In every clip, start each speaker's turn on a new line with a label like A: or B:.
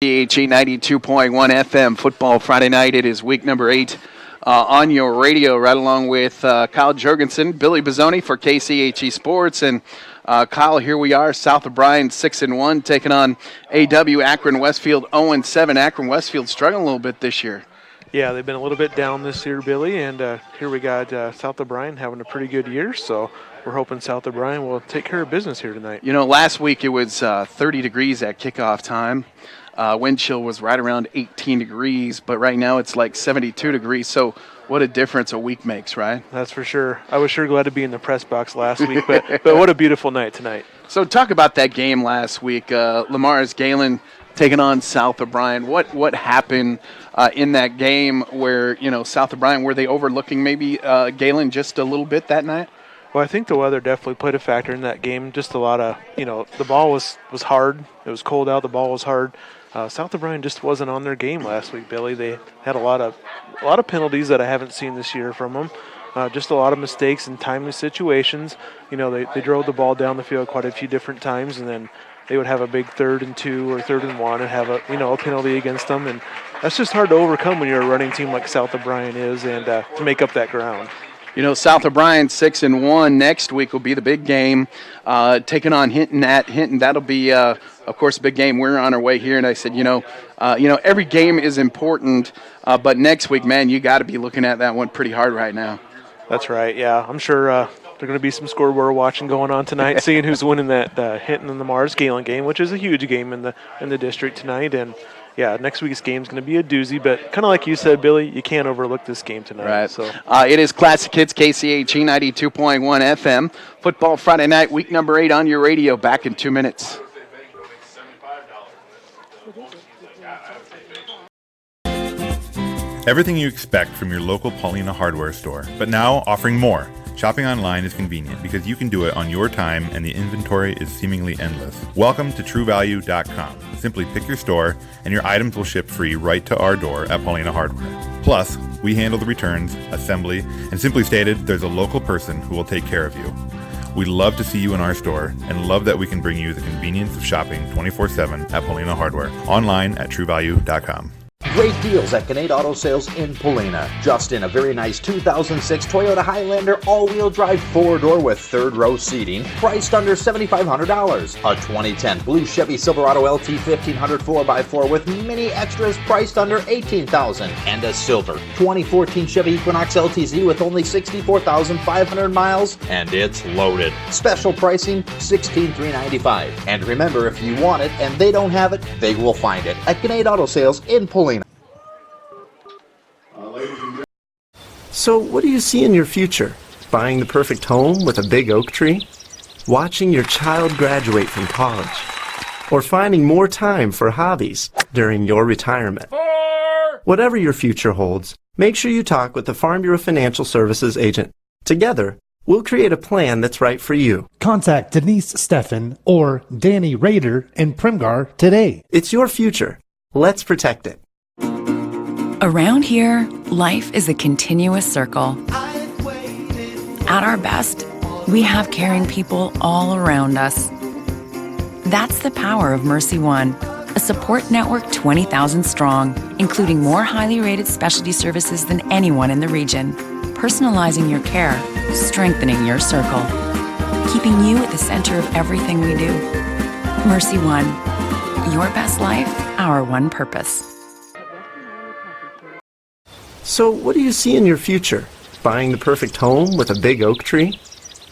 A: KCHE 92.1 FM Football Friday night. It is week number 8 on your radio, right along with Kyle Jorgensen, Billy Bizzoni for KCHE Sports. And Kyle, here we are, south of Bryan, 6-1, taking on AW Akron Westfield 0-7. Akron Westfield struggling a little bit this year.
B: Yeah, they've been a little bit down this year, Billy, and here we got south of Bryan having a pretty good year, so we're hoping south of Bryan will take care of business here tonight.
A: You know, last week it was 30 degrees at kickoff time. Wind chill was right around 18 degrees, but right now it's like 72 degrees, so what a difference a week makes, right?
B: That's for sure. I was sure glad to be in the press box last week, but what a beautiful night tonight.
A: So talk about that game last week. Lamar's Galen taking on south of Bryan. What happened in that game where, you know, south of Bryan, were they overlooking maybe Galen just a little bit that night?
B: Well, I think the weather definitely played a factor in that game. Just a lot of, you know, the ball was hard. It was cold out. The ball was hard. South of Bryan just wasn't on their game last week, Billy. They had a lot of penalties that I haven't seen this year from them. Just a lot of mistakes in timely situations. You know, they drove the ball down the field quite a few different times, and then they would have a big 3rd and 2 or 3rd and 1 and have a penalty against them, and that's just hard to overcome when you're a running team like South of Bryan is, and to make up that ground.
A: You know, south of Bryan 6-1. Next week will be the big game, taking on Hinton at Hinton. That'll be, of course, a big game. We're on our way here, and I said, every game is important, but next week, man, you got to be looking at that one pretty hard right now.
B: That's right. Yeah, I'm sure there are going to be some scoreboard watching going on tonight, seeing who's winning that Hinton and the Mars Galen game, which is a huge game in the district tonight, and. Yeah, next week's game is going to be a doozy, but kind of like you said, Billy, you can't overlook this game tonight.
A: Right.
B: So
A: it is Classic Hits, KCHE 92.1 FM. Football Friday night, week number 8 on your radio. Back in 2 minutes.
C: Everything you expect from your local Paulina hardware store, but now offering more. Shopping online is convenient because you can do it on your time and the inventory is seemingly endless. Welcome to TrueValue.com. Simply pick your store and your items will ship free right to our door at Paulina Hardware. Plus, we handle the returns, assembly, and simply stated, there's a local person who will take care of you. We'd love to see you in our store and love that we can bring you the convenience of shopping 24/7 at Paulina Hardware. Online at TrueValue.com.
D: Great deals at Gannett Auto Sales in Paulina. Just in, a very nice 2006 Toyota Highlander all-wheel drive 4-door with 3rd-row seating, priced under $7,500. A 2010 blue Chevy Silverado LT 1500 4x4 with many extras priced under $18,000. And a silver 2014 Chevy Equinox LTZ with only 64,500 miles, and it's loaded. Special pricing, $16,395. And remember, if you want it and they don't have it, they will find it at Gannett Auto Sales in Paulina.
E: So what do you see in your future? Buying the perfect home with a big oak tree? Watching your child graduate from college? Or finding more time for hobbies during your retirement? Whatever your future holds, make sure you talk with the Farm Bureau Financial Services agent. Together, we'll create a plan that's right for you.
F: Contact Denise Steffen or Danny Rader in Primgar today.
E: It's your future. Let's protect it.
G: Around here, life is a continuous circle. At our best, we have caring people all around us. That's the power of Mercy One, a support network 20,000 strong, including more highly rated specialty services than anyone in the region. Personalizing your care, strengthening your circle, keeping you at the center of everything we do. Mercy One, your best life, our one purpose.
E: So what do you see in your future? Buying the perfect home with a big oak tree?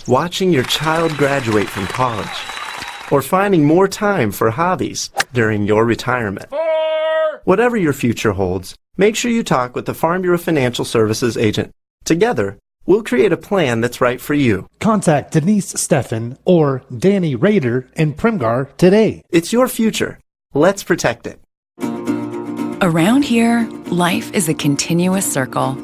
E: Watching your child graduate from college? Or finding more time for hobbies during your retirement? Whatever your future holds, make sure you talk with the Farm Bureau Financial Services agent. Together, we'll create a plan that's right for you.
F: Contact Denise Steffen or Danny Rader in Primgar today.
E: It's your future. Let's protect it.
G: Around here, life is a continuous circle.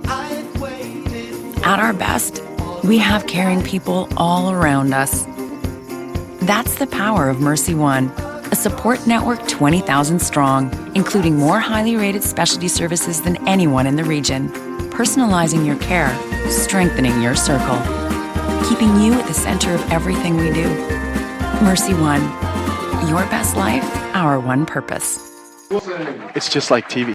G: At our best, we have caring people all around us. That's the power of Mercy One, a support network 20,000 strong, including more highly rated specialty services than anyone in the region. Personalizing your care, strengthening your circle, keeping you at the center of everything we do. Mercy One, your best life, our one purpose.
A: It's just like TV.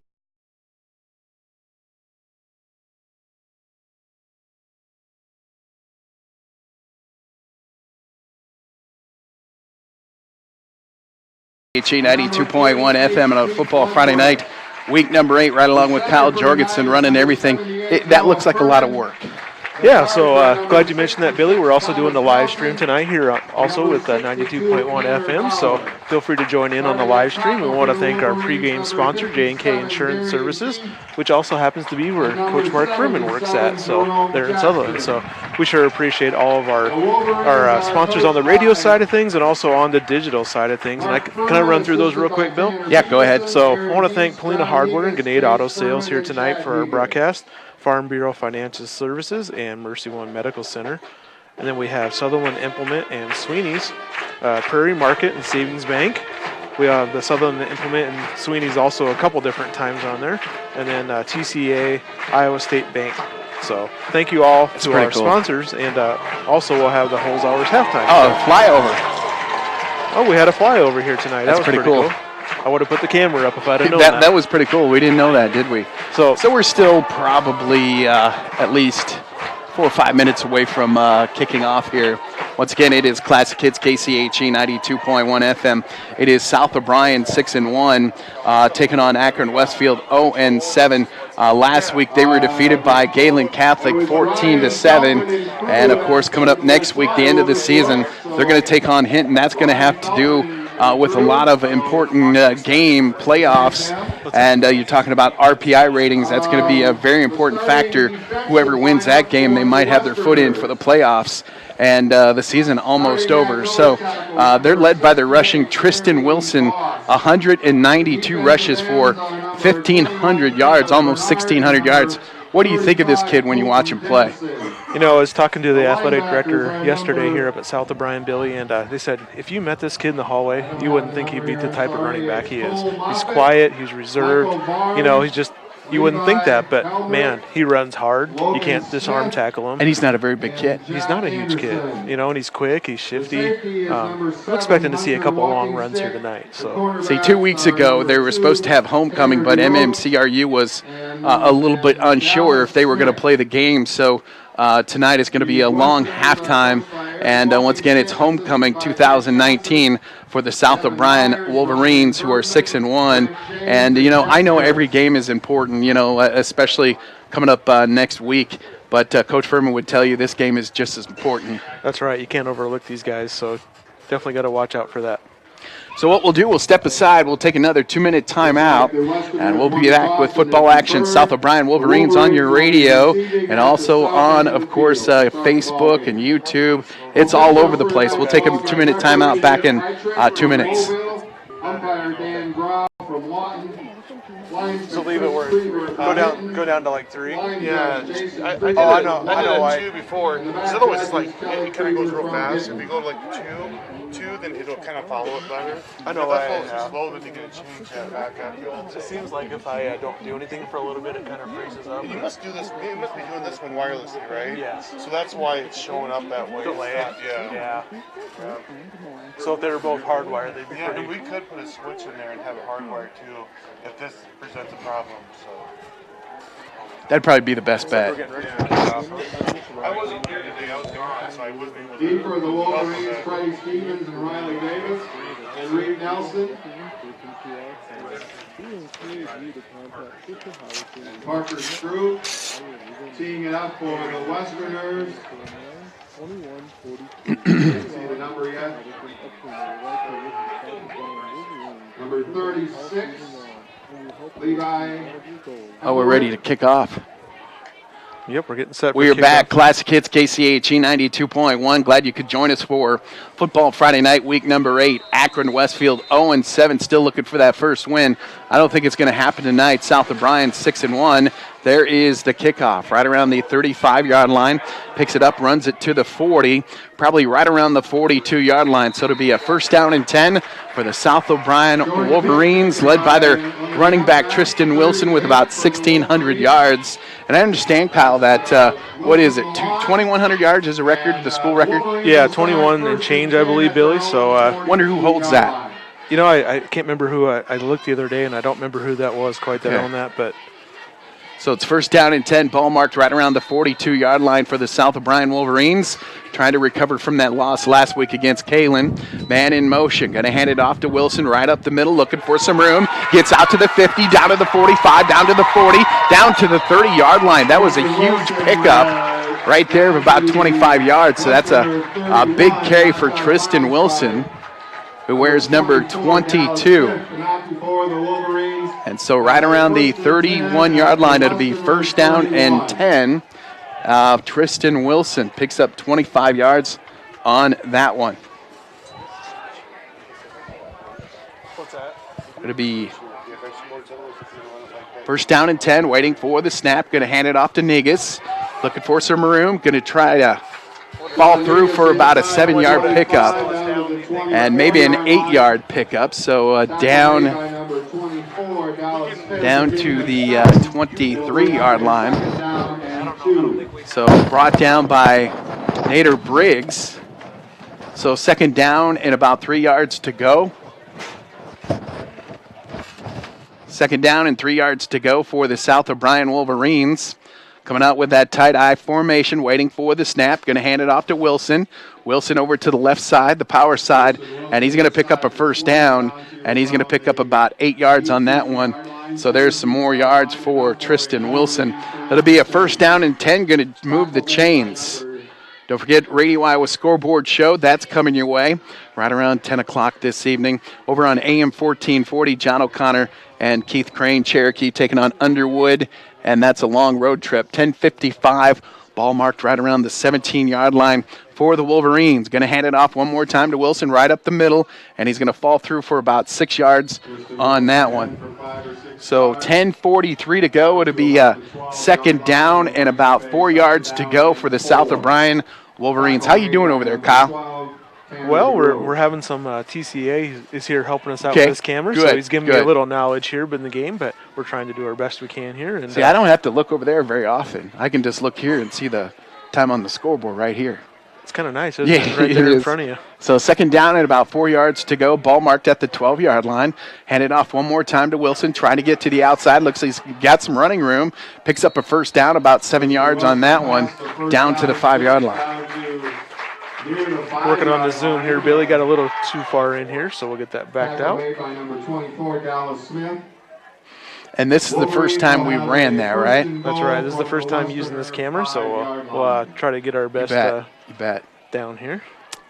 A: KCHE 92.1 FM on a football Friday night, week number 8, right along with Kyle Jorgensen running everything. That looks like a lot of work.
B: Yeah, so glad you mentioned that, Billy. We're also doing the live stream tonight here also with 92.1 FM, so feel free to join in on the live stream. We want to thank our pregame sponsor, J&K Insurance Services, which also happens to be where Coach Mark Furman works at, so they're in Sutherland. So we sure appreciate all of our sponsors on the radio side of things and also on the digital side of things. And can I run through those real quick, Bill?
A: Yeah, go ahead.
B: So I want to thank Polina Hardware and Grenade Auto Sales here tonight for our broadcast, Farm Bureau Financial Services, and Mercy One Medical Center. And then we have Sutherland Implement and Sweeney's, Prairie Market and Savings Bank. We have the Sutherland Implement and Sweeney's also a couple different times on there. And then TCA, Iowa State Bank. So thank you all to our sponsors. And also we'll have the Holes Hours halftime.
A: Oh, flyover.
B: Oh, we had a flyover here tonight.
A: That's
B: that was
A: pretty cool.
B: I would have put the camera up if I'd have known that.
A: That was pretty cool. We didn't know that, did we?
B: So
A: we're still probably at least 4 or 5 minutes away from kicking off here. Once again, it is Classic Hits KCHE 92.1 FM. It is South O'Brien 6-1, taking on Akron Westfield 0-7. Last week they were defeated by Galen Catholic 14-7, and of course coming up next week, the end of the season, they're going to take on Hinton. That's going to have to do with a lot of important game playoffs, and you're talking about RPI ratings. That's going to be a very important factor. Whoever wins that game, they might have their foot in for the playoffs, and the season almost over. So they're led by their rushing Tristan Wilson, 192 rushes for 1,500 yards, almost 1,600 yards. What do you think of this kid when you watch him play?
B: You know, I was talking to the athletic director yesterday here up at South O'Brien, Billy, and they said if you met this kid in the hallway, you wouldn't think he'd be the type of running back he is. He's quiet, he's reserved, you know, he's just, you wouldn't think that, but man, he runs hard. You can't disarm tackle him.
A: And he's not a very big kid.
B: He's not a huge kid, you know, and he's quick, he's shifty. I'm expecting to see a couple long runs here tonight. So,
A: see, 2 weeks ago they were supposed to have homecoming, but MMCRU was a little bit unsure if they were going to play the game. So tonight is going to be a long halftime, and once again it's homecoming 2019 for the South O'Brien Wolverines, who are 6-1. And you know, I know every game is important, you know, especially coming up next week. But Coach Furman would tell you this game is just as important.
B: That's right. You can't overlook these guys, so definitely got to watch out for that.
A: So what we'll do, we'll step aside, we'll take another 2-minute timeout, and we'll be back with football action. South O'Brien Wolverines on your radio, and also on, of course, Facebook and YouTube. It's all over the place. We'll take a 2-minute timeout, back in 2 minutes.
B: So leave it where go down to like 3.
H: Yeah, I did I know why. 2 before. Because otherwise it's like it kind of goes real fast. If you go to like 2, then it'll kind of follow it better.
B: I know
H: why.
B: why.
H: If I slow, then you can change that back up.
B: It seems like if I don't do anything for a little bit, it kind of freezes up.
H: You must do this. You must be doing this one wirelessly, right?
B: Yes.
H: So that's why it's showing up that way.
B: Delay.
H: Yeah.
B: So if they were both hardwired, they'd be
H: Yeah,
B: pretty.
H: and we could put a switch in there and have it hardwired too, if this presents a problem. So
A: That'd probably be the best bet.
H: I wasn't here today. I was gone, so I wasn't able to.
I: Deep for the Wolverines, Trey Stevens and Riley Davis, and Reed Nelson. And Parker Screw, teeing it up for the Westerners. See the number yet? Number 36, Levi.
A: Oh, we're ready to kick off.
B: Yep, we're getting set.
A: We are back. Classic Hits KCHE 92.1. Glad you could join us for Football Friday Night, week number 8. Akron Westfield 0-7, still looking for that first win. I don't think it's going to happen tonight. South O'Brien 6-1. There is the kickoff right around the 35-yard line. Picks it up, runs it to the 40, probably right around the 42-yard line. So it'll be a first down and 10 for the South O'Brien Wolverines, led by their running back Tristan Wilson with about 1,600 yards. And I understand, Kyle, that, 2,100 yards is a record, the school record?
B: Yeah, 21 and change, I believe, Billy. So
A: wonder who holds that.
B: I can't remember who I looked the other day, and I don't remember who that was quite that
A: Okay.
B: on that, but
A: So it's first down and 10, ball marked right around the 42-yard line for the South O'Brien Wolverines. Trying to recover from that loss last week against Kalen. Man in motion, going to hand it off to Wilson right up the middle, looking for some room. Gets out to the 50, down to the 45, down to the 40, down to the 30-yard line. That was a huge pickup right there of about 25 yards. So that's a big carry for Tristan Wilson, who wears number 22. And so right around the 31-yard line, it'll be first down and 10. Tristan Wilson picks up 25 yards on that one. It'll be first down and 10, waiting for the snap. Going to hand it off to Negus. Looking for some room. Going to try to fall through for about a 7-yard pickup and maybe an 8-yard pickup. So down to the 23-yard line. So brought down by Nader Briggs. So second down and about 3 yards to go. Second down and 3 yards to go for the South O'Brien Wolverines. Coming out with that tight eye formation, waiting for the snap. Going to hand it off to Wilson. Wilson over to the left side, the power side, and he's going to pick up a first down, and he's going to pick up about 8 yards on that one. So there's some more yards for Tristan Wilson. It'll be a first down and 10, going to move the chains. Don't forget Radio Iowa Scoreboard Show. That's coming your way right around 10 o'clock this evening. Over on AM 1440, John O'Connor and Keith Crane, Cherokee, taking on Underwood. And that's a long road trip. 10:55, ball marked right around the 17-yard line for the Wolverines. Going to hand it off one more time to Wilson right up the middle, and he's going to fall through for about 6 yards on that one. So 10:43 to go. It'll be a second down and about 4 yards to go for the South O'Brien Wolverines. How you doing over there, Kyle?
B: Well, we're having some TCA is here helping us out with this camera, so he's giving me a little knowledge here in the game, but we're trying to do our best we can here. And
A: see, I don't have to look over there very often. I can just look here and see the time on the scoreboard right here.
B: It's kind of nice, isn't it? Right there in front of you.
A: So second down and about 4 yards to go. Ball marked at the 12-yard line. Hand it off one more time to Wilson, trying to get to the outside. Looks like he's got some running room. Picks up a first down, about 7 yards on that one, down to the 5-yard line.
B: Working on the zoom here, Billy got a little too far in here, so we'll get that backed out.
A: And this is the first time we ran that, right?
B: That's right. This is the first time using this camera, so we'll try to get our best
A: you bet.
B: Down here.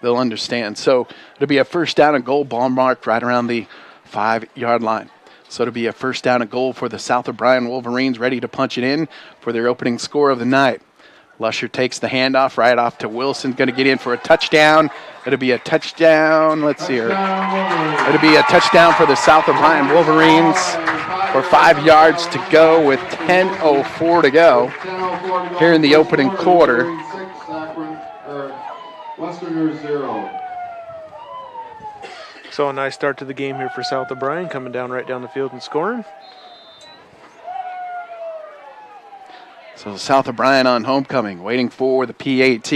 A: They'll understand. So it'll be a first down and goal, ball marked right around the 5-yard line. So it'll be a first down and goal for the South O'Brien Wolverines, ready to punch it in for their opening score of the night. Lusher takes the handoff right off to Wilson. Going to get in for a touchdown. It'll be a touchdown. Let's see here. It'll be a touchdown for the South O'Brien Wolverines for 5 yards to go with 10:04 to go here in the opening quarter.
B: So a nice start to the game here for South O'Brien, coming down right down the field and scoring.
A: So South O'Brien on homecoming, waiting for the PAT.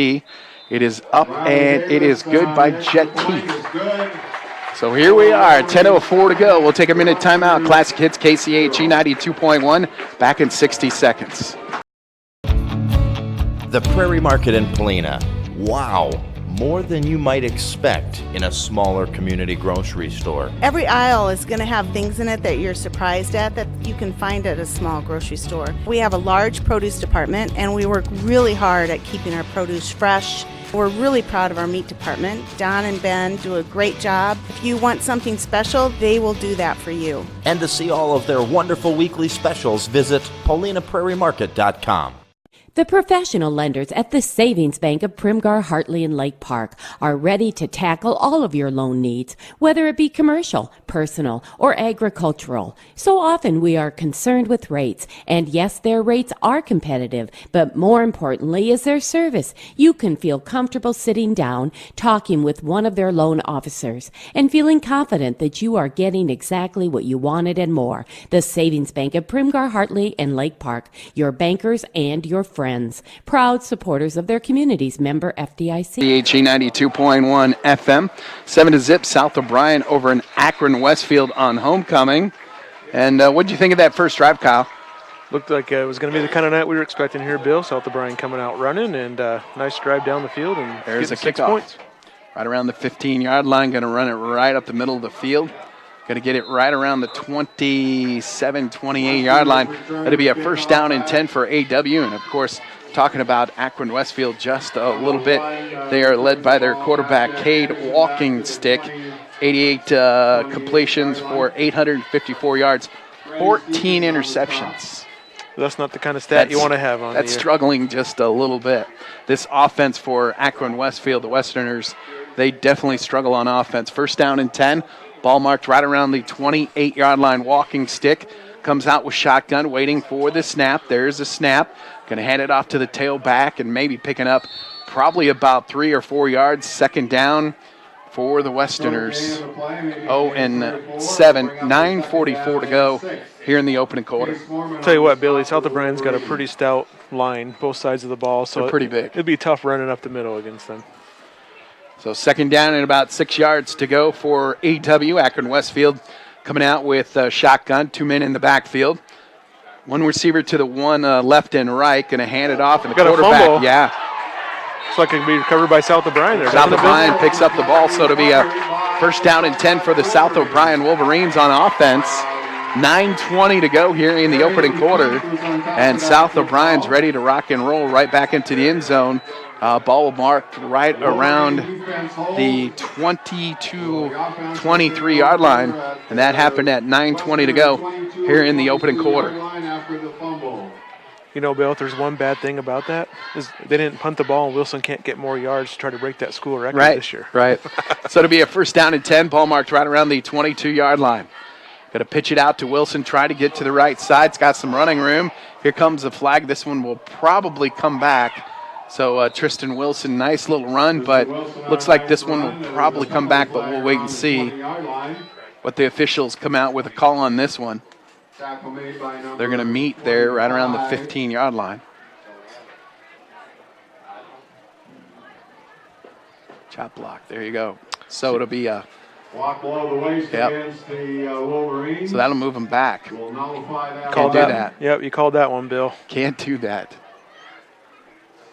A: It is up and it is good by Jet Keith. So here we are, 10:04 to go. We'll take a minute timeout. Classic Hits KCHE 92.1, back in 60 seconds.
D: The Prairie Market in Polina. Wow, more than you might expect in a smaller community grocery store.
J: Every aisle is going to have things in it that you're surprised at that you can find at a small grocery store. We have a large produce department, and we work really hard at keeping our produce fresh. We're really proud of our meat department. Don and Ben do a great job. If you want something special, they will do that for you.
D: And to see all of their wonderful weekly specials, visit PaulinaPrairieMarket.com.
K: The professional lenders at the Savings Bank of Primgar, Hartley, and Lake Park are ready to tackle all of your loan needs, whether it be commercial, personal, or agricultural. So often we are concerned with rates, and yes, their rates are competitive, but more importantly is their service. You can feel comfortable sitting down, talking with one of their loan officers, and feeling confident that you are getting exactly what you wanted and more. The Savings Bank of Primgar, Hartley, and Lake Park, your bankers and your friends. friends. Proud supporters of their communities, member FDIC.
A: CHE 92.1 FM, 7-0 South O'Brien over in Akron, Westfield on homecoming. And what did you think of that first drive, Kyle?
B: Looked like it was going to be the kind of night we were expecting here, Bill. South O'Brien coming out running, and nice drive down the field. And
A: there's a kickoff.
B: 6 points.
A: Right around the 15-yard line, going to run it right up the middle of the field. Going to get it right around the 27, 28-yard line. It'll be a first down and 10 for AW. And, of course, talking about Akron Westfield just a little bit, they are led by their quarterback, Cade Walking Stick. 88 completions for 854 yards, 14 interceptions.
B: That's not the kind of stat you want to have on
A: That's struggling just a little bit. This offense for Akron Westfield, the Westerners, they definitely struggle on offense. First down and 10. Ball marked right around the 28-yard line. Walking Stick comes out with shotgun, waiting for the snap. There's a snap. Going to hand it off to the tailback and maybe picking up probably about 3 or 4 yards. Second down for the Westerners. 0-7, 9:44 to go here in the opening quarter.
B: Tell you what, Billy, South O'Brien's got a pretty stout line, both sides of the ball. So
A: they're pretty big.
B: It'd be tough running up the middle against them.
A: So second down and about 6 yards to go for AW. Akron Westfield coming out with shotgun, 2 men in the backfield. One receiver to the one left and right, going to hand it off, and the quarterback,
B: Looks like it can be recovered by South O'Brien there.
A: South O'Brien picks up the ball, so it'll be a first down and 10 for the South O'Brien Wolverines on offense. 9:20 to go here in the opening quarter, and South O'Brien's ready to rock and roll right back into the end zone. Ball marked right around the 22-23 yard line, and that happened at 9:20 to go here in the opening quarter.
B: You know, Bill, if there's one bad thing about that is they didn't punt the ball, and Wilson can't get more yards to try to break that school record this year.
A: Right. So it'll be a first down and 10. Ball marked right around the 22-yard line. Got to pitch it out to Wilson, try to get to the right side. It's got some running room. Here comes the flag. This one will probably come back. So Tristan Wilson, nice little run, but looks like this one will probably come back, but we'll wait and see what the officials come out with a call on this one. They're going to meet there right around the 15-yard line. Chop block. There you go. So it'll be a
I: block below the waist against the Wolverines.
A: So that'll move them back.
I: We'll nullify that.
A: Can't do that.
B: Yep, you called that one, Bill.
A: Can't do that.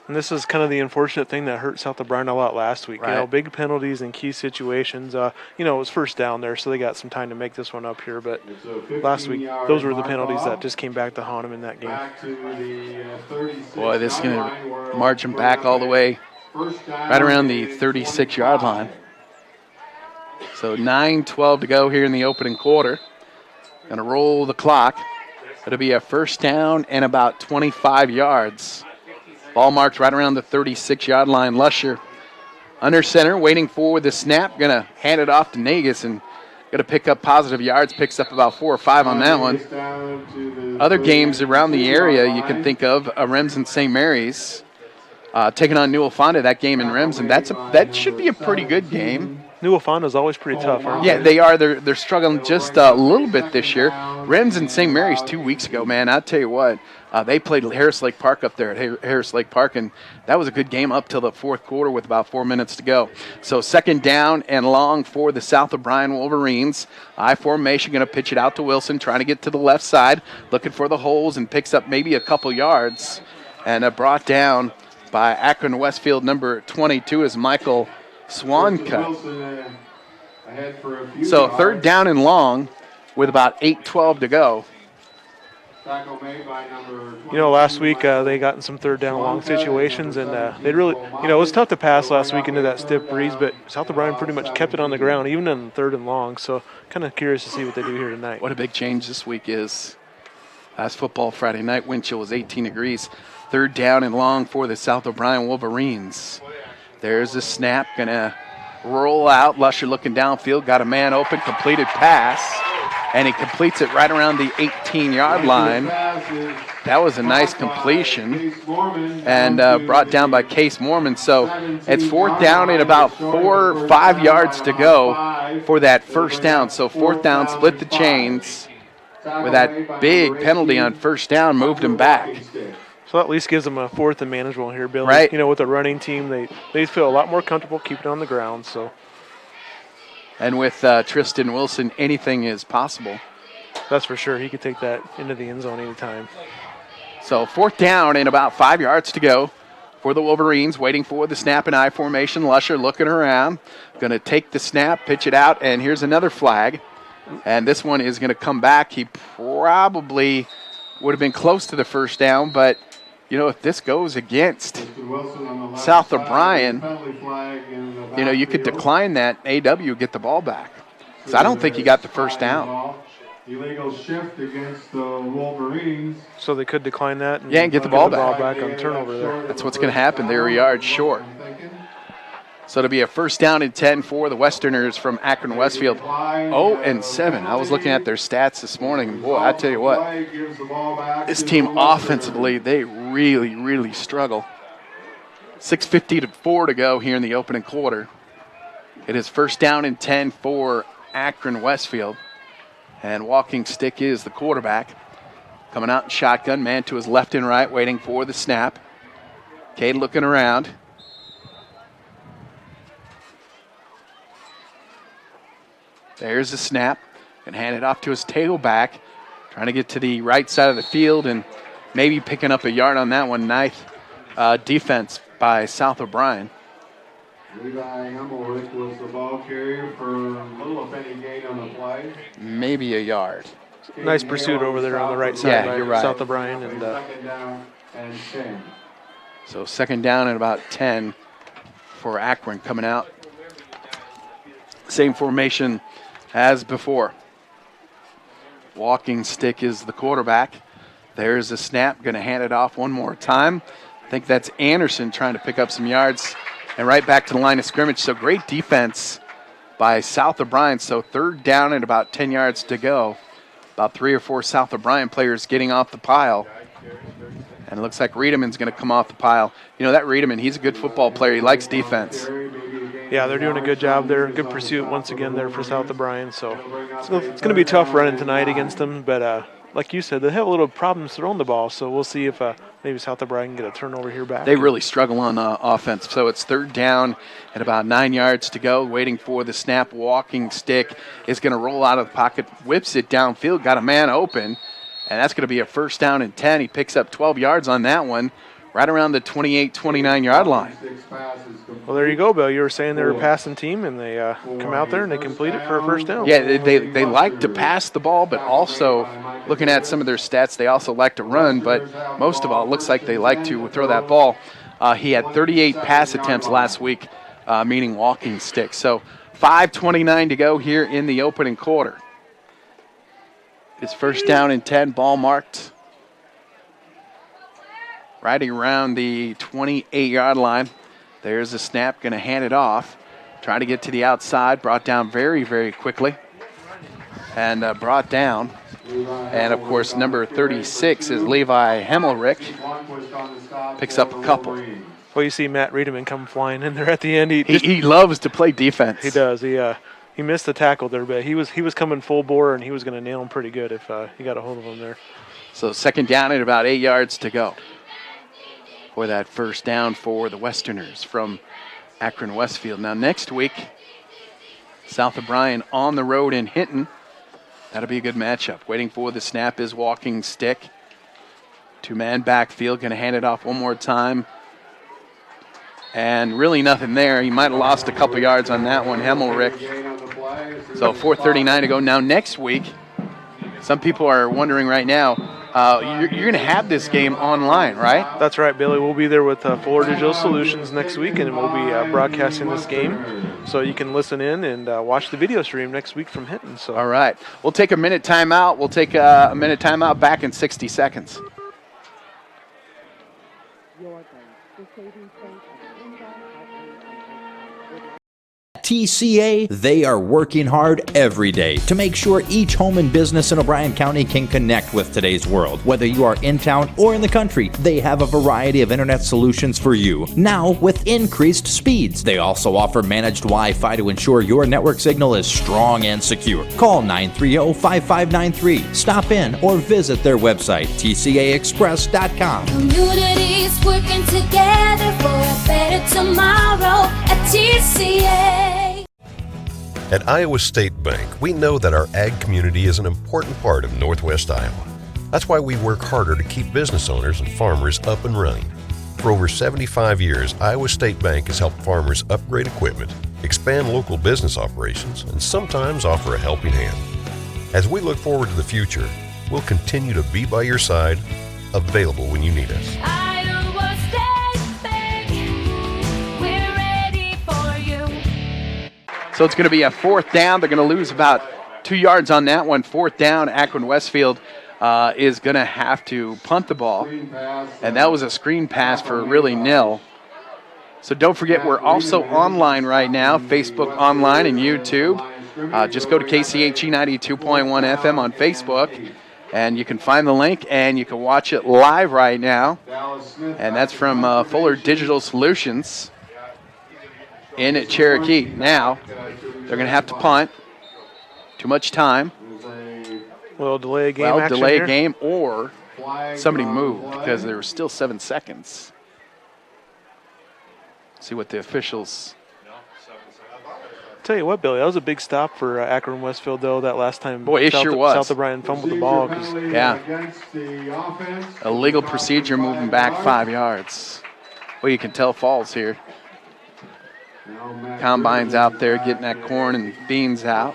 B: And this is kind of the unfortunate thing that hurt South O'Brien a lot last week.
A: Right.
B: You know, big penalties in key situations. It was first down there, so they got some time to make this one up here. But last week, those were the penalties that just came back to haunt them in that game.
A: Boy, this is going to march them back all the way right around the 36-yard line. So 9:12 to go here in the opening quarter. Going to roll the clock. It'll be a first down and about 25 yards. Ball marked right around the 36-yard line. Lusher under center, waiting for the snap. Going to hand it off to Nagus and going to pick up positive yards. Picks up about 4 or 5 on that one. Other games around the area you can think of, Rems and St. Mary's taking on Newell Fonda, that game in Rems, and that should be a pretty good game.
B: Newell Fonda's always pretty tough, aren't they?
A: Yeah, they are. They're struggling just a little bit this year. Rems and St. Mary's 2 weeks ago, man, I'll tell you what. They played Harris Lake Park up there at Harris Lake Park, and that was a good game up till the fourth quarter with about 4 minutes to go. So second down and long for the South O'Brien Wolverines. I formation, going to pitch it out to Wilson, trying to get to the left side, looking for the holes, and picks up maybe a couple yards. And brought down by Akron Westfield number 22 is Michael Swanka. So third down and long with about 8:12 to go.
B: You know, last week they got in some third down long situations, and they really, it was tough to pass last week into that stiff breeze, but South O'Brien pretty much kept it on the ground, even in third and long. So kind of curious to see what they do here tonight.
A: What a big change this week is. Last football Friday night, wind chill was 18 degrees. Third down and long for the South O'Brien Wolverines. There's a snap, going to roll out. Lusher looking downfield, got a man open, completed pass. And he completes it right around the 18-yard line. That was a nice completion. And brought down by Case Mormon. So it's fourth down and about 4 or 5 yards to go for that first down. So fourth down, split the chains. With that big penalty on first down, moved him back.
B: So that at least gives them a fourth and manageable here, Billy.
A: Right.
B: You know, with a running team, they feel a lot more comfortable keeping it on the ground. So.
A: And with Tristan Wilson, anything is possible.
B: That's for sure. He could take that into the end zone anytime.
A: So 4th down and about 5 yards to go for the Wolverines, waiting for the snap and I formation. Lusher looking around, going to take the snap, pitch it out, and here's another flag. And this one is going to come back. He probably would have been close to the first down, but, you know, if this goes against South O'Brien, you know, you could decline that. AW get the ball back. Because I don't think he got the first down.
I: Illegal shift against the Wolverines.
B: So they could decline that and
A: get the ball back.
B: On turnover there.
A: That's what's going to happen. They're a yard short. So it'll be a 1st down and 10 for the Westerners from Akron Westfield. 0-7. I was looking at their stats this morning, and boy, I tell you what, this team offensively, they really, really struggle. 6:54 to go here in the opening quarter. It is 1st down and 10 for Akron Westfield. And walking stick is the quarterback. Coming out in shotgun, man to his left and right, waiting for the snap. Cade looking around. There's the snap. And hand it off to his tailback. Trying to get to the right side of the field and maybe picking up a yard on that one. Nice defense by South O'Brien.
I: Levi Hemmelrich was the ball carrier for little if any gain on the play.
A: Maybe a yard.
B: Nice pursuit over there on the right side
A: Yeah,
B: by
A: you're right.
B: South O'Brien. And,
I: 2nd down and 10.
A: So 2nd down and about 10 for Akron coming out. Same formation as before. Walking stick is the quarterback. There's the snap. Going to hand it off one more time. I think that's Anderson trying to pick up some yards. And right back to the line of scrimmage. So great defense by South O'Brien. So 3rd down and about 10 yards to go. About 3 or 4 South O'Brien players getting off the pile. And it looks like Riedeman's going to come off the pile. You know, that Riedeman, he's a good football player. He likes defense.
B: Yeah, they're doing a good job there. Good pursuit once again there for South O'Brien. So it's going to be tough running tonight against them. But like you said, they have a little problems throwing the ball. So we'll see if maybe South O'Brien can get a turnover here back.
A: They really struggle on offense. So it's 3rd down and about 9 yards to go. Waiting for the snap. Walking stick is going to roll out of the pocket. Whips it downfield. Got a man open. And that's going to be a 1st down and 10. He picks up 12 yards on that one. Right around the 28, 29-yard line.
B: Well, there you go, Bill. You were saying they're a passing team, and they come out there and they complete it for a 1st down.
A: Yeah, they like to pass the ball, but also, looking at some of their stats, they also like to run. But most of all, it looks like they like to throw that ball. He had 38 pass attempts last week, meaning walking sticks. So 5:29 to go here in the opening quarter. It's 1st down and 10, ball marked right around the 28-yard line. There's a snap, going to hand it off. Trying to get to the outside, brought down very, very quickly. And brought down. And, of course, number 36 is Levi Hemmelrich. Picks up a couple.
B: Well, you see Matt Riedemann come flying in there at the end.
A: He loves to play defense.
B: He does. He missed the tackle there, but he was coming full bore, and he was going to nail him pretty good if he got a hold of him there.
A: So 2nd down and about 8 yards to go for that 1st down for the Westerners from Akron Westfield. Now next week, South O'Brien on the road in Hinton. That'll be a good matchup. Waiting for the snap is walking stick. 2-man backfield, going to hand it off one more time. And really nothing there. He might have lost a couple yards on that one, Hemmelrich. So 4:39 to go. Now next week, some people are wondering right now, you're going to have this game online, right?
B: That's right, Billy. We'll be there with Fuller Digital Solutions next week, and we'll be broadcasting this game. So you can listen in and watch the video stream next week from Hinton. So.
A: All right. We'll take a minute timeout. We'll take a minute timeout back in 60 seconds.
L: At TCA, they are working hard every day to make sure each home and business in O'Brien County can connect with today's world. Whether you are in town or in the country, they have a variety of internet solutions for you, now with increased speeds. They also offer managed Wi-Fi to ensure your network signal is strong and secure. Call 930-5593. Stop in or visit their website, tcaexpress.com.
M: Communities working together for a better tomorrow at TCA.
N: At Iowa State Bank, we know that our ag community is an important part of Northwest Iowa. That's why we work harder to keep business owners and farmers up and running. For over 75 years, Iowa State Bank has helped farmers upgrade equipment, expand local business operations, and sometimes offer a helping hand. As we look forward to the future, we'll continue to be by your side, available when you need us.
M: Iowa State Bank, we're ready for you.
A: So it's going to be a 4th down. They're going to lose about 2 yards on that one. 4th down, Akron Westfield is going to have to punt the ball. And that was a screen pass for really nil. So don't forget, we're also online right now, Facebook online and YouTube. Just go to KCHE 92.1 FM on Facebook, and you can find the link, and you can watch it live right now. And that's from Fuller Digital Solutions in at Cherokee. Now, they're going to have to punt. Too much time.
B: Well, delay a game
A: Well,
B: action
A: delay
B: here.
A: a game or somebody moved because there were still 7 seconds. See what the officials...
B: Tell you what, Billy, that was a big stop for Akron Westfield, though, that last time.
A: Boy, it sure was.
B: South O'Brien fumbled the ball.
A: Yeah. Illegal procedure moving back 5 yards. Well, you can tell falls here. Combine's out there getting that corn and beans out.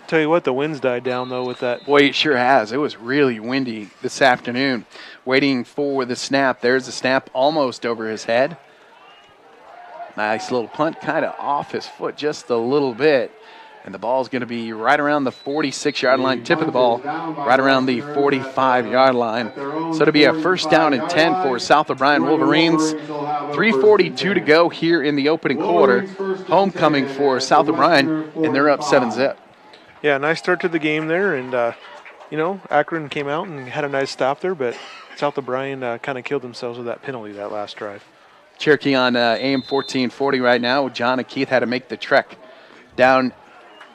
B: Tell you what, the wind's died down, though, with that.
A: Boy, it sure has. It was really windy this afternoon. Waiting for the snap. There's the snap almost over his head. Nice little punt, kind of off his foot just a little bit. And the ball's going to be right around the 46-yard line. Tip of the ball right around the 45-yard line. So it'll be a 1st down and 10 for South O'Brien Wolverines. 3:42 to go here in the opening quarter. Homecoming for South O'Brien, and they're up 7-zip.
B: Yeah, nice start to the game there. And, Akron came out and had a nice stop there, but South O'Brien kind of killed themselves with that penalty that last drive.
A: Cherokee on AM 1440 right now. John and Keith had to make the trek down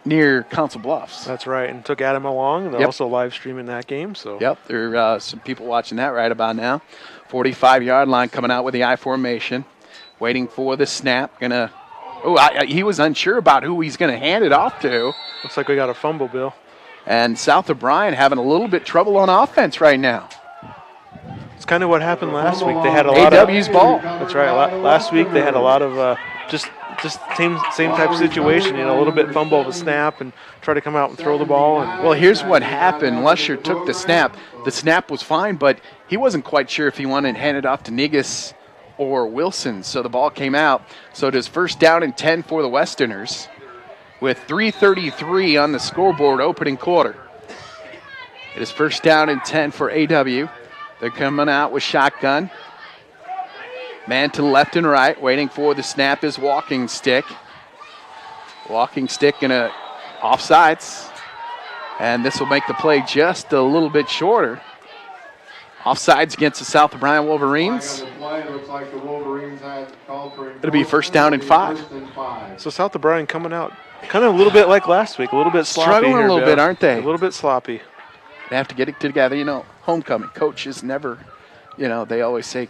A: near Council Bluffs.
B: That's right, and took Adam along, and they're also live streaming that game. So
A: Yep, there are some people watching that right about now. 45-yard line coming out with the I formation, waiting for the snap. He was unsure about who he's going to hand it off to.
B: Looks like we got a fumble, Bill.
A: And South O'Brien having a little bit trouble on offense right now.
B: It's kind of what happened last week. They had a lot
A: AW's ball.
B: That's right. Last week they had a lot of just same type of situation. A little bit fumble of a snap and try to come out and throw the ball.
A: Well, here's what happened. Lusher took the snap. The snap was fine, but he wasn't quite sure if he wanted to hand it off to Negus or Wilson. So the ball came out. So it is 1st down and 10 for the Westerners with 3:33 on the scoreboard opening quarter. It is 1st down and 10 for AW. They're coming out with shotgun. Man to the left and right, waiting for the snap is Walking Stick. Walking Stick in a offsides. And this will make the play just a little bit shorter. Offsides against the South O'Brien Wolverines. It'll be 1st down and 5.
B: So South O'Brien coming out kind of a little bit like last week, a little bit sloppy.
A: Struggling
B: here,
A: a little bit, aren't they?
B: A little bit sloppy.
A: They have to get it together. Homecoming. Coaches never, they always say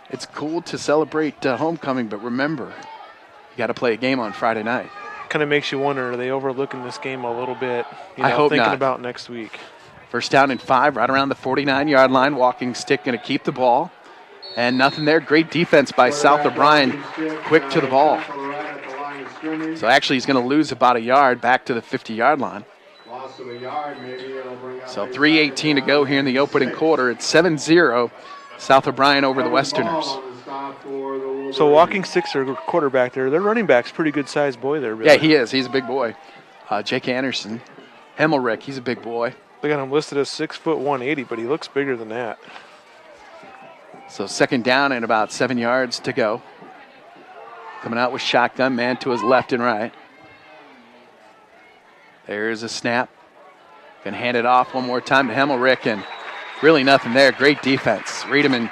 A: it's cool to celebrate homecoming, but remember, you got to play a game on Friday night.
B: Kind of makes you wonder, are they overlooking this game a little bit?
A: I hope
B: thinking
A: not.
B: About next week.
A: 1st down and 5, right around the 49-yard line. Walking Stick going to keep the ball. And nothing there. Great defense by South O'Brien. Quick to the ball. So actually he's going to lose about a yard back to the 50-yard line. So 3:18 to go here in the opening quarter. It's 7-0, South O'Brien over the Westerners.
B: So Walking Stick's their quarterback there. Their running back's pretty good-sized boy there, Billy.
A: Yeah, he is. He's a big boy. Jake Anderson. Hemmelrick, he's a big boy.
B: They got him listed as 6 foot 180, but he looks bigger than that.
A: So 2nd down and about 7 yards to go. Coming out with shotgun, man to his left and right. There's a snap. Can hand it off one more time to Hemmelrick, and really nothing there. Great defense. Riedemann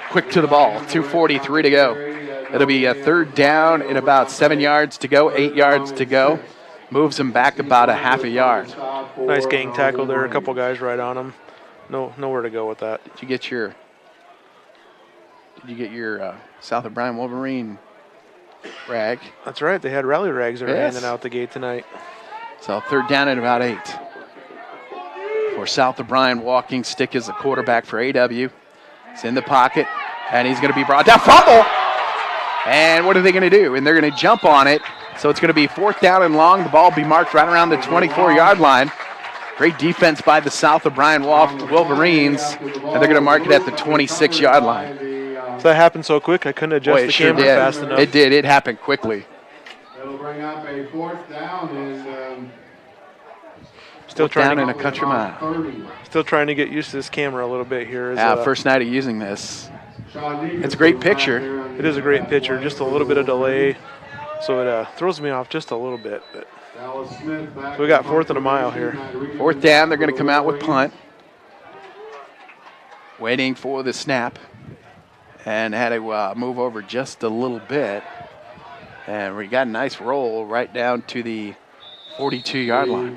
A: quick to the ball. 2:43 to go. It'll be a third down and about 7 yards to go, 8 yards to go. Moves him back about a half a yard.
B: Nice gang tackle there. A couple guys right on him. Nowhere to go with that.
A: Did you get your South O'Brien Wolverine rag?
B: That's right. They had rally rags they were
A: Yes.
B: handing out the gate tonight.
A: So third down at about 8. For South O'Brien, walking stick is the quarterback for AW. He's in the pocket, and he's going to be brought down. Fumble! And what are they going to do? And they're going to jump on it. So it's going to be fourth down and long. The ball will be marked right around the 24-yard line. Great defense by the South O'Brien Wolverines, and they're going to mark it at the 26-yard line.
B: So that happened so quick, I couldn't adjust the camera fast enough.
A: It did. It happened quickly.
I: It'll bring up a fourth down and
B: Still trying
A: down in a country mile.
B: Still trying to get used to this camera a little bit here.
A: First night of using this. It's a great picture.
B: It is a great picture. Just a little bit of delay, so it throws me off just a little bit. But so we got fourth and a mile here.
A: Fourth down. They're going to come out with punt. Waiting for the snap, and had to move over just a little bit, and we got a nice roll right down to the 42-yard line.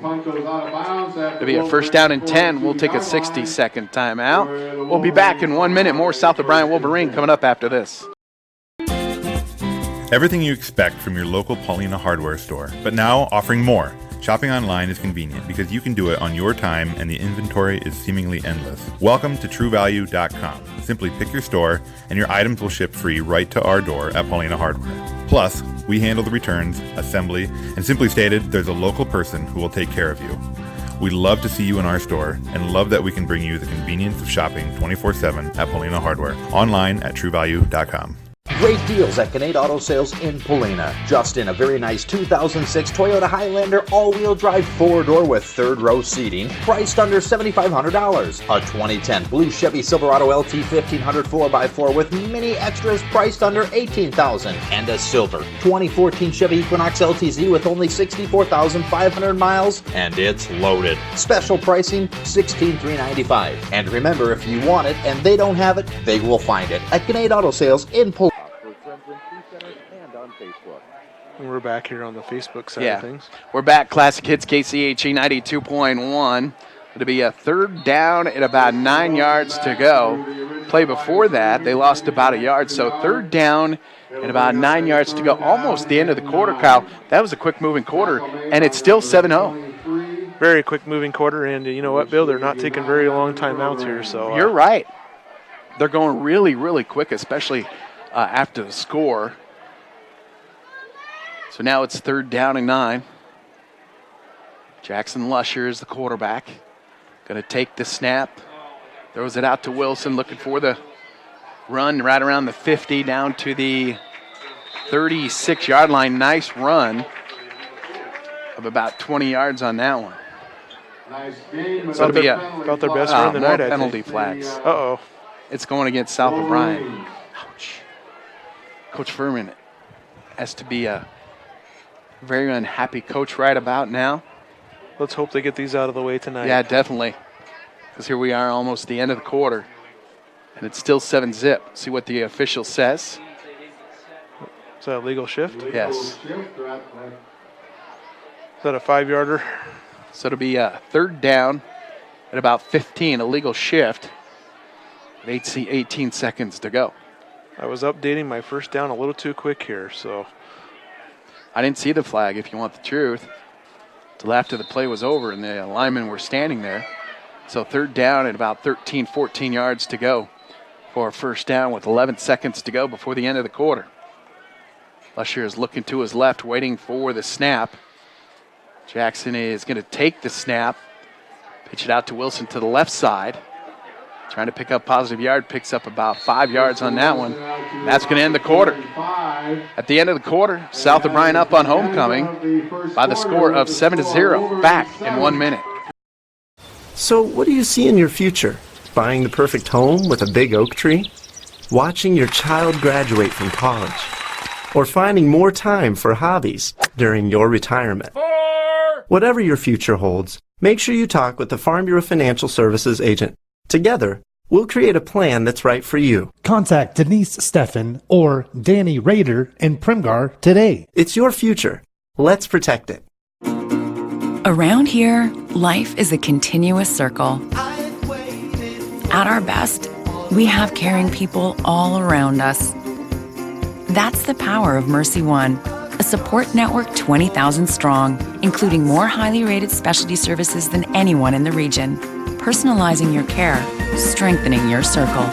A: It'll be a first down and 10. We'll take a 60-second timeout. We'll be back in 1 minute. More South O'Brien Wolverine coming up after this.
C: Everything you expect from your local Paulina hardware store, but now offering more. Shopping online is convenient because you can do it on your time and the inventory is seemingly endless. Welcome to TrueValue.com. Simply pick your store and your items will ship free right to our door at Paulina Hardware. Plus, we handle the returns, assembly, and simply stated, there's a local person who will take care of you. We'd love to see you in our store and love that we can bring you the convenience of shopping 24/7 at Paulina Hardware. Online at TrueValue.com.
D: Great deals at Canade Auto Sales in Paulina. Just in, a very nice 2006 Toyota Highlander all-wheel drive 4-door with third-row seating, priced under $7,500. A 2010 blue Chevy Silverado LT 1500 4x4 with many extras priced under $18,000. And a silver 2014 Chevy Equinox LTZ with only 64,500 miles, and it's loaded. Special pricing, $16,395. And remember, if you want it and they don't have it, they will find it at Canade Auto Sales in Paulina.
B: We're back here on the Facebook side of things.
A: We're back. Classic Hits KCHE 92.1. It'll be a third down at about 9 yards to go. Play before that, they lost about a yard. So third down and about 9 yards to go. Almost the end of the quarter, Kyle. That was a quick-moving quarter, and it's still 7-0.
B: Very quick-moving quarter, and you know what, Bill? They're not taking very long timeouts here. So
A: You're right. They're going really, really quick, especially after the score. So now it's third down and 9. Jackson Lusher is the quarterback. Going to take the snap. Throws it out to Wilson, looking for the run right around the 50 down to the 36-yard line. Nice run of about 20 yards on that one. So it'll be
B: about their best run of the night, I think.
A: penalty flags.
B: Uh-oh.
A: It's going against South O'Brien. Ouch. Coach Furman has to be a very unhappy coach right about now.
B: Let's hope they get these out of the way tonight.
A: Yeah, definitely. Because here we are almost the end of the quarter. And it's still 7-zip. See what the official says.
B: Is that a legal shift?
A: Yes.
B: Is that a 5-yarder?
A: So it'll be a third down at about 15, a legal shift. 18 seconds to go.
B: I was updating my first down a little too quick here, so.
A: I didn't see the flag, if you want the truth, till after the play was over and the linemen were standing there. So third down at about 13, 14 yards to go for a first down with 11 seconds to go before the end of the quarter. Lusher is looking to his left, waiting for the snap. Jackson is going to take the snap, pitch it out to Wilson to the left side. Trying to pick up positive yard, picks up about 5 yards on that one. That's going to end the quarter. At the end of the quarter, South O'Brien up on homecoming by the score of 7-0. Back in 1 minute.
E: So what do you see in your future? Buying the perfect home with a big oak tree? Watching your child graduate from college? or finding more time for hobbies during your retirement. Whatever your future holds, make sure you talk with the Farm Bureau Financial Services agent. Together, we'll create a plan that's right for you.
F: Contact Denise Steffen or Danny Rader in Primgar today.
E: It's your future. Let's protect it.
G: Around here, life is a continuous circle. At our best, we have caring people all around us. That's the power of Mercy One, a support network 20,000 strong, including more highly rated specialty services than anyone in the region. Personalizing your care, strengthening your circle,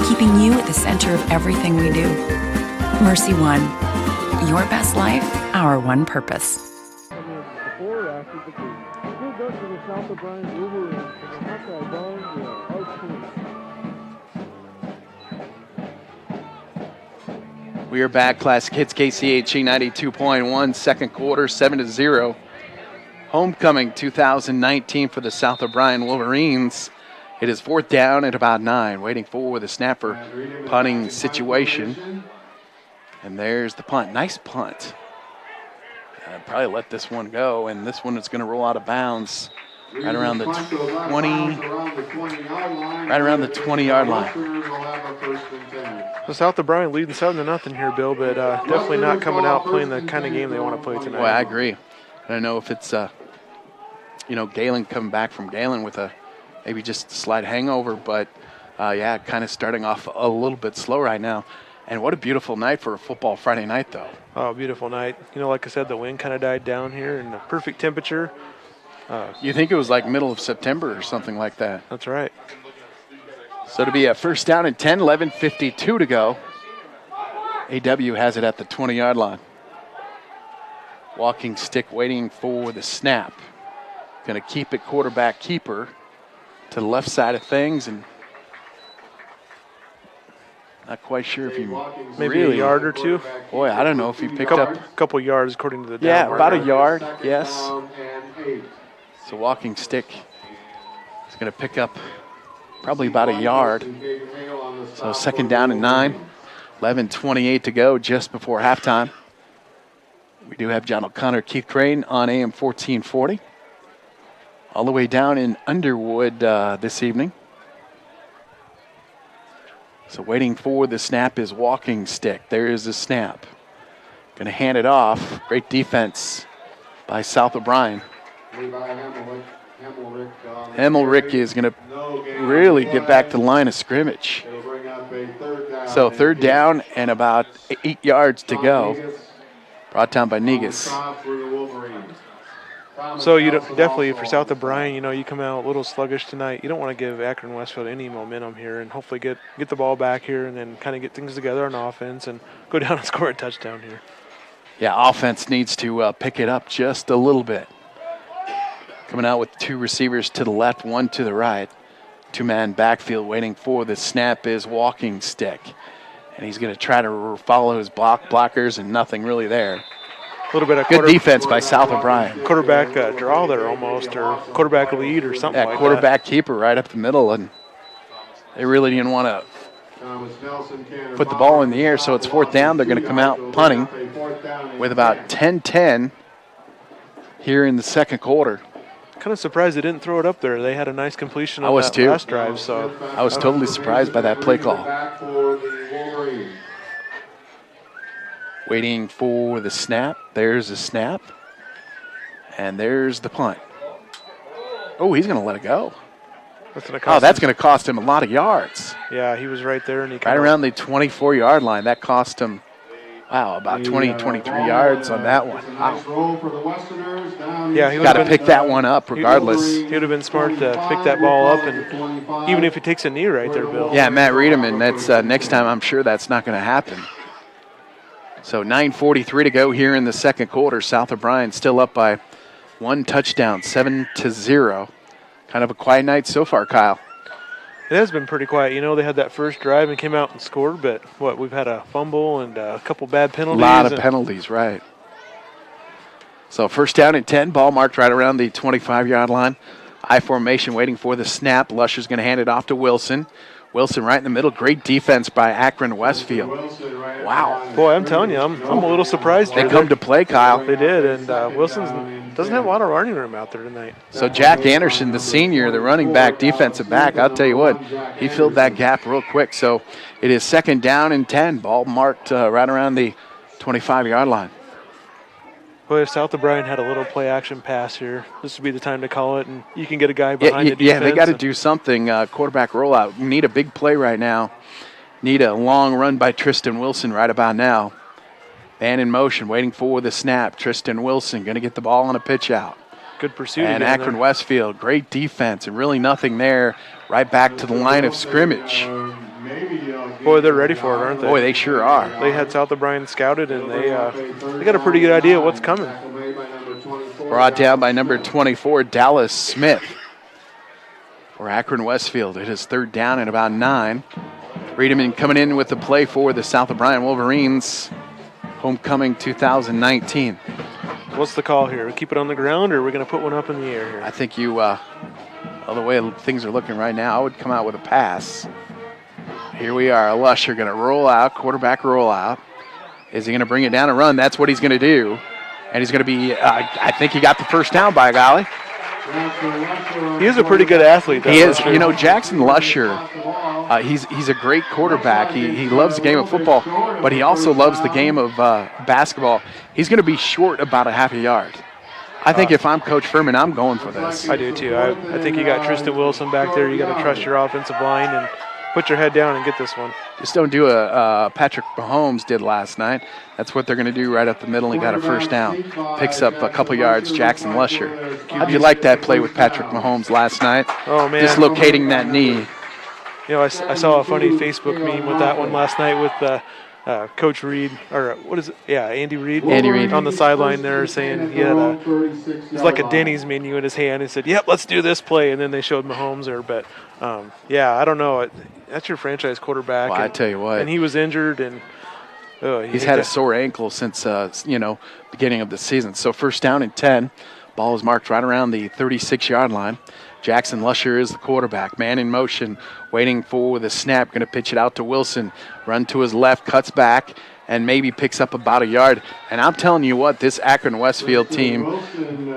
G: keeping you at the center of everything we do. Mercy One, your best life, our one purpose.
A: We are back. Classic Hits KCHE 92.1, second quarter, 7-0. Homecoming 2019 for the South O'Brien Wolverines. It is fourth down at about 9, waiting for the snapper punting situation. And there's the punt. Nice punt. Probably let this one go, and this one is going to roll out of bounds right around the 20-yard line.
B: So South O'Brien leading 7-0 here, Bill, but definitely not coming out playing the kind of game they want to play tonight.
A: Boy, I agree. I don't know if it's, Galen coming back from Galen with maybe just a slight hangover, but, kind of starting off a little bit slow right now. And what a beautiful night for a football Friday night, though.
B: Oh, beautiful night. Like I said, the wind kind of died down here and the perfect temperature.
A: You think it was like middle of September or something like that.
B: That's right.
A: So to be a first down and 10, 11:52 to go. AW has it at the 20-yard line. Walking stick waiting for the snap. Going to keep it quarterback keeper to the left side of things, and not quite sure if he
B: maybe
A: really,
B: a yard or two.
A: Boy, I don't know if he picked up
B: a couple yards according to the down
A: yeah,
B: marker.
A: about a yard. Yes. So walking stick is going to pick up probably about a yard. So second down and 9, 11:28 to go, just before halftime. We do have John O'Connor, Keith Crane on AM 1440, all the way down in Underwood this evening. So waiting for the snap is walking stick. There is the snap. Going to hand it off. Great defense by South O'Brien. Hemmelrick is going to really get back to the line of scrimmage. So third down and about 8 yards to go. Brought down by Negus.
B: So definitely for South O'Brien, you come out a little sluggish tonight. You don't want to give Akron Westfield any momentum here, and hopefully get the ball back here and then kind of get things together on offense and go down and score a touchdown here.
A: Yeah, offense needs to pick it up just a little bit. Coming out with two receivers to the left, one to the right. Two-man backfield waiting for the snap is walking stick. And he's going to try to follow his blockers, and nothing really there.
B: A little bit of
A: good defense by South O'Brien.
B: Quarterback draw there almost, or quarterback lead or something like that.
A: Yeah, quarterback keeper right up the middle, and they really didn't want to put the ball in the air, so it's fourth down. They're going to come out punting with about 10-10 here in the second quarter.
B: Kind of surprised they didn't throw it up there. They had a nice completion on that last drive. So
A: I was totally surprised by that play call. Waiting for the snap. There's the snap. And there's the punt. Oh, he's going to let it go. That's going to cost him a lot of yards.
B: Yeah, he was right there. And he
A: right around the 24-yard line. That cost him, about 23 yards on that one. Wow.
B: Yeah, he
A: got to pick that one up regardless.
B: He would have been smart to pick that ball up, and even if he takes a knee right there, Bill.
A: Yeah, Matt Riedemann, that's next time I'm sure that's not going to happen. So 9:43 to go here in the second quarter. South O'Brien still up by one touchdown, 7-0. Kind of a quiet night so far, Kyle.
B: It has been pretty quiet. They had that first drive and came out and scored, but we've had a fumble and a couple bad penalties.
A: A lot of penalties, right. So first down and 10, ball marked right around the 25-yard line. I formation waiting for the snap. Lusher's going to hand it off to Wilson. Wilson right in the middle. Great defense by Akron Westfield. Wow.
B: Boy, I'm telling you, I'm a little surprised.
A: They come to play, Kyle.
B: They did, and Wilson doesn't have a lot of running room out there tonight.
A: So Jack Anderson, the senior, the running back, defensive back, I'll tell you what, he filled that gap real quick. So it is 2nd down and 10. Ball marked right around the 25-yard line.
B: Boy, if South O'Brien had a little play-action pass here, this would be the time to call it, and you can get a guy behind the defense.
A: Yeah, they got to do something. Quarterback rollout. We need a big play right now. Need a long run by Tristan Wilson right about now. Man in motion, waiting for the snap. Tristan Wilson going to get the ball on a pitch out.
B: Good pursuit.
A: And Akron Westfield, great defense, and really nothing there. Right back to the line of scrimmage.
B: Boy, they're ready for it, aren't they?
A: Boy, they sure are.
B: They had South O'Brien scouted, and they got a pretty good idea of what's coming.
A: Brought down by number 24, Dallas Smith. For Akron Westfield, it is 3rd down and about 9. Riedemann coming in with the play for the South O'Brien Wolverines. Homecoming 2019.
B: What's the call here? We keep it on the ground, or are we going to put one up in the air here?
A: I think you, well, the way things are looking right now, I would come out with a pass. Here we are. Lusher going to roll out, quarterback roll out. Is he going to bring it down and run? That's what he's going to do. And he's going to be, I think he got the first down, by golly.
B: He is a pretty good athlete, though.
A: He is. You know, Jackson Lusher, he's a great quarterback. He loves the game of football, but he also loves the game of basketball. He's going to be short about a half a yard. I think if I'm Coach Furman, I'm going for this.
B: I do, too. I think you got Tristan Wilson back there. You got to trust your offensive line and put your head down and get this one.
A: Just don't do a Patrick Mahomes did last night. That's what they're going to do right up the middle. He got a first down. Picks up a couple yards, Jackson Lusher. How'd you like that play with Patrick Mahomes last night?
B: Oh, man.
A: Dislocating that knee.
B: You know, I saw a funny Facebook meme with that one last night with Coach Reed, or what is it? Yeah, Andy Reid.
A: Andy Reid.
B: On the sideline there saying he had it's like a Denny's menu in his hand. He said, yep, let's do this play. And then they showed Mahomes there. But, yeah, I don't know. That's your franchise quarterback.
A: Well, I tell you what.
B: And he was injured, and
A: he's had a sore ankle since, beginning of the season. So 1st down and 10. Ball is marked right around the 36-yard line. Jackson Lusher is the quarterback. Man in motion, waiting for the snap. Going to pitch it out to Wilson. Run to his left, cuts back, and maybe picks up about a yard. And I'm telling you what, this Akron Westfield team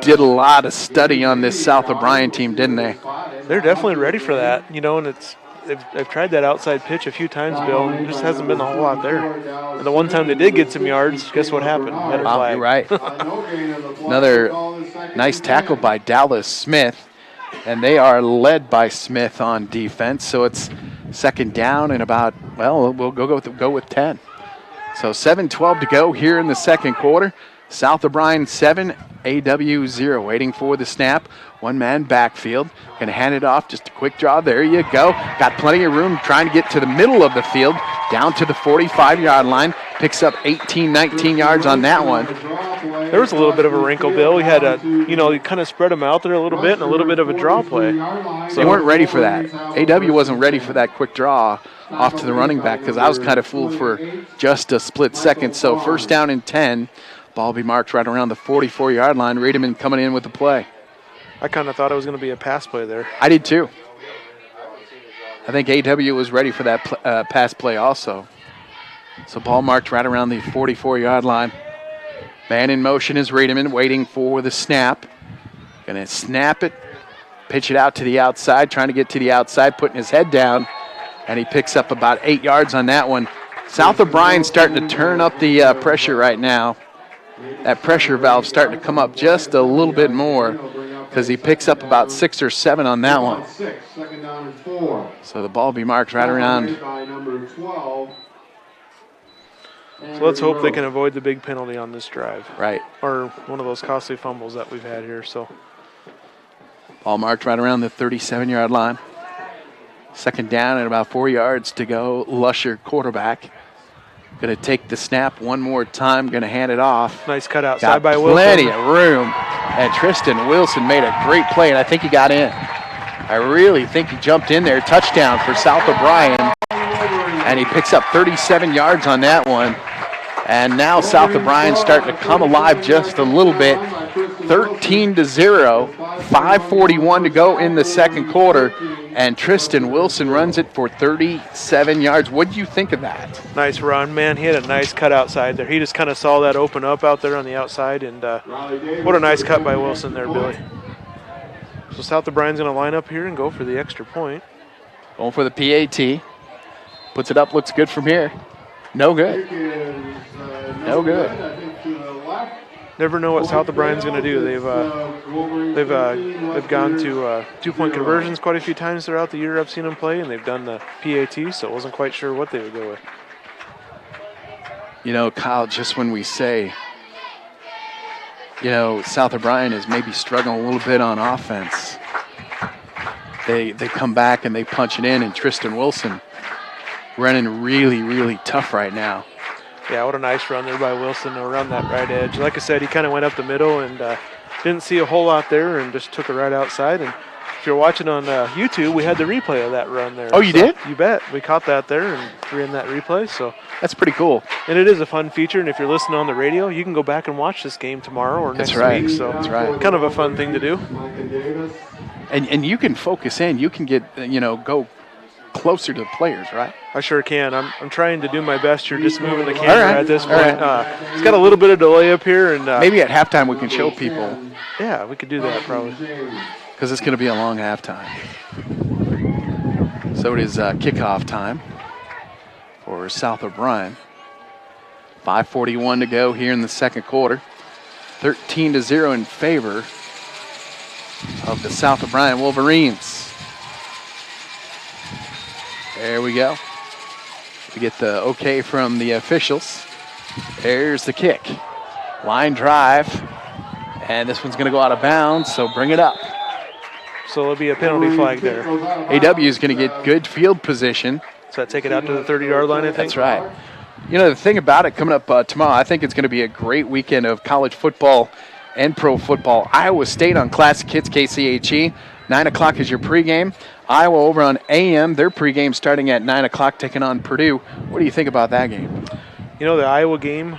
A: did a lot of study on this South O'Brien team, didn't they?
B: They're definitely ready for that, and they've tried that outside pitch a few times, Bill, and it just hasn't been a whole lot there. And the one time they did get some yards, guess what happened? Had a flag.
A: You're right. Another nice tackle by Dallas Smith. And they are led by Smith on defense. So it's 2nd down and about, we'll go with 10. So 7:12 to go here in the second quarter. South O'Brien 7, AW 0. Waiting for the snap. One-man backfield. Going to hand it off. Just a quick draw. There you go. Got plenty of room trying to get to the middle of the field. Down to the 45-yard line. Picks up 18, 19 yards on that one.
B: There was a little bit of a wrinkle, Bill. He had he kind of spread them out there a little bit and a little bit of a draw play.
A: So they weren't ready for that. AW wasn't ready for that quick draw off to the running back because I was kind of fooled for just a split second. So 1st down and 10. Ball be marked right around the 44-yard line. Riedemann coming in with the play.
B: I kind of thought it was going to be a pass play there.
A: I did too. I think AW was ready for that pass play also. So ball marked right around the 44-yard line. Man in motion is Riedemann, waiting for the snap. Going to snap it, pitch it out to the outside, trying to get to the outside, putting his head down, and he picks up about 8 yards on that one. South O'Brien starting to turn up the pressure right now. That pressure valve starting to come up just a little bit more because he picks up about 6 or 7 on that one. So the ball be marked right around.
B: So let's hope they can avoid the big penalty on this drive.
A: Right.
B: Or one of those costly fumbles that we've had here. So
A: ball marked right around the 37-yard line. 2nd down and about 4 yards to go. Lusher, quarterback. Going to take the snap one more time. Going to hand it off.
B: Nice cut outside by Wilson.
A: Plenty of room. And Tristan Wilson made a great play, and I think he got in. I really think he jumped in there. Touchdown for South O'Brien. And he picks up 37 yards on that one. And now South O'Brien starting to come alive just a little bit. 13-0, 5:41 to go in the second quarter. And Tristan Wilson runs it for 37 yards. What do you think of that?
B: Nice run, man. He had a nice cut outside there. He just kind of saw that open up out there on the outside, and what a nice cut by Wilson there, Billy. So South O'Brien's going to line up here and go for the extra point.
A: Going for the PAT. Puts it up, looks good from here. No good. No good.
B: Never know what South O'Brien's going to do. They've gone to 2-point conversions quite a few times throughout the year. I've seen them play, and they've done the PAT, so I wasn't quite sure what they would go with.
A: You know, Kyle, just when we say, you know, South O'Brien is maybe struggling a little bit on offense, they come back and they punch it in, and Tristan Wilson running really, really tough right now.
B: Yeah, what a nice run there by Wilson around that right edge. Like I said, he kind of went up the middle and didn't see a whole lot there and just took it right outside. And if you're watching on YouTube, we had the replay of that run there.
A: Oh, you did?
B: You bet. We caught that there and ran that replay. So
A: that's pretty cool.
B: And it is a fun feature. And if you're listening on the radio, you can go back and watch this game tomorrow or next week. So
A: that's right.
B: Kind of a fun thing to do.
A: And you can focus in. You can get, you know, go closer to the players, right?
B: I sure can. I'm trying to do my best here, just moving the camera at this point. It's got a little bit of delay up here, and
A: maybe at halftime we can show people.
B: Yeah, we could do that probably.
A: Because it's going to be a long halftime. So it is kickoff time for South O'Brien. 5:41 to go here in the second quarter. 13-0 in favor of the South O'Brien Wolverines. There we go. We get the okay from the officials. There's the kick. Line drive. And this one's going to go out of bounds, so bring it up.
B: So there'll be a penalty flag there.
A: AW is going to get good field position.
B: So that take it out to the 30-yard line, I think?
A: That's right. You know, the thing about it coming up tomorrow, I think it's going to be a great weekend of college football and pro football. Iowa State on Classic Hits KCHE. 9 o'clock is your pregame. Iowa over on AM, their pregame starting at 9 o'clock, taking on Purdue. What do you think about that game?
B: You know, the Iowa game,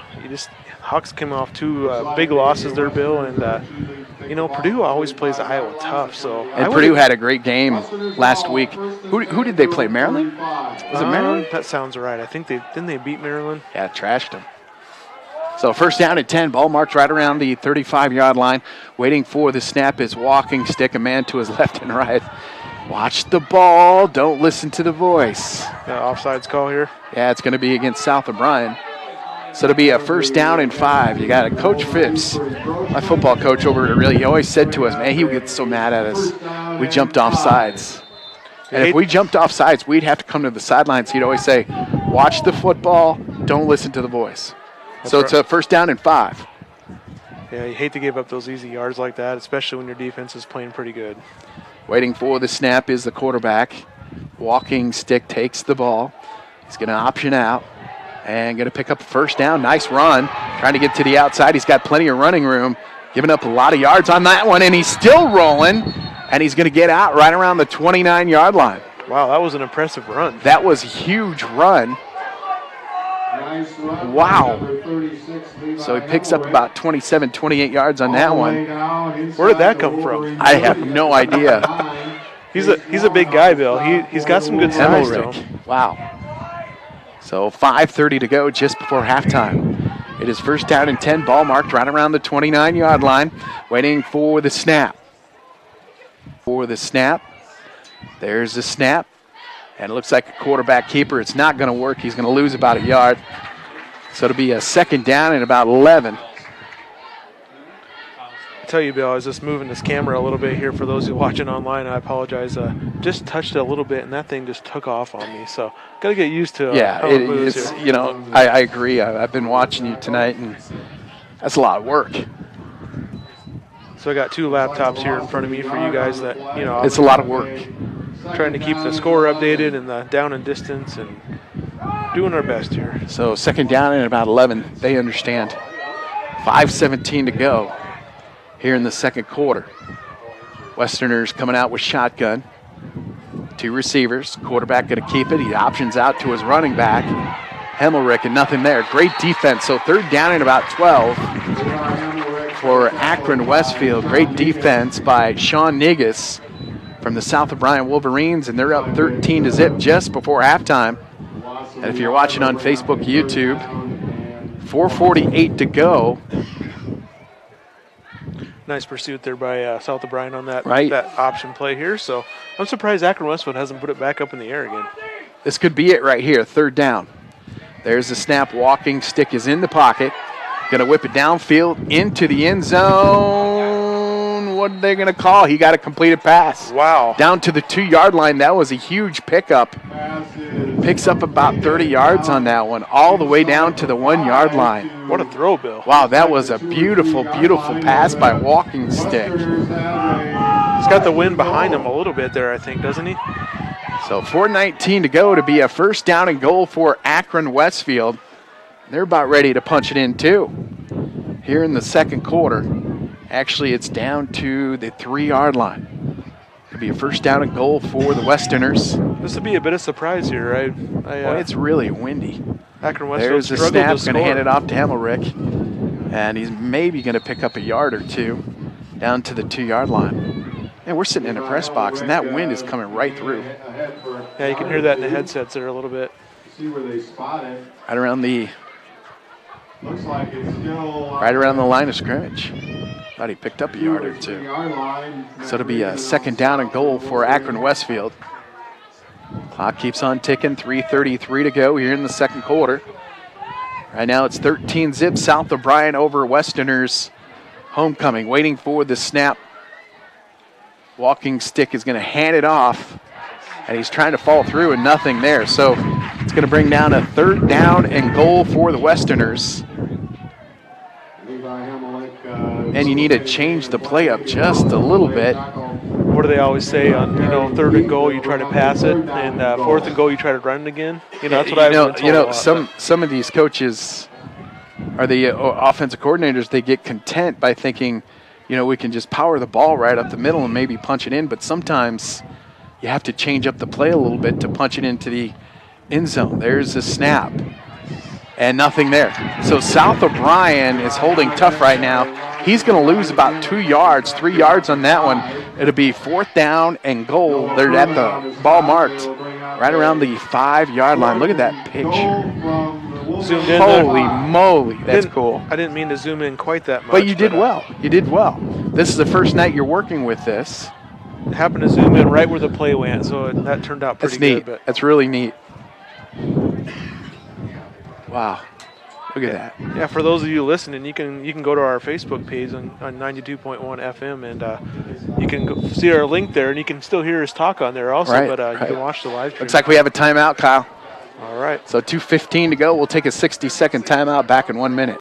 B: Hawks came off two big losses there, Bill, and, you know, Purdue always plays Iowa tough. So
A: and Purdue had a great game last week. Who did they play, Maryland? Was it Maryland?
B: That sounds right. I think didn't they beat Maryland?
A: Yeah, trashed them. So first down at 10, ball marked right around the 35-yard line. Waiting for the snap is walking stick, a man to his left and right. Watch the ball, don't listen to the voice.
B: Offsides call here?
A: Yeah, it's going to be against South O'Brien. So it'll be a first down and 5. You got Coach Phipps, my football coach over at Really, he always said to us, man, he would get so mad at us. We jumped off sides. And if we jumped off sides, we'd have to come to the sidelines. He'd always say, watch the football, don't listen to the voice. So it's a first down and 5.
B: Yeah, you hate to give up those easy yards like that, especially when your defense is playing pretty good.
A: Waiting for the snap is the quarterback. Walking stick takes the ball. He's going to option out and going to pick up a first down. Nice run. Trying to get to the outside. He's got plenty of running room. Giving up a lot of yards on that one, and he's still rolling. And he's going to get out right around the 29-yard line.
B: Wow, that was an impressive run.
A: That was a huge run. Wow. So he picks up about 27, 28 yards on that one.
B: Where did that come from?
A: I have no idea.
B: He's a big guy, Bill. He's got some good size, though.
A: Wow. So 5:30 to go just before halftime. It is first down and 10, ball marked right around the 29-yard line. Waiting for the snap. There's the snap. And it looks like a quarterback keeper. It's not going to work. He's going to lose about a yard. So it'll be a second down and about 11.
B: I tell you, Bill, I was just moving this camera a little bit here for those who are watching online. I apologize. Just touched it a little bit, and that thing just took off on me. So got to get used to how it moves
A: it's,
B: here.
A: you know, I agree. I've been watching you tonight, and that's a lot of work.
B: So I got two laptops here in front of me for you guys that, you know.
A: It's a lot of work.
B: Trying to keep the score updated and the down and distance and doing our best here.
A: So second down and about 11. They understand. 5:17 to go here in the second quarter. Westerners coming out with shotgun. 2 receivers. Quarterback going to keep it. He options out to his running back. Hemmelrick, and nothing there. Great defense. So third down and about 12 for Akron Westfield. Great defense by Sean Negus from the South O'Brien Wolverines, and they're up 13-0 just before halftime. And if you're watching on Facebook, YouTube, 4:48 to go.
B: Nice pursuit there by South O'Brien on that option play here. So I'm surprised Akron Westfield hasn't put it back up in the air again.
A: This could be it right here, third down. There's the snap. Walking stick is in the pocket. Going to whip it downfield into the end zone. What are they going to call? He got a completed pass.
B: Wow.
A: Down to the 2-yard line. That was a huge pickup. Picks up about 30 yards on that one, all the way down to the 1-yard line.
B: What a throw, Bill.
A: Wow, that was a beautiful, beautiful pass by Walking Stick.
B: He's got the wind behind him a little bit there, I think, doesn't he?
A: So 4:19 to go to be a first down and goal for Akron Westfield. They're about ready to punch it in, too, here in the second quarter. Actually, it's down to the 3-yard line. It'll be a first down and goal for the Westerners.
B: This would be a bit of surprise here.
A: Well, it's really windy.
B: Akron Westfield
A: There's the
B: struggled
A: snap,
B: to
A: going to
B: score.
A: hand it off to Hemmelrick. And he's maybe going to pick up a yard or two down to the 2-yard line. And we're sitting in a press box, and that wind is coming right through.
B: Yeah, you can hear that in the headsets there a little bit.
I: See where they spot it.
A: Right around the
I: Looks like it's still
A: line of scrimmage. Thought he picked up a yard or two. So it'll be a second down and goal for Akron Westfield. Clock keeps on ticking, 3:33 to go here in the second quarter. Right now it's 13-0 South O'Brien over Westerners homecoming, waiting for the snap. Walking Stick is going to hand it off, and he's trying to fall through and nothing there. So it's going to bring down a third down and goal for the Westerners. And you need to change the play up just a little bit.
B: What do they always say on third and goal you try to pass it, and fourth and goal you try to run it again? That's what I've been told a lot.
A: Some of these coaches are the offensive coordinators. They get content by thinking, we can just power the ball right up the middle and maybe punch it in. But sometimes you have to change up the play a little bit to punch it into the end zone. There's the snap. And nothing there. So South O'Brien is holding tough right now. He's going to lose about 2 yards, 3 yards on that one. It'll be fourth down and goal. They're at the ball marked right around the 5-yard line. Look at that pitch.
B: Zoomed in
A: Holy moly, that's cool.
B: I didn't mean to zoom in quite that much.
A: But you did well. You did well. This is the first night you're working with this.
B: I happened to zoom in right where the play went, so that turned out pretty
A: That's neat.
B: good.
A: That's really neat. Wow. Look at that.
B: Yeah, for those of you listening, you can go to our Facebook page on 92.1 FM, and you can see our link there, and you can still hear us talk on there also,
A: Right,
B: but
A: right.
B: you can watch the live stream.
A: Looks like we have a timeout, Kyle.
B: All right.
A: So 2:15 to go. We'll take a 60-second timeout, back in 1 minute.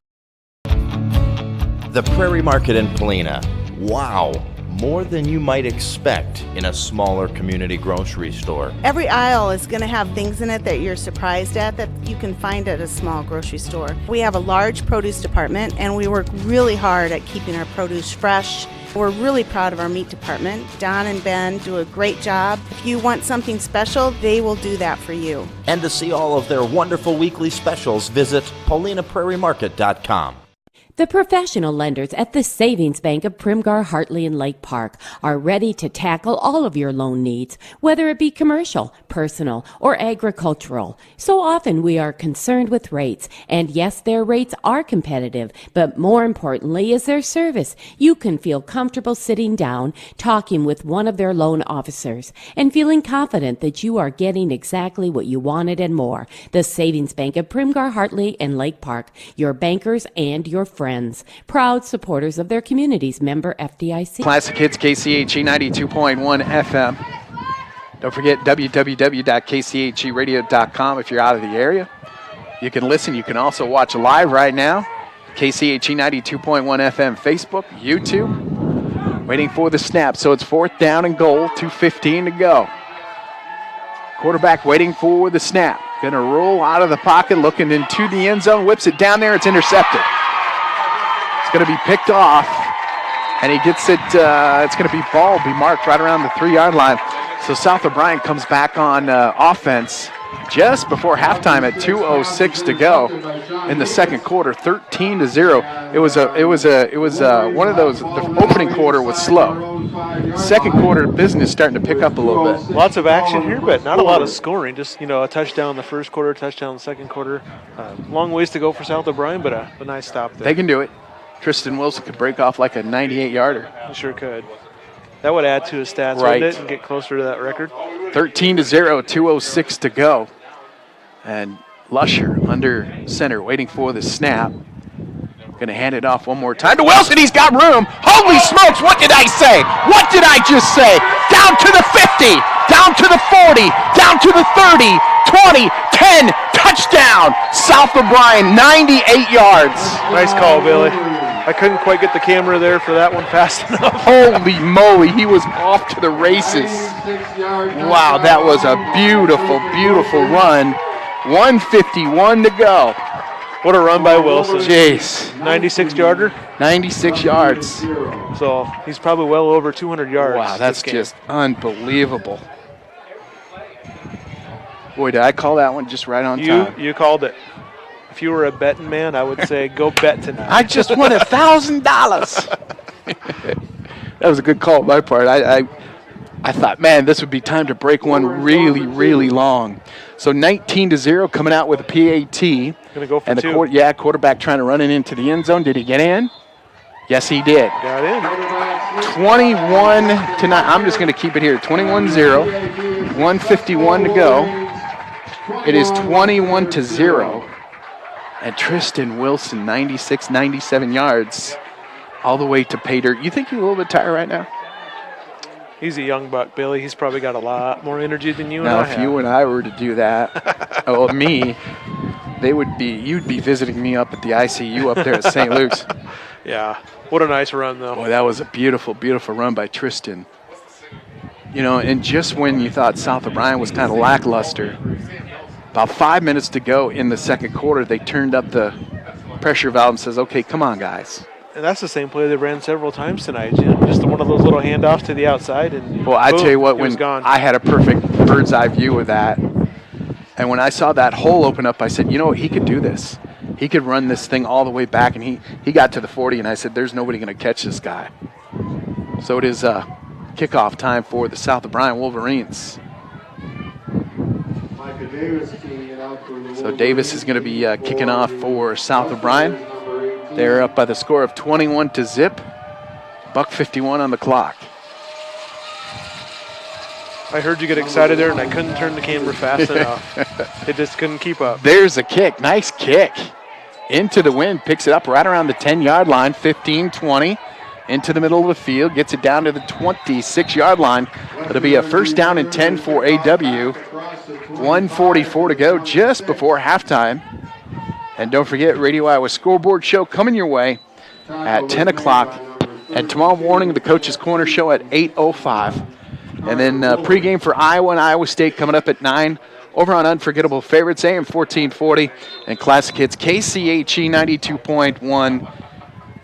L: The Prairie Market in Polina. Wow, more than you might expect in a smaller community grocery store.
J: Every aisle is going to have things in it that you're surprised at that you can find at a small grocery store. We have a large produce department, and we work really hard at keeping our produce fresh. We're really proud of our meat department. Don and Ben do a great job. If you want something special, they will do that for you.
L: And to see all of their wonderful weekly specials, visit PaulinaPrairieMarket.com.
K: The professional lenders at the Savings Bank of Primgar, Hartley, and Lake Park are ready to tackle all of your loan needs, whether it be commercial, personal, or agricultural. So often we are concerned with rates, and yes, their rates are competitive, but more importantly is their service. You can feel comfortable sitting down, talking with one of their loan officers, and feeling confident that you are getting exactly what you wanted and more. The Savings Bank of Primgar, Hartley, and Lake Park, your bankers and your friends, proud supporters of their communities. Member FDIC.
A: Classic Hits, KCHE 92.1 FM. Don't forget www.kcheradio.com if you're out of the area. You can listen. You can also watch live right now. KCHE 92.1 FM Facebook, YouTube. Waiting for the snap. So it's fourth down and goal, 2:15 to go. Quarterback waiting for the snap. Going to roll out of the pocket, looking into the end zone, whips it down there. It's intercepted. Going to be picked off, and he gets it. It's going to be marked right around the 3-yard line. So South O'Brien comes back on offense. just before halftime at 2:06 to go in the second quarter, 13-0. It was one of those. The opening quarter was slow. Second quarter, business starting to pick up a little bit.
B: Lots of action here, but not a lot of scoring. Just a touchdown in the first quarter, touchdown in the second quarter. Long ways to go for South O'Brien, but a nice stop there.
A: They can do it. Tristan Wilson could break off like a 98-yarder.
B: He sure could. That would add to his stats,
A: right,
B: wouldn't it, and get closer to that record?
A: 13-0, 2:06 to go. And Lusher under center, waiting for the snap. Going to hand it off one more time to Wilson. He's got room. Holy smokes, what did I say? What did I just say? Down to the 50, down to the 40, down to the 30, 20, 10, touchdown. South O'Brien, 98 yards.
B: Nice call, Billy. I couldn't quite get the camera there for that one fast enough.
A: Holy moly, he was off to the races. Wow, that was a beautiful, beautiful run. 1:51 to go.
B: What a run by Wilson.
A: Jeez.
B: 96-yarder?
A: 96 yards.
B: So he's probably well over 200 yards.
A: Wow, that's just unbelievable. Boy, did I call that one just right on time.
B: You called it. If you were a betting man, I would say go bet tonight.
A: I just won $1,000. That was a good call on my part. I thought, man, this would be time to break one really, really long. So 19-0 coming out with a PAT.
B: Gonna go for
A: and
B: two.
A: Quarterback trying to run it into the end zone. Did he get in? Yes, he did.
B: Got in.
A: 21-9. I'm just going to keep it here. 21-0. 1:51 to go. It is 21-0. And Tristan Wilson, 96, 97 yards, all the way to pay dirt. You think you're a little bit tired right now?
B: He's a young buck, Billy. He's probably got a lot more energy than you
A: now,
B: and I have.
A: If you and I were to do that, me, you'd be visiting me up at the ICU up there at St. Luke's.
B: Yeah. What a nice run, though.
A: Boy, that was a beautiful, beautiful run by Tristan. And just when you thought South O'Brien was kind of lackluster, about 5 minutes to go in the second quarter, they turned up the pressure valve and says, okay, come on, guys.
B: And that's the same play they ran several times tonight. Just one of those little handoffs to the outside. And
A: well, I
B: boom,
A: tell you what, when
B: gone.
A: I had a perfect bird's eye view of that, and when I saw that hole open up, I said, he could do this. He could run this thing all the way back, and he got to the 40, and I said, there's nobody going to catch this guy. So it is kickoff time for the South O'Brien Wolverines. So Davis is going to be kicking off for South O'Brien. They're up by the score of 21-0. $1:51 on the clock.
B: I heard you get excited there, and I couldn't turn the camera fast enough. It just couldn't keep up.
A: There's a kick. Nice kick. Into the wind. Picks it up right around the 10-yard line. 15-20. Into the middle of the field. Gets it down to the 26-yard line. It'll be a first down and 10 for AW. 1:44 to go just before halftime. And don't forget, Radio Iowa Scoreboard Show coming your way at 10 o'clock. And tomorrow morning, the Coach's Corner Show at 8:05. And then pregame for Iowa and Iowa State coming up at 9 over on Unforgettable Favorites, AM 1440, and Classic Hits, KCHE 92.1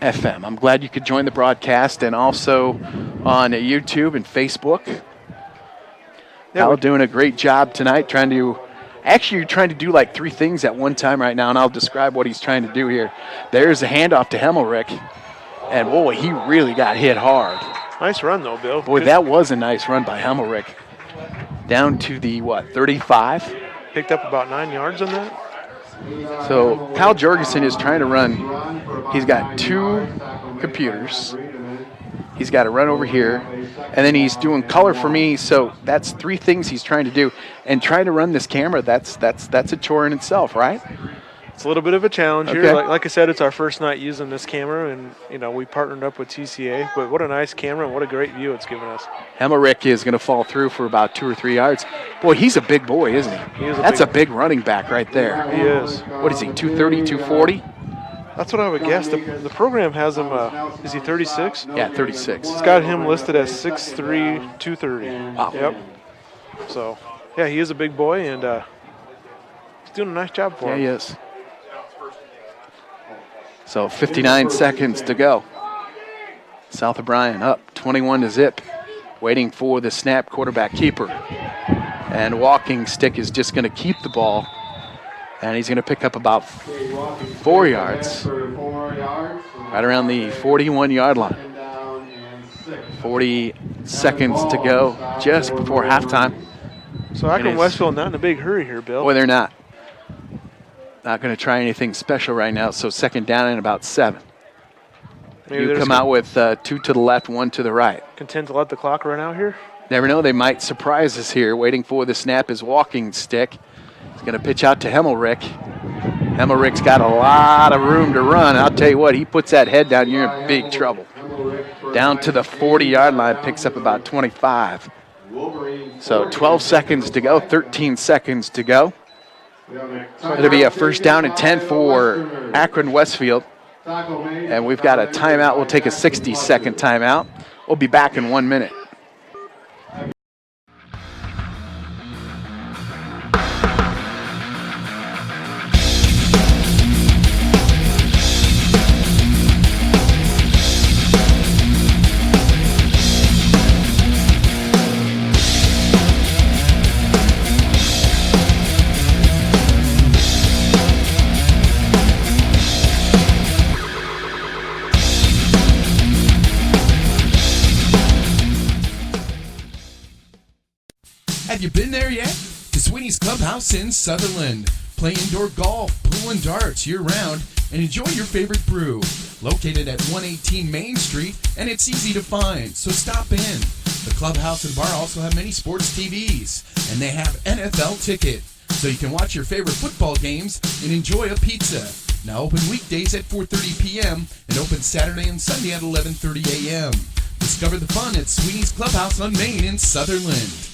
A: FM. I'm glad you could join the broadcast, and also on YouTube and Facebook. Al doing a great job tonight, trying to do like three things at one time right now, and I'll describe what he's trying to do here. There's a handoff to Hemmelrick, and boy, he really got hit hard.
B: Nice run, though, Bill.
A: Boy, that was a nice run by Hemmelrick. Down to the, 35?
B: Picked up about 9 yards on that.
A: So Kyle Jorgensen is trying to run. He's got two computers. He's got to run over here, and then he's doing color for me. So that's three things he's trying to do. And trying to run this camera, that's a chore in itself, right?
B: It's a little bit of a challenge
A: Okay.
B: here. Like I said, it's our first night using this camera, and we partnered up with TCA. But what a nice camera, and what a great view it's given us.
A: Hemmelrick is going to fall through for about 2 or 3 yards. Boy, he's a big boy, isn't he? That's a big running back right there.
B: He is.
A: What is he, 230, 240?
B: That's what I would guess. The program has him, is he 36?
A: Yeah, 36.
B: It's got him listed as 6'3", 230.
A: Wow.
B: Yep. So, yeah, he is a big boy, and he's doing a nice job for him.
A: Yeah, he is. So 59 seconds to go. South O'Brien up 21-0. Waiting for the snap, quarterback keeper. And walking stick is just going to keep the ball. And he's going to pick up about 4 yards. Right around the 41-yard line. 40 seconds to go just before halftime.
B: So Akron Westfield not in a big hurry here, Bill.
A: Boy, they're not. Not going to try anything special right now. So second down and about 7.
B: Maybe
A: You come out with 2 to the left, 1 to the right.
B: Content to let the clock run out here?
A: Never know. They might surprise us here. Waiting for the snap is walking stick. He's going to pitch out to Hemmelrick. Hemmelrick's got a lot of room to run. I'll tell you what, he puts that head down, you're in big trouble. Down to the 40-yard line, picks up about 25. So 12 seconds to go, 13 seconds to go. It'll be a first down and 10 for Akron Westfield. And we've got a timeout. We'll take a 60-second timeout. We'll be back in 1 minute.
O: Have you been there yet? To Sweeney's Clubhouse in Sutherland. Play indoor golf, pool, and darts year-round, and enjoy your favorite brew. Located at 118 Main Street, and it's easy to find, so stop in. The clubhouse and bar also have many sports TVs, and they have NFL ticket, so you can watch your favorite football games and enjoy a pizza. Now open weekdays at 4:30 p.m. and open Saturday and Sunday at 11:30 a.m. Discover the fun at Sweeney's Clubhouse on Main in Sutherland.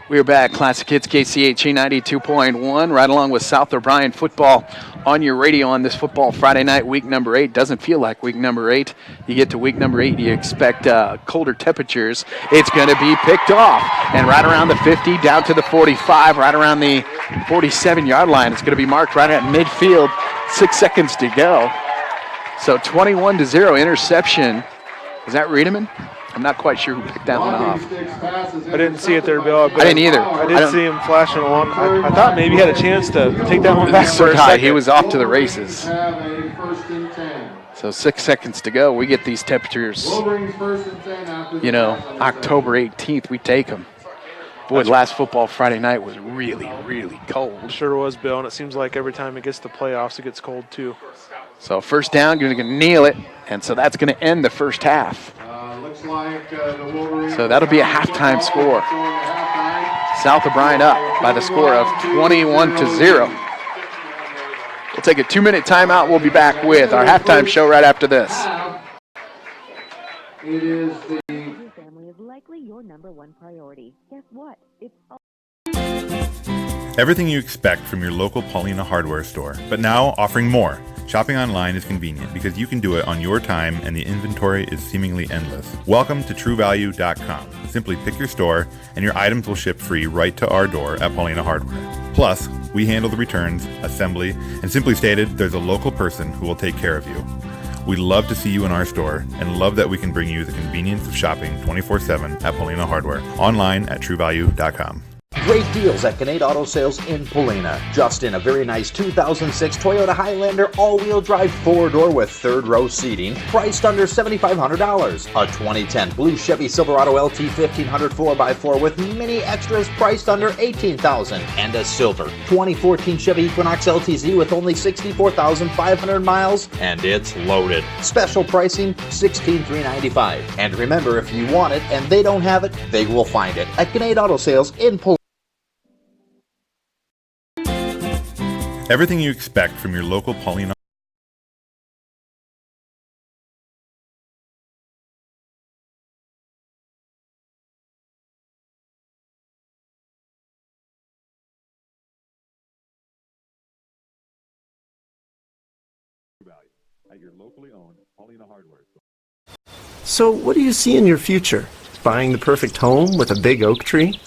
A: We're back. Classic Hits KCHE 92.1, right along with South O'Brien football on your radio on this football Friday night, week number 8. Doesn't feel like week number 8. You get to week number 8, you expect colder temperatures. It's going to be picked off. And right around the 50, down to the 45, right around the 47-yard line. It's going to be marked right at midfield. 6 seconds to go. So 21-0 interception. Is that Riedemann? I'm not quite sure who picked that one off.
B: I didn't see it there, Bill.
A: I didn't either.
B: I did see him flashing along. I thought maybe he had a chance to take that one back for a second.
A: He was off to the races. So 6 seconds to go. We get these temperatures, you know, October 18th, we take them. Boy, last football Friday night was really, really cold.
B: Sure was, Bill, and it seems like every time it gets to playoffs, it gets cold too.
A: So first down, going to nail it, and so that's going to end the first half. So that'll be a halftime score. South O'Brien up by the score of 21-0. We'll take a 2-minute timeout. We'll be back with our halftime show right after this.
K: Your family is likely your number one priority. Guess what? It's
C: Everything you expect from your local Paulina hardware store, but now offering more. Shopping online is convenient because you can do it on your time and the inventory is seemingly endless. Welcome to TrueValue.com. Simply pick your store and your items will ship free right to our door at Paulina Hardware. Plus, we handle the returns, assembly, and simply stated, there's a local person who will take care of you. We love to see you in our store and love that we can bring you the convenience of shopping 24/7 at Paulina Hardware. Online at TrueValue.com.
D: Great deals at Kinnaid Auto Sales in Polina. Just in a very nice 2006 Toyota Highlander all-wheel drive 4-door with third-row seating, priced under $7,500. A 2010 blue Chevy Silverado LT 1500 4x4 with many extras priced under $18,000. And a silver 2014 Chevy Equinox LTZ with only 64,500 miles, and it's loaded. Special pricing, $16,395. And remember, if you want it and they don't have it, they will find it at Kinnaid Auto Sales in Polina.
C: Everything you expect from your local Paulina.
E: At your locally owned Paulina Hardware store. So what do you see in your future? Buying the perfect home with a big oak tree?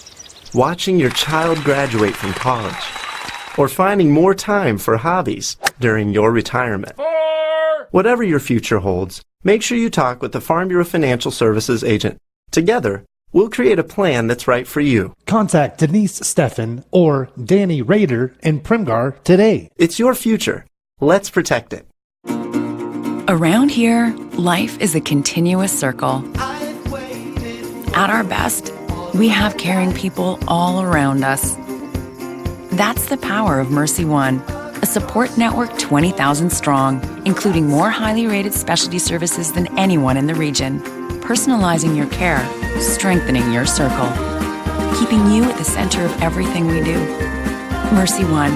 E: Watching your child graduate from college? Or finding more time for hobbies during your retirement? Whatever your future holds, make sure you talk with the Farm Bureau Financial Services agent. Together, We'll create a plan that's right for you.
F: Contact Denise Steffen or Danny Rader in Primgar today.
E: It's your future. Let's protect it.
G: Around here, life is a continuous circle. At our best, we have caring people all around us. That's the power of Mercy One, a support network 20,000 strong, including more highly rated specialty services than anyone in the region. Personalizing your care, strengthening your circle, keeping you at the center of everything we do. Mercy One,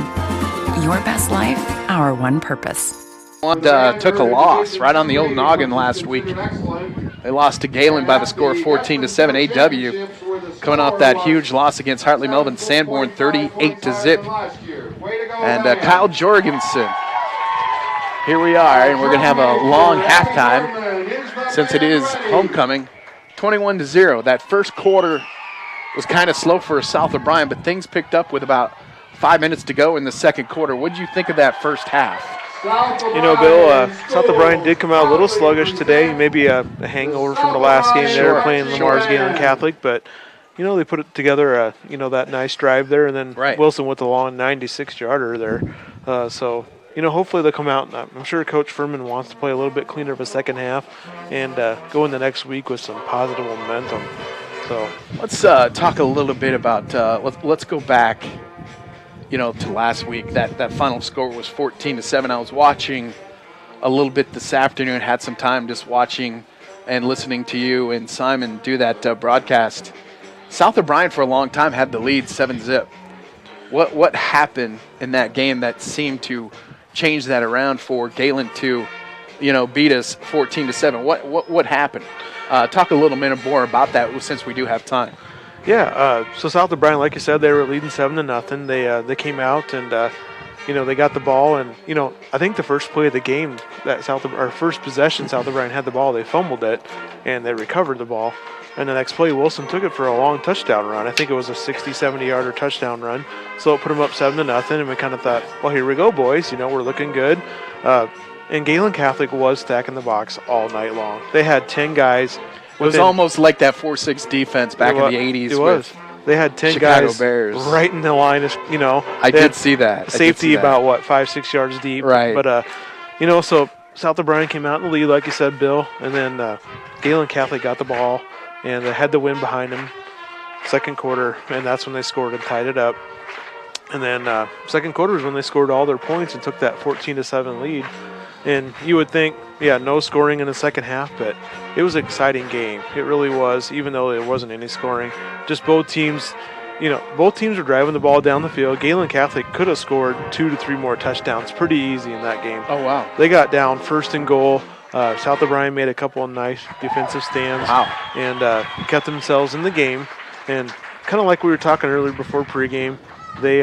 G: your best life, our one purpose.
A: Took a loss right on the old noggin last week. They lost to Galen by the score of 14-7. AW coming off that huge loss against Hartley Melvin Sanborn, 38-0. And Kyle Jorgensen. Here we are, and we're going to have a long halftime since it is homecoming. 21-0. That first quarter was kind of slow for South O'Brien, but things picked up with about 5 minutes to go in the second quarter. What did you think of that first half?
B: You know, Bill, South O'Brien did come out a little sluggish today. Maybe a hangover from the last game there playing Lamar's Galen Catholic, but you know, they put it together, that nice drive there, and then Wilson with the long 96-yarder there. So, you know, hopefully they'll come out. I'm sure Coach Furman wants to play a little bit cleaner of a second half and go in the next week with some positive momentum. So
A: let's talk a little bit about, let's go back, to last week. That final score was 14-7. I was watching a little bit this afternoon, had some time just watching and listening to you and Simon do that broadcast. South O'Brien for a long time had the lead 7-0. What happened in that game that seemed to change that around for Galen to, beat us 14-7? What happened? Talk a little bit more about that since we do have time.
B: Yeah, so South O'Brien, like you said, they were leading 7-0. They came out and they got the ball, and I think the first play of the game that first possession South O'Brien had the ball, they fumbled it and they recovered the ball. And the next play, Wilson took it for a long touchdown run. I think it was a 60-70-yarder touchdown run. So it put them up 7-0, and we kind of thought, well, here we go, boys. We're looking good. And Galen Catholic was stacking the box all night long. They had 10 guys.
A: It was almost like that 4-6 defense back in the 80s.
B: It was. They had 10
A: Chicago
B: guys
A: Bears.
B: right in the line.
A: I did see that.
B: Safety about, 5-6 yards deep.
A: Right.
B: But, so South O'Brien came out in the lead, like you said, Bill. And then Galen Catholic got the ball. And they had the win behind them, second quarter, and that's when they scored and tied it up. And then second quarter is when they scored all their points and took that 14-7 lead. And you would think, no scoring in the second half, but it was an exciting game. It really was, even though there wasn't any scoring. Just both teams were driving the ball down the field. Galen Catholic could have scored 2 to 3 more touchdowns pretty easy in that game.
A: Oh, wow.
B: They got down first and goal. South O'Brien made a couple of nice defensive stands and kept themselves in the game. And kind of like we were talking earlier before pregame, they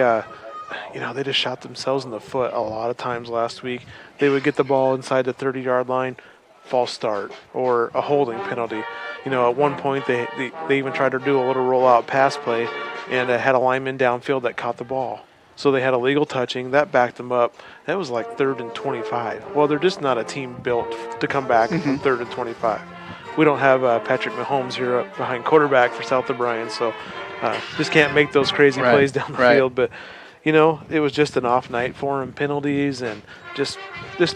B: just shot themselves in the foot a lot of times last week. They would get the ball inside the 30-yard line, false start, or a holding penalty. At one point they even tried to do a little rollout pass play and had a lineman downfield that caught the ball. So they had illegal touching. That backed them up. That was like 3rd and 25. Well, they're just not a team built to come back from 3rd and 25. We don't have Patrick Mahomes here up behind quarterback for South O'Brien, so just can't make those crazy plays down the field. But, it was just an off night for him. Penalties and just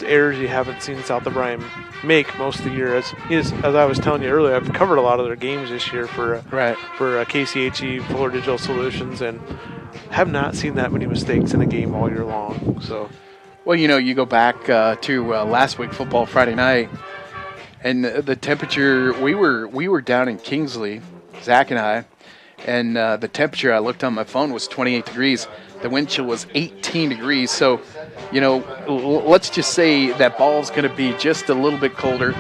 B: errors you haven't seen South O'Brien make most of the year. As I was telling you earlier, I've covered a lot of their games this year for KCHE, Fuller Digital Solutions, and have not seen that many mistakes in a game all year long. So,
A: well, you go back to last week, Football Friday night, and the temperature. We were down in Kingsley, Zach and I, and the temperature I looked on my phone was 28 degrees. The wind chill was 18 degrees. So, let's just say that ball's going to be just a little bit colder.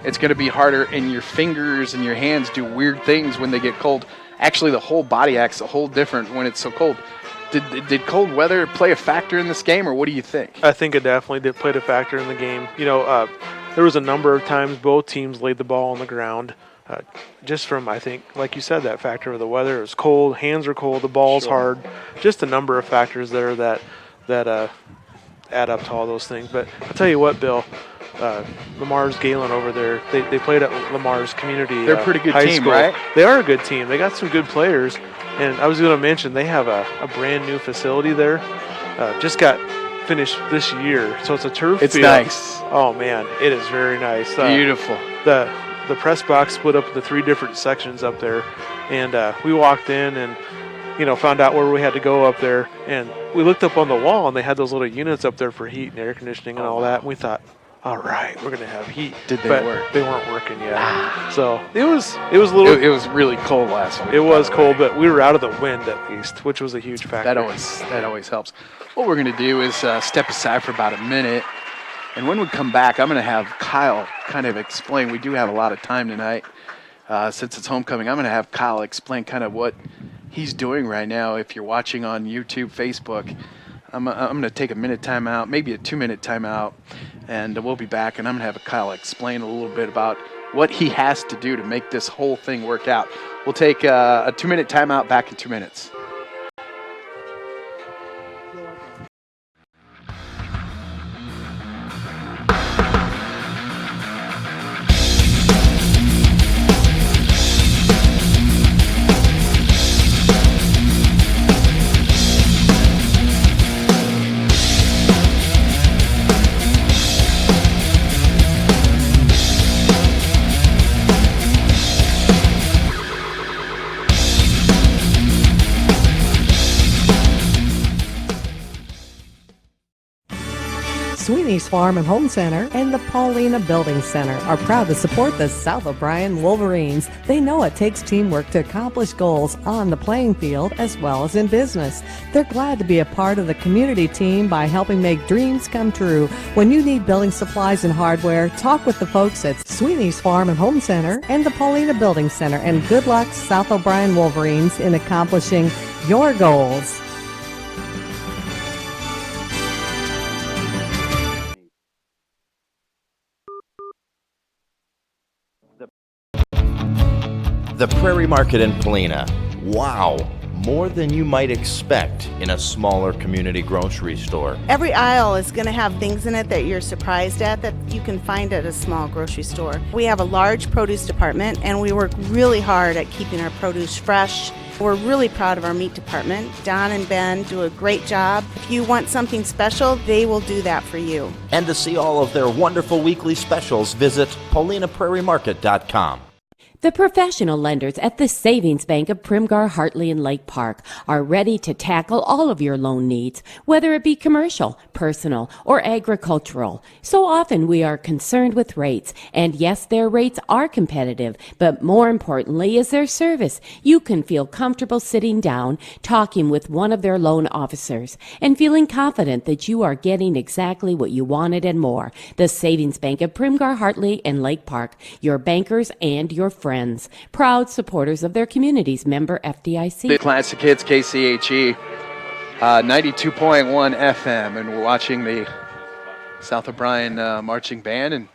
A: It's going to be harder, and your fingers and your hands do weird things when they get cold. Actually, the whole body acts a whole different when it's so cold. Did cold weather play a factor in this game, or what do you think?
B: I think it definitely did play a factor in the game. There was a number of times both teams laid the ball on the ground. Just from, I think, like you said, that factor of the weather. It was cold, hands are cold, the ball's hard. Just a number of factors there that add up to all those things. But I'll tell you what, Bill, Lamar's Galen over there. They played at Lamar's Community
A: They're a pretty good
B: high
A: team,
B: school.
A: right?
B: They are a good team. They got some good players. And I was going to mention they have a brand new facility there. Just got finished this year. So it's a turf
A: It's
B: field.
A: nice.
B: Oh, man. It is very nice.
A: Beautiful.
B: The press box split up into 3 different sections up there. And we walked in and, found out where we had to go up there. And we looked up on the wall, and they had those little units up there for heat and air conditioning and all that. And we thought, all right, we're going to have heat.
A: Did they
B: but
A: work?
B: They weren't working yet. So it was a little.
A: It was really cold last week.
B: It was cold, but we were out of the wind at least, which was a huge factor.
A: That always helps. What we're going to do is step aside for about a minute, and when we come back, I'm going to have Kyle kind of explain. We do have a lot of time tonight since it's homecoming. I'm going to have Kyle explain kind of what he's doing right now. If you're watching on YouTube, Facebook, I'm going to take a minute timeout, maybe a 2-minute timeout, and we'll be back, and I'm going to have Kyle explain a little bit about what he has to do to make this whole thing work out. We'll take a 2-minute timeout, back in 2 minutes.
P: Sweeney's Farm and Home Center and the Paulina Building Center are proud to support the South O'Brien Wolverines. They know it takes teamwork to accomplish goals on the playing field as well as in business. They're glad to be a part of the community team by helping make dreams come true. When you need building supplies and hardware, talk with the folks at Sweeney's Farm and Home Center and the Paulina Building Center. And good luck, South O'Brien Wolverines, in accomplishing your goals.
L: The Prairie Market in Polina. Wow, more than you might expect in a smaller community grocery store.
J: Every aisle is going to have things in it that you're surprised at that you can find at a small grocery store. We have a large produce department, and we work really hard at keeping our produce fresh. We're really proud of our meat department. Don and Ben do a great job. If you want something special, they will do that for you.
L: And to see all of their wonderful weekly specials, visit PaulinaPrairieMarket.com.
K: The professional lenders at the Savings Bank of Primgar, Hartley, and Lake Park are ready to tackle all of your loan needs, whether it be commercial, personal, or agricultural. So often we are concerned with rates, and yes, their rates are competitive, but more importantly is their service. You can feel comfortable sitting down, talking with one of their loan officers, and feeling confident that you are getting exactly what you wanted and more. The Savings Bank of Primgar, Hartley, and Lake Park, your bankers and your friends. Proud supporters of their communities. Member FDIC.
A: The Classic Hits, KCHE, 92.1 FM, and we're watching the South O'Brien marching band, and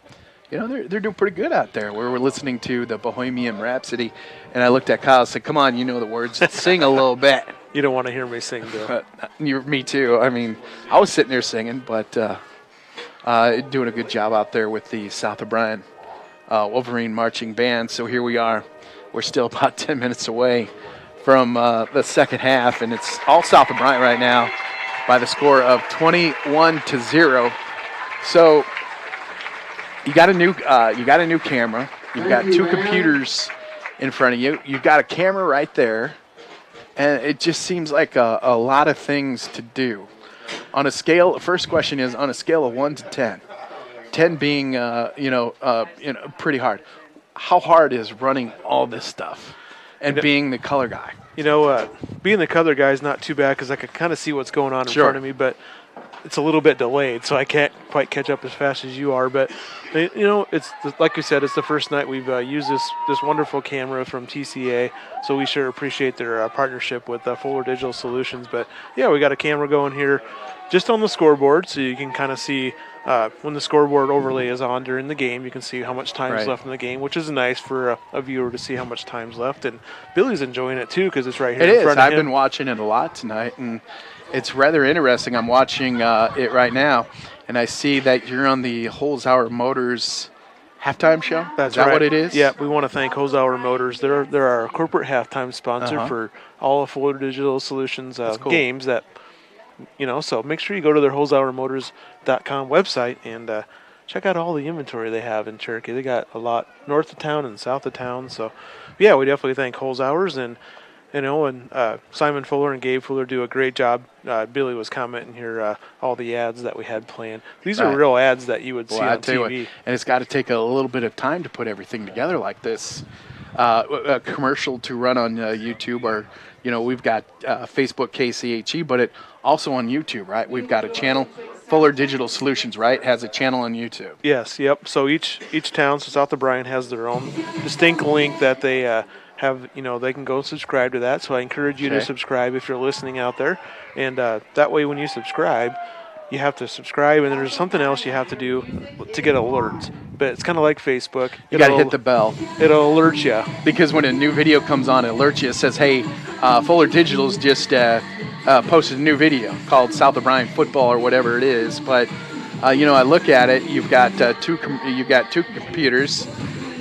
A: they're doing pretty good out there. We're listening to the Bohemian Rhapsody, and I looked at Kyle and said, "Come on, you know the words. Sing a little bit."
B: You don't want to hear me sing, Bill.
A: Me too. I mean, I was sitting there singing, but doing a good job out there with the South O'Brien Wolverine marching band. So here we are. We're still about 10 minutes away from the second half, and it's all South O'Brien right now by the score of 21-0. So you got a new camera. You've got 2 computers in front of you. You've got a camera right there, and it just seems like a lot of things to do. On a scale, first question is on a scale of 1 to 10. 10 being, pretty hard. How hard is running all this stuff and being the color guy?
B: Being the color guy is not too bad because I can kind of see what's going on in front of me, but it's a little bit delayed, so I can't quite catch up as fast as you are. But, it's like you said, it's the first night we've used this wonderful camera from TCA, so we sure appreciate their partnership with Fuller Digital Solutions. But, yeah, we got a camera going here just on the scoreboard, so you can kind of see when the scoreboard overlay is on during the game, you can see how much time is left in the game, which is nice for a viewer to see how much time's left. And Billy's enjoying it, too, because it's right here in front of him.
A: I've been watching it a lot tonight, and it's rather interesting. I'm watching it right now, and I see that you're on the Holzhauer Motors halftime show.
B: That's
A: is that
B: right.
A: what it is?
B: Yeah, we want to thank Holzhauer Motors. They're our corporate halftime sponsor for all of Fuller Digital Solutions
A: cool.
B: games that, so make sure you go to their HolzhauerMotors.com website and check out all the inventory they have in Cherokee. They got a lot north of town and south of town. So, yeah, we definitely thank Holzhauer's and Simon Fuller and Gabe Fuller do a great job. Billy was commenting here all the ads that we had planned. These are real ads that you would see on TV.
A: And it's got to take a little bit of time to put everything together like this. A commercial to run on YouTube, or we've got Facebook KCHE, but it also on YouTube, right? We've got a channel. Fuller Digital Solutions, right, has a channel on YouTube.
B: Yes, yep. So each town, so South of Bryan has their own distinct link that they have, they can go subscribe to that. So I encourage you to subscribe if you're listening out there. And that way when you subscribe, you have to subscribe, and there's something else you have to do to get alerts. But it's kind of like Facebook.
A: You got to hit the bell.
B: It'll alert you.
A: Because when a new video comes on, it alerts you. It says, hey, Fuller Digital's just posted a new video called South of Bryan Football or whatever it is. But, I look at it. You've got two computers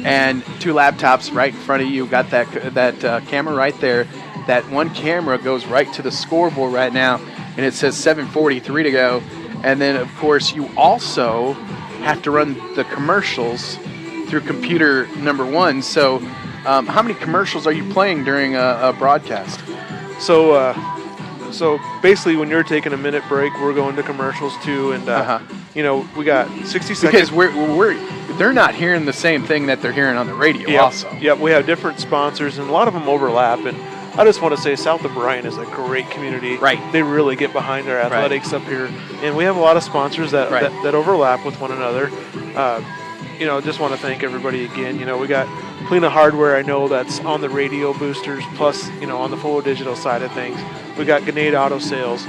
A: and 2 laptops right in front of you. You've got that camera right there. That one camera goes right to the scoreboard right now, and it says 7:43 to go. And then, of course, you also have to run the commercials through computer number 1. So how many commercials are you playing during a broadcast?
B: So basically when you're taking a minute break, we're going to commercials too. And, we got 60 seconds.
A: Because they're not hearing the same thing that they're hearing on the radio also.
B: Yep, we have different sponsors, and a lot of them overlap. And I just want to say South of Bryan is a great community.
A: Right.
B: They really get behind their athletics up here. And we have a lot of sponsors that overlap with one another. Just want to thank everybody again. We got Polina Hardware, I know that's on the radio boosters, plus, on the Fuller Digital side of things. We got Grenade Auto Sales.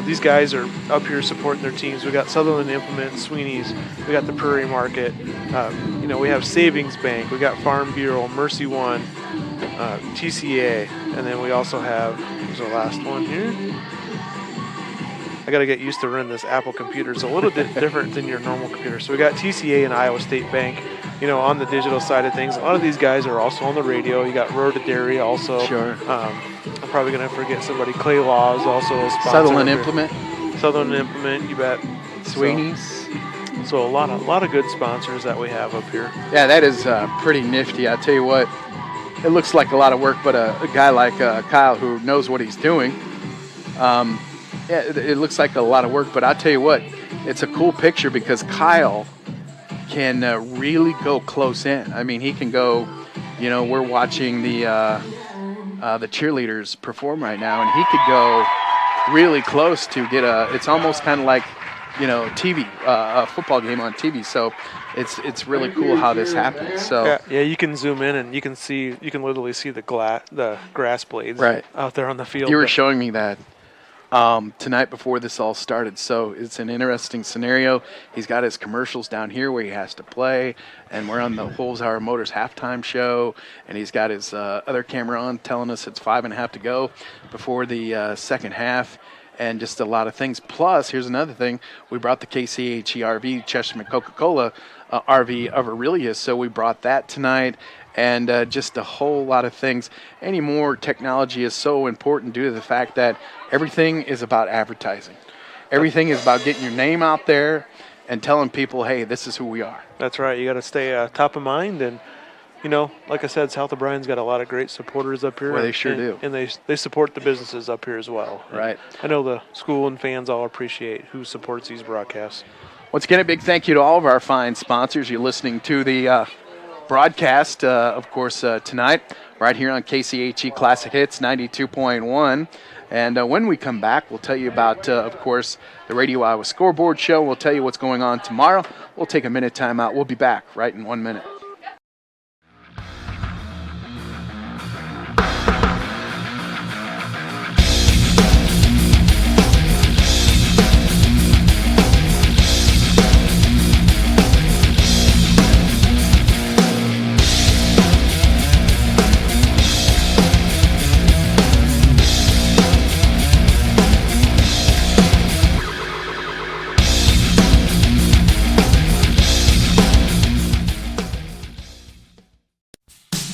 B: These guys are up here supporting their teams. We got Sutherland Implement, Sweeney's. We got the Prairie Market. We have Savings Bank. We got Farm Bureau, Mercy One, TCA, and then we also have, here's the last one here. I got to get used to running this Apple computer. It's a little bit different than your normal computer. So we got TCA and Iowa State Bank, on the digital side of things. A lot of these guys are also on the radio. You got Road to Dairy also.
A: Sure.
B: I'm probably going to forget somebody. Clay Law is also a sponsor.
A: Sutherland Implement.
B: Sutherland Implement, you bet.
A: Sweeney's.
B: So a lot of good sponsors that we have up here.
A: Yeah, that is pretty nifty. I tell you what, it looks like a lot of work, but a guy like Kyle who knows what he's doing, it looks like a lot of work. But I tell you what, it's a cool picture because Kyle can really go close in. I mean, he can go. We're watching the cheerleaders perform right now, and he could go really close to get it's almost kind of like TV, a football game on TV. So it's really cool how this happens. So
B: yeah, you can zoom in and you can literally see the grass blades out there on the field.
A: You were showing me that tonight before this all started. So it's an interesting scenario. He's got his commercials down here where he has to play, and we're on the Holzhauer Motors halftime show, and he's got his other camera on telling us it's 5.5 to go before the second half. And just a lot of things. Plus, here's another thing. We brought the KCHE RV, Chesterman Coca-Cola RV of Aurelius, so we brought that tonight. And just a whole lot of things. Any more technology is so important due to the fact that everything is about advertising. Everything is about getting your name out there and telling people, hey, this is who we are.
B: That's right. You got to stay top of mind. And, like I said, South of Bryan's got a lot of great supporters up here.
A: Well, they sure do.
B: And they support the businesses up here as well.
A: Right.
B: I know the school and fans all appreciate who supports these broadcasts.
A: Once again, a big thank you to all of our fine sponsors. You're listening to the broadcast, of course, tonight, right here on KCHE Classic Hits 92.1. And when we come back, we'll tell you about, of course, the Radio Iowa Scoreboard Show. We'll tell you what's going on tomorrow. We'll take a minute time out. We'll be back right in 1 minute.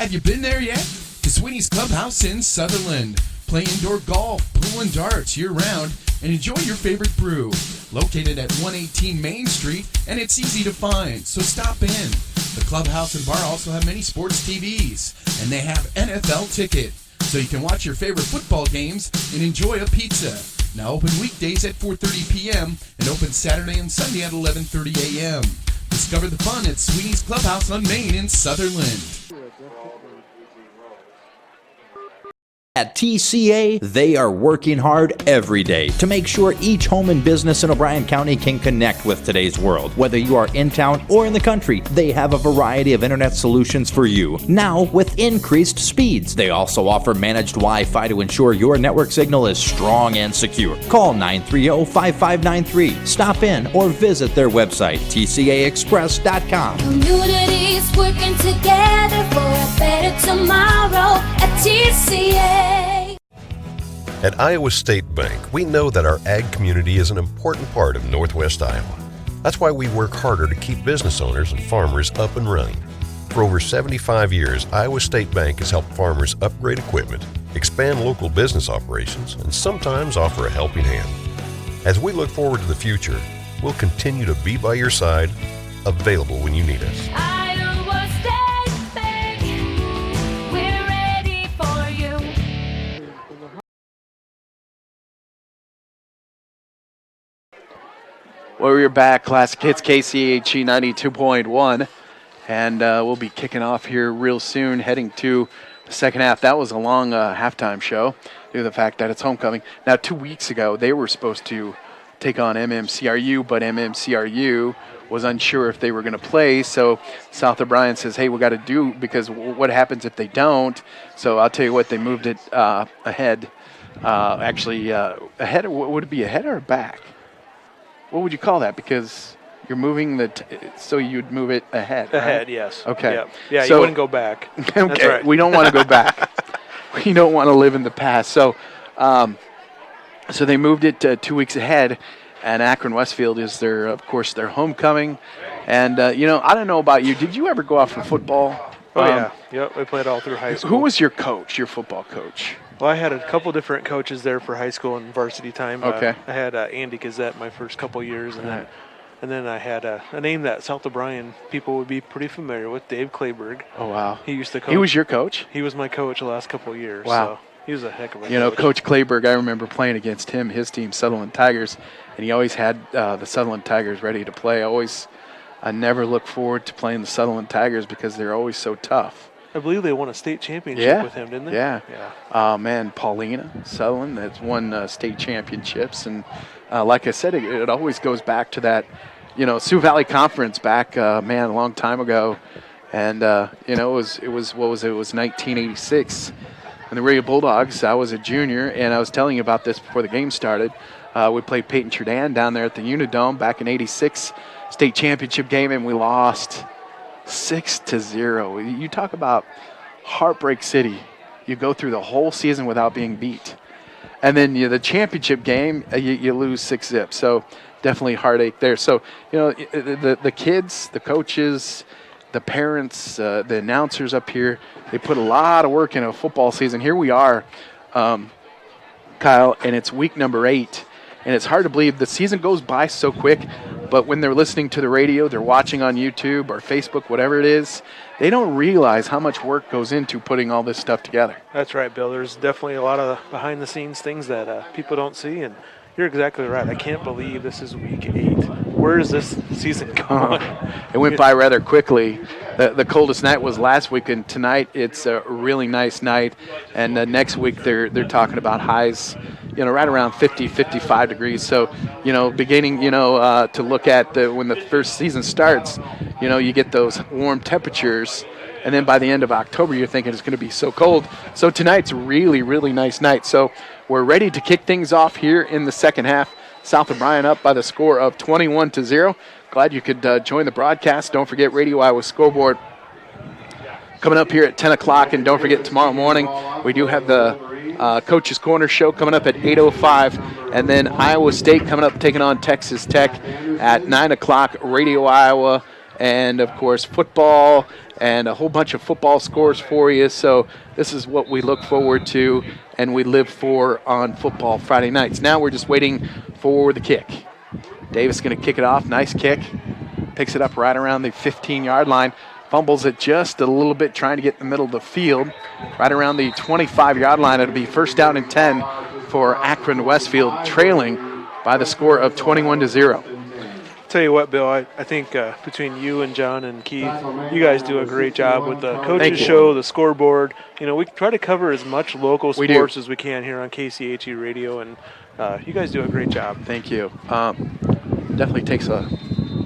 O: Have you been there yet? To Sweeney's Clubhouse in Sutherland. Play indoor golf, pool, and darts year-round, and enjoy your favorite brew. Located at 118 Main Street, and it's easy to find, so stop in. The clubhouse and bar also have many sports TVs, and they have NFL Ticket, so you can watch your favorite football games and enjoy a pizza. Now open weekdays at 4:30 p.m. and open Saturday and Sunday at 11:30 a.m. Discover the fun at Sweeney's Clubhouse on Main in Sutherland.
L: At TCA, they are working hard every day to make sure each home and business in O'Brien County can connect with today's world. Whether you are in town or in the country, they have a variety of internet solutions for you, now with increased speeds. They also offer managed Wi-Fi to ensure your network signal is strong and secure. Call 930-5593, stop in, or visit their website, tcaexpress.com.
M: Communities working together for a better tomorrow at TCA.
N: At Iowa State Bank, we know that our ag community is an important part of Northwest Iowa. That's why we work harder to keep business owners and farmers up and running. For over 75 years, Iowa State Bank has helped farmers upgrade equipment, expand local business operations, and sometimes offer a helping hand. As we look forward to the future, we'll continue to be by your side, available when you need us.
M: Iowa State Bank, we're ready for you.
A: Well, we're back. Classic Hits KCHE 92.1. And we'll be kicking off here real soon, heading to the second half. That was a long halftime show due to the fact that it's homecoming. Now, 2 weeks ago, they were supposed to take on MMCRU, but MMCRU was unsure if they were going to play. So South O'Brien says, hey, we got to do, because what happens if they don't? So I'll tell you what, they moved it ahead. Ahead, would it be ahead or back? What would you call that? Because you're moving so you'd move it ahead.
B: Ahead,
A: right?
B: yes.
A: Okay.
B: Yep. Yeah,
A: so,
B: you wouldn't go back.
A: Okay.
B: That's right.
A: We don't want to go back. We don't want to live in the past. So, so they moved it 2 weeks ahead, and Akron Westfield is of course, their homecoming. And I don't know about you. Did you ever go out for football?
B: Oh yeah. Yep. We played all through high school.
A: Who was your coach? Your football coach?
B: Well, I had a couple different coaches there for high school and varsity time.
A: Okay.
B: I had Andy Gazette my first couple years, and then I had a name that South O'Brien people would be pretty familiar with, Dave Clayberg.
A: Oh, wow.
B: He used to coach.
A: He was your coach?
B: He was my coach the last couple of years.
A: Wow.
B: So he was a heck of a coach.
A: Coach Clayberg, I remember playing against him, his team, Sutherland Tigers, and he always had the Sutherland Tigers ready to play. I never look forward to playing the Sutherland Tigers because they're always so tough.
B: I believe they won a state championship with him, didn't they?
A: Yeah. Paulina Sutherland that's won state championships. And like I said, it always goes back to that, Sioux Valley Conference back, a long time ago. And, it was 1986. And the Ray Bulldogs, I was a junior, and I was telling you about this before the game started. We played Peyton Trudan down there at the Unidome back in '86, state championship game, and we lost 6-0. You talk about heartbreak city. You go through the whole season without being beat. And then the championship game, you lose 6-0. So definitely heartache there. So, the kids, the coaches, the parents, the announcers up here, they put a lot of work in a football season. Here we are, Kyle, and it's week number 8. And it's hard to believe the season goes by so quick, but when they're listening to the radio, they're watching on YouTube or Facebook, whatever it is, they don't realize how much work goes into putting all this stuff together.
B: That's right, Bill. There's definitely a lot of behind-the-scenes things that people don't see, and you're exactly right. I can't believe this is week 8. Where is this season going?
A: It went by rather quickly. The coldest night was last week, and tonight it's a really nice night. And next week they're talking about highs, right around 50, 55 degrees. So, beginning, to look at when the first season starts, you get those warm temperatures. And then by the end of October, you're thinking it's going to be so cold. So tonight's a really, really nice night. So we're ready to kick things off here in the second half. South O'Brien up by the score of 21-0. Glad you could join the broadcast. Don't forget Radio Iowa Scoreboard coming up here at 10 o'clock. And don't forget tomorrow morning, we do have the Coach's Corner show coming up at 8:05. And then Iowa State coming up taking on Texas Tech at 9 o'clock. Radio Iowa. And, of course, football and a whole bunch of football scores for you. So this is what we look forward to and we live for on Football Friday nights. Now we're just waiting for the kick. Davis going to kick it off. Nice kick. Picks it up right around the 15-yard line. Fumbles it just a little bit, trying to get in the middle of the field. Right around the 25-yard line. It'll be first down and 10 for Akron Westfield, trailing by the score of 21-0.
B: Tell you what, Bill, I think between you and John and Keith, you guys do a great job with the coaches show, the scoreboard. You know, we try to cover as much local sports as we can here on KCHE Radio, and you guys do a great job.
A: Thank you. Definitely takes a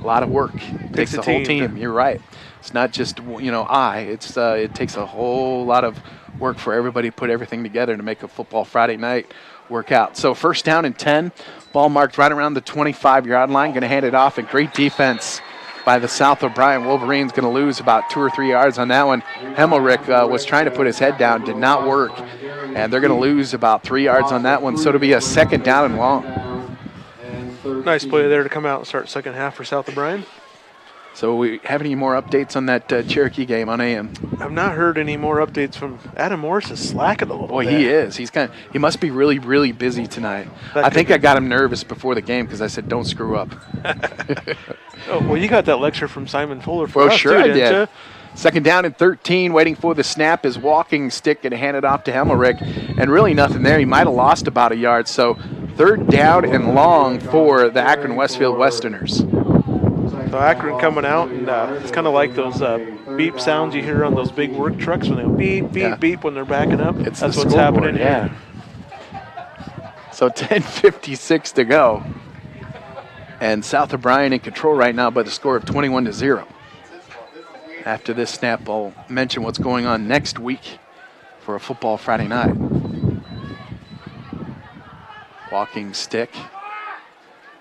A: lot of work. Takes the whole team. You're right. It's not just, it takes a whole lot of work for everybody to put everything together to make a Football Friday night work out. So first down and 10, ball marked right around the 25-yard line. Going to hand it off, and great defense by the South O'Brien Wolverines. Going to lose about 2 or 3 yards on that one. Hemmelrick was trying to put his head down, did not work, and they're going to lose about 3 yards on that one. So it'll be a second down and long.
B: Nice play there to come out and start second half for South O'Brien.
A: So we have any more updates on that Cherokee game on AM?
B: I've not heard any more updates from Adam Morris. Is slacking a little bit.
A: Boy, he is. He must be really, really busy tonight. I think I got him nervous before the game because I said, "Don't screw up."
B: Oh, well, you got that lecture from Simon Fuller for
A: well,
B: us
A: sure
B: too,
A: I
B: didn't
A: did.
B: you?
A: Second down and 13, waiting for the snap. His walking stick and hand it off to Hemmelrick, and really nothing there. He might have lost about a yard. So third down and long for the Akron Westfield Westerners.
B: So Akron coming out, and it's kind of like those beep sounds you hear on those big work trucks when they beep, beep, beep when they're backing up. That's what's happening here.
A: So 10:56 to go. And South O'Brien in control right now by the score of 21-0. After this snap, I'll mention what's going on next week for a Football Friday night. Walking stick.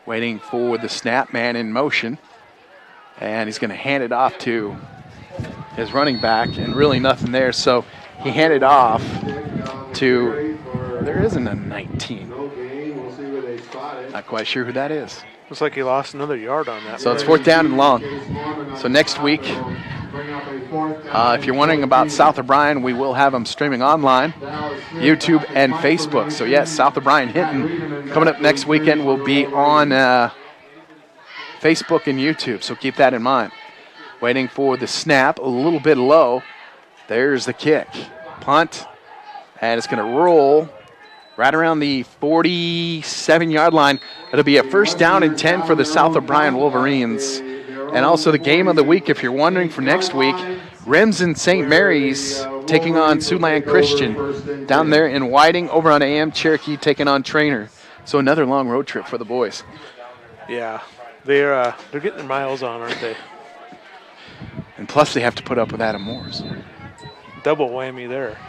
A: Waiting for the snap, man in motion. And he's going to hand it off to his running back, and really nothing there. So he handed off to, there isn't a 19. Not quite sure who that is.
B: Looks like he lost another yard on that.
A: So it's fourth down and long. So next week, if you're wondering about South O'Brien, we will have them streaming online, YouTube and Facebook. So yes, South O'Brien Hinton coming up next weekend will be on Facebook and YouTube, so keep that in mind. Waiting for the snap, a little bit low. There's the kick. Punt, and it's going to roll right around the 47-yard line. It'll be a first down and 10 for the South O'Brien Wolverines. And also the game of the week, if you're wondering, for next week, Remsen St. Mary's taking on Siouxland Christian down there in Whiting, over on AM Cherokee taking on Trainer. So another long road trip for the boys.
B: Yeah. They're getting their miles on, aren't they?
A: And plus they have to put up with Adam Morris.
B: Double whammy there.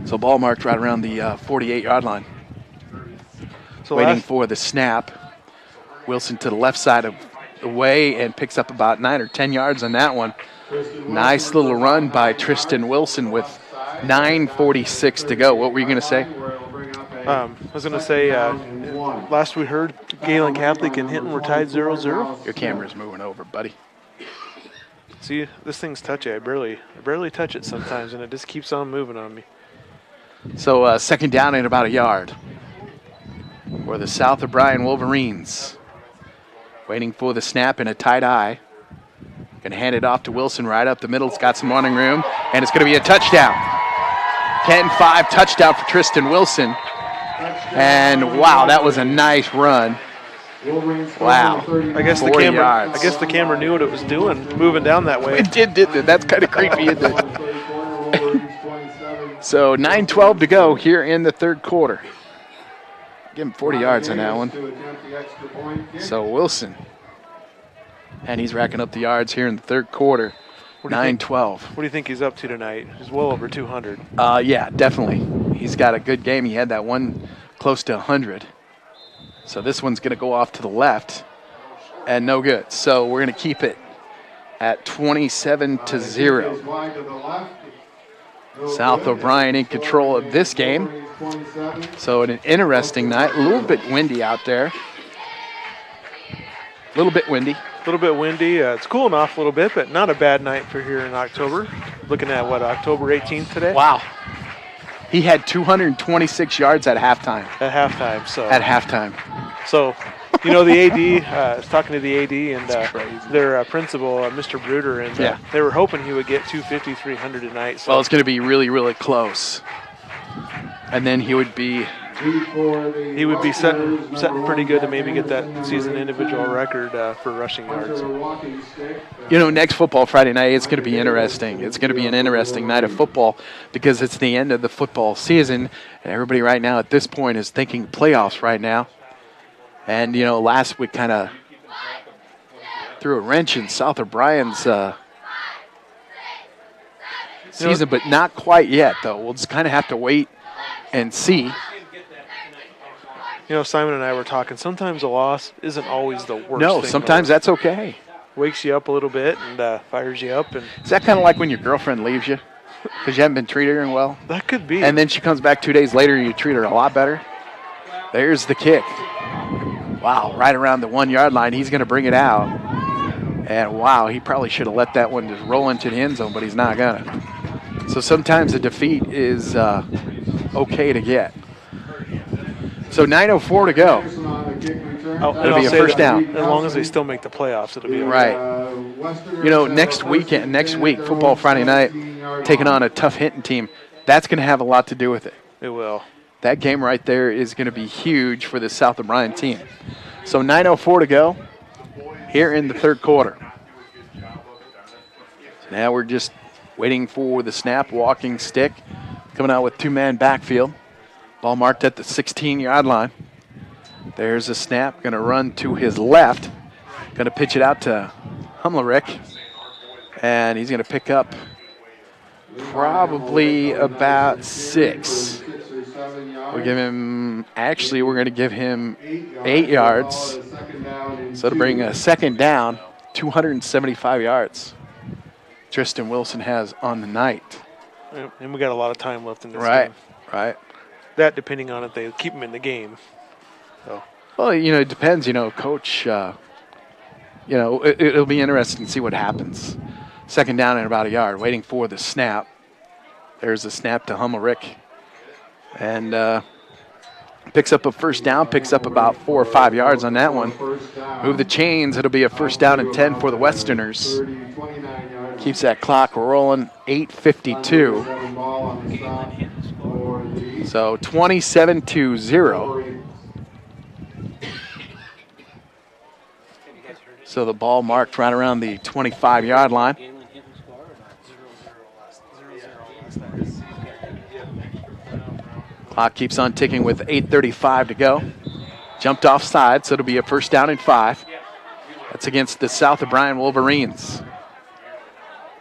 A: So ball marked right around the 48-yard line. So waiting for the snap. Wilson to the left side of the way and picks up about 9 or 10 yards on that one. Nice little run by Tristan Wilson with 9:46 to go. What were you going to say?
B: I was going to say, last we heard, Galen Catholic and Hinton were tied 0-0.
A: Your camera's moving over, buddy.
B: See, this thing's touchy. I barely touch it sometimes, and it just keeps on moving on me.
A: So second down and about a yard for the South O'Brien Wolverines. Waiting for the snap in a tight eye. Going to hand it off to Wilson right up the middle. It's got some running room, and it's going to be a touchdown. 10-5 touchdown for Tristan Wilson. And wow, that was a nice run. Wow.
B: I guess the camera knew what it was doing, moving down that way.
A: It did. That's kind of creepy, isn't it? So 9:12 to go here in the third quarter. Give him 40 yards on that one. So Wilson. And he's racking up the yards here in the third quarter. 9-12.
B: What do you think he's up to tonight? He's well over 200.
A: Yeah, definitely. He's got a good game. He had that one close to 100. So this one's going to go off to the left and no good. So we're going to keep it at 27-0. South O'Brien in control of this game. So an interesting night. A little bit windy out there. A little bit windy.
B: A little bit windy. It's cooling off a little bit, but not a bad night for here in October. Looking at, October 18th today?
A: Wow. He had 226 yards at halftime.
B: At halftime, so.
A: At halftime.
B: So, the AD, I was talking to the AD and their principal, Mr. Bruder, and they were hoping he would get 250, 300 tonight. So.
A: Well, it's going to be really, really close. And then he would be
B: setting pretty good to maybe get that season individual record for rushing yards.
A: Next football Friday night, it's going to be interesting. It's going to be an interesting night of football because it's the end of the football season. And everybody right now at this point is thinking playoffs right now. And, last week kind of threw a wrench in South O'Brien's season, but not quite yet, though. We'll just kind of have to wait and see.
B: Simon and I were talking. Sometimes a loss isn't always the worst.
A: No,
B: thing
A: sometimes that's okay.
B: Wakes you up a little bit and fires you up. And
A: is that kind of like when your girlfriend leaves you because you haven't been treating her well?
B: That could be.
A: And then she comes back 2 days later and you treat her a lot better. There's the kick. Wow, right around the 1 yard line. He's going to bring it out. And wow, he probably should have let that one just roll into the end zone, but he's not going to. So sometimes a defeat is okay to get. So 9:04 to go. It'll be a first down.
B: As long as they still make the playoffs, it'll be
A: right. Next week, Football Friday night, taking on a tough Hinton team, that's going to have a lot to do with it.
B: It will.
A: That game right there is going to be huge for the South O'Brien team. So 9:04 to go here in the third quarter. Now we're just waiting for the snap, walking stick, coming out with two-man backfield. Ball marked at the 16-yard line. There's a snap, going to run to his left. Going to pitch it out to Humlerick. And he's going to pick up probably about 6. We're going to give him 8 yards. So to bring a second down, 275 yards. Tristan Wilson has on the night.
B: And we got a lot of time left in this game.
A: Right.
B: That, depending on if they keep him in the game. So.
A: Well, it depends. Coach, it'll be interesting to see what happens. Second down and about a yard, waiting for the snap. There's a snap to Hummelrick. And picks up a first down, picks up about 4 or 5 yards on that one. Move the chains. It'll be a first down and 10 for the Westerners. Keeps that clock rolling, 8:52. So 27-0. So the ball marked right around the 25-yard line. Clock keeps on ticking with 8:35 to go. Jumped offside, so it'll be a first down and 5. That's against the South O'Brien Wolverines.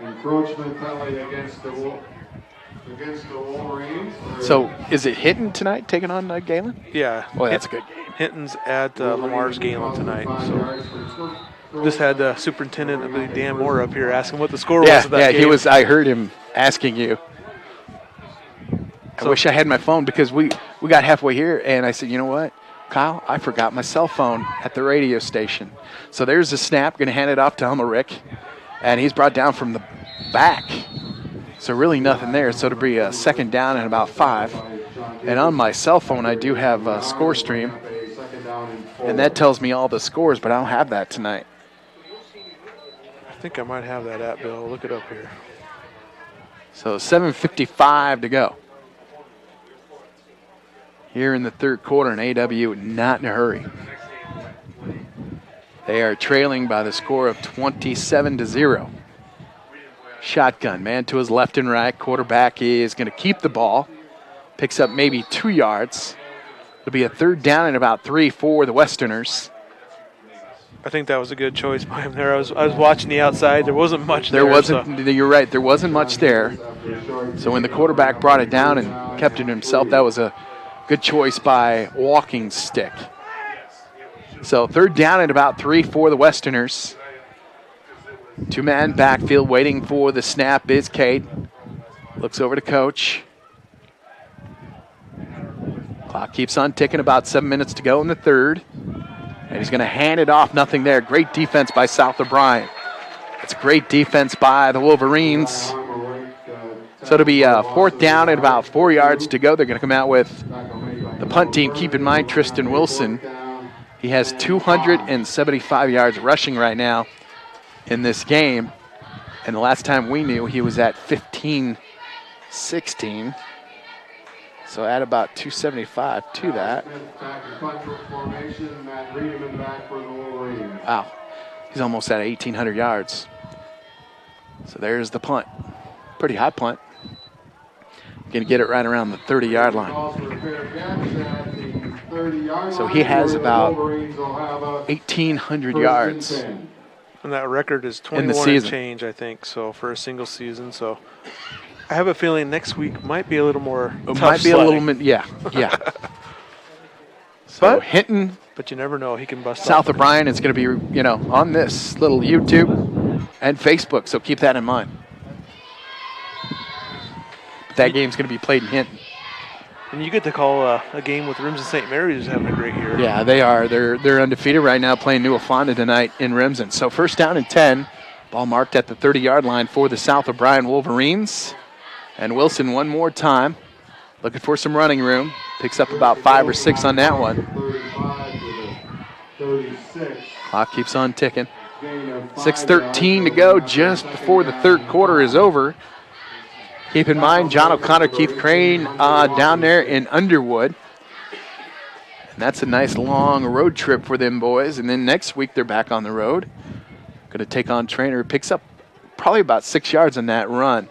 I: Encroachment penalty against the Wolverines.
A: So is it Hinton tonight taking on Galen?
B: Yeah.
A: Oh, that's a good game.
B: Hinton's at Lamar's Galen tonight. So just had the superintendent, I believe, Dan Moore, up here asking what the score was of that game.
A: He was. I heard him asking you. I wish I had my phone because we got halfway here and I said, you know what, Kyle, I forgot my cell phone at the radio station. So there's a snap, going to hand it off to Hummelrick, and he's brought down from the back. So really nothing there. So it'll be a second down and about 5. And on my cell phone, I do have a score stream, and that tells me all the scores, but I don't have that tonight.
B: I think I might have that app, Bill. Look it up here.
A: So 7:55 to go. Here in the third quarter, and AW not in a hurry. They are trailing by the score of 27-0. Shotgun, man to his left and right. Quarterback is going to keep the ball. Picks up maybe 2 yards. It'll be a third down and about 3 for the Westerners.
B: I think that was a good choice by him there. I was watching the outside. There wasn't much there.
A: You're right. There wasn't much there. So when the quarterback brought it down and kept it himself, that was a good choice by walking stick. So third down and about 3 for the Westerners. Two-man backfield waiting for the snap is Cade. Looks over to coach. Clock keeps on ticking, about 7 minutes to go in the third. And he's going to hand it off. Nothing there. Great defense by South O'Brien. It's great defense by the Wolverines. So it'll be fourth down and about 4 yards to go. They're going to come out with the punt team. Keep in mind, Tristan Wilson, he has 275 yards rushing right now in this game. And the last time we knew, he was at 15-16. So add about 275 to that. Wow. He's almost at 1,800 yards. So there's the punt. Pretty high punt. Going to get it right around the 30-yard line. So he has about 1,800 yards.
B: And that record is 21 and change, I think, so for a single season. So I have a feeling next week might be a little more tough
A: might be
B: sledding.
A: a little bit, yeah. So Hinton.
B: But you never know. He can bust
A: South
B: off.
A: O'Brien is going to be, on this little YouTube and Facebook, so keep that in mind. But that game's going to be played in Hinton.
B: And you get to call a game with Rims and St. Mary's having a great year.
A: Yeah, they are. They're undefeated right now, playing New Affonda tonight in Remsen. So first down and 10. Ball marked at the 30-yard line for the South O'Brien Wolverines. And Wilson one more time, looking for some running room. Picks up about 5 or 6 on that one. Clock keeps on ticking. 6:13 to go just before the third quarter is over. Keep in mind, John O'Connor, Keith Crane down there in Underwood. And that's a nice long road trip for them boys. And then next week they're back on the road. Going to take on Trainer. Picks up probably about 6 yards on that run.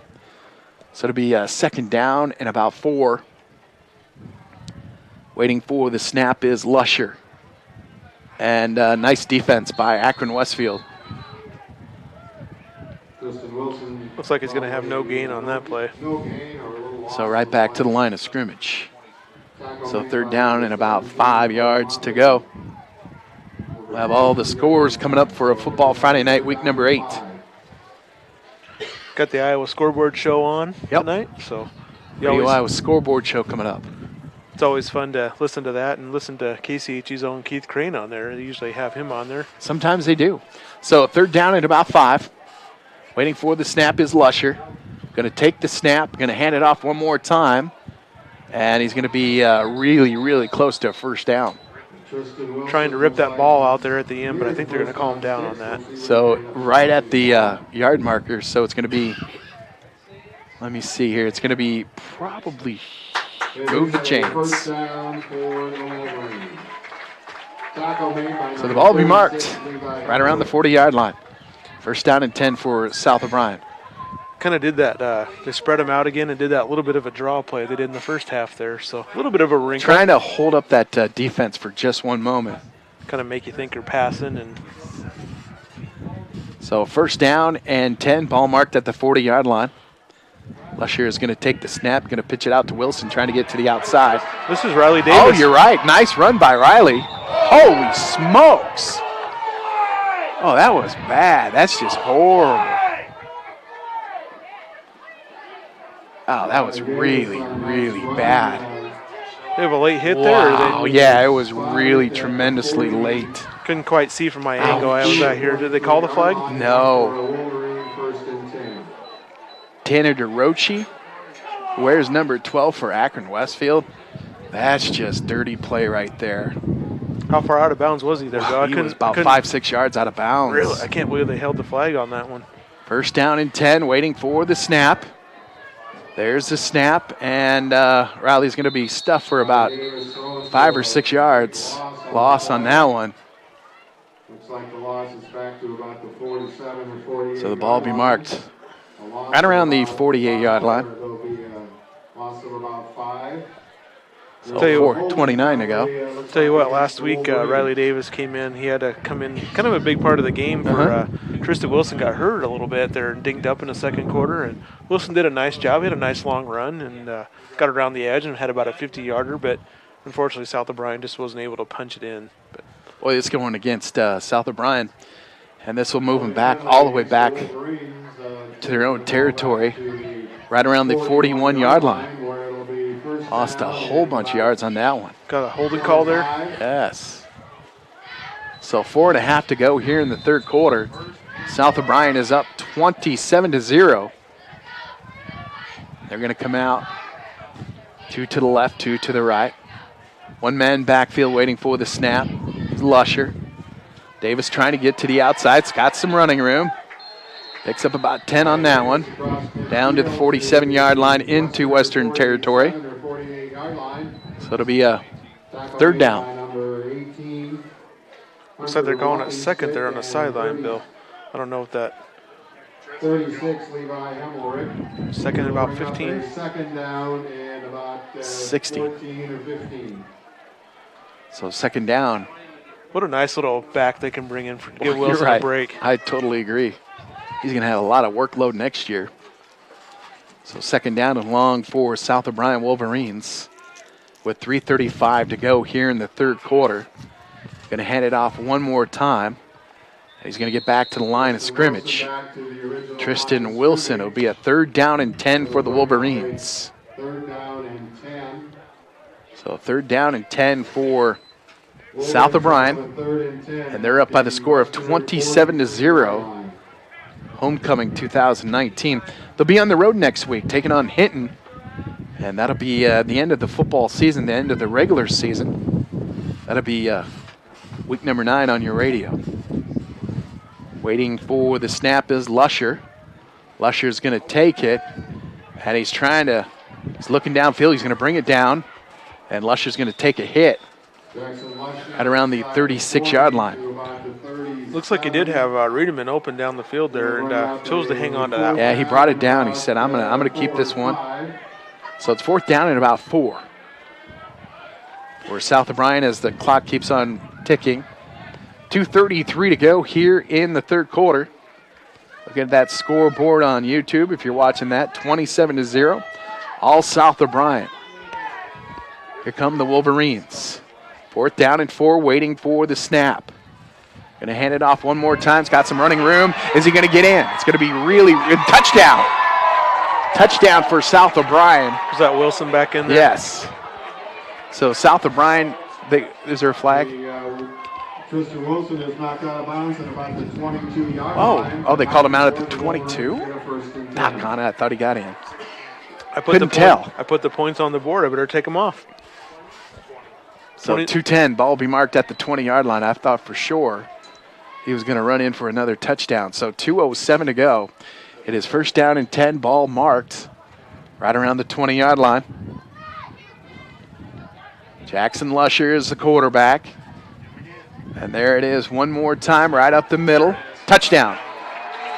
A: So it'll be second down and about 4. Waiting for the snap is Lusher. And nice defense by Akron Westfield.
B: Looks like he's going to have no gain on that play.
A: So right back to the line of scrimmage. So third down and about 5 yards to go. We'll have all the scores coming up for a Football Friday night, week number 8.
B: Got the Iowa scoreboard show on tonight. So
A: Iowa scoreboard show coming up.
B: It's always fun to listen to that and listen to KCHE's own Keith Crane on there. They usually have him on there.
A: Sometimes they do. So third down at about 5. Waiting for the snap is Lusher. Going to take the snap, going to hand it off one more time. And he's going to be really, really close to a first down.
B: Trying to rip that ball out there at the end, but I think they're going to calm down on that.
A: So right at the yard marker. So it's going to be, let me see here. It's going to be probably move the chains. So the ball will be marked right around the 40-yard line. First down and 10 for South O'Brien.
B: Kind of did that. They spread them out again and did that little bit of a draw play they did in the first half there. So a little bit of a wrinkle.
A: Trying to hold up that defense for just one moment.
B: Kind of make you think you're passing. And
A: so first down and 10. Ball marked at the 40-yard line. Lusher is going to take the snap, going to pitch it out to Wilson, trying to get to the outside.
B: This is Riley Davis.
A: Oh, you're right. Nice run by Riley. Holy smokes. Oh, that was bad. That's just horrible. Oh, that was really, really bad.
B: They have a late hit there?
A: Oh, yeah, it was really tremendously late.
B: Couldn't quite see from my angle. I was out here. Did they call the flag?
A: No. Tanner DeRochi wears number 12 for Akron Westfield. That's just dirty play right there.
B: How far out of bounds was he there, Joe?
A: He was about 5-6 yards out of bounds.
B: Really? I can't believe they held the flag on that one.
A: First down and 10, waiting for the snap. There's the snap, and Riley's going to be stuffed for about 5 or 6 yards. Loss on that one.
I: Looks like the loss is back to about the 47 or 48.
A: So the ball will be marked right around the 48-yard line.
I: There'll be a loss of about 5.
A: So 4:29 to go.
B: Tell you what, last week Riley Davis came in. He had to come in kind of a big part of the game for Tristan Wilson got hurt a little bit there and dinged up in the second quarter. And Wilson did a nice job. He had a nice long run and got around the edge and had about a 50-yarder. But unfortunately, South O'Brien just wasn't able to punch it in. But
A: well, it's going against South O'Brien. And this will move them back all the way back to their own territory, right around the 41-yard line. Lost a whole bunch of yards on that one.
B: Got a holding call there?
A: Yes. So 4.5 to go here in the third quarter. South O'Brien is up 27-0. They're going to come out 2 to the left, 2 to the right. One man backfield waiting for the snap. It's Lusher. Davis trying to get to the outside. It's got some running room. Picks up about 10 on that one. Down to the 47-yard line into Western Territory. So it'll be a third down.
B: Looks like they're calling it second there on the sideline, Bill. I don't know if that.
I: 36, Levi Hemmelrick.
B: Second and about 15.
I: Second down and about
A: 16.
I: 14 or 15.
A: So second down.
B: What a nice little back they can bring in for give
A: You're
B: Wilson
A: right.
B: a break.
A: I totally agree. He's going to have a lot of workload next year. So second down and long for South O'Brien Wolverines with 3:35 to go here in the third quarter. Going to hand it off one more time. He's going to get back to the line of scrimmage. Tristan Wilson. It'll be a third down and 10 for the Wolverines.
I: Third down and 10.
A: So third down and 10 for South O'Brien. And they're up by the score of 27-0. Homecoming 2019. They'll be on the road next week, taking on Hinton. And that'll be the end of the football season, the end of the regular season. That'll be week number 9 on your radio. Waiting for the snap is Lusher. Lusher's going to take it, and he's looking downfield. He's going to bring it down, and Lusher's going to take a hit at around the 36-yard line.
B: Looks like he did have Riedemann open down the field there and chose to hang on to that one.
A: Yeah, he brought it down. He said, I'm gonna keep this one. So it's fourth down and about 4. For South O'Brien as the clock keeps on ticking. 2:33 to go here in the third quarter. Look at that scoreboard on YouTube if you're watching that. 27-0. All South O'Brien. Here come the Wolverines. Fourth down and 4, waiting for the snap. Going to hand it off one more time. It's got some running room. Is he going to get in? It's going to be really good. Touchdown. Touchdown for South O'Brien.
B: Was that Wilson back in there?
A: Yes. So South O'Brien, is there a flag?
I: Tristan Wilson is knocked out of bounds at about the 22-yard line.
A: Oh, they called him out at the 22? Doggone it, I thought he got in.
B: I
A: Couldn't tell.
B: I put the points on the board. I better take them off.
A: So 2:10, ball will be marked at the 20-yard line. I thought for sure he was going to run in for another touchdown. So 2:07 to go. It is first down and 10, ball marked right around the 20-yard line. Jackson Lusher is the quarterback. And there it is one more time right up the middle. Touchdown.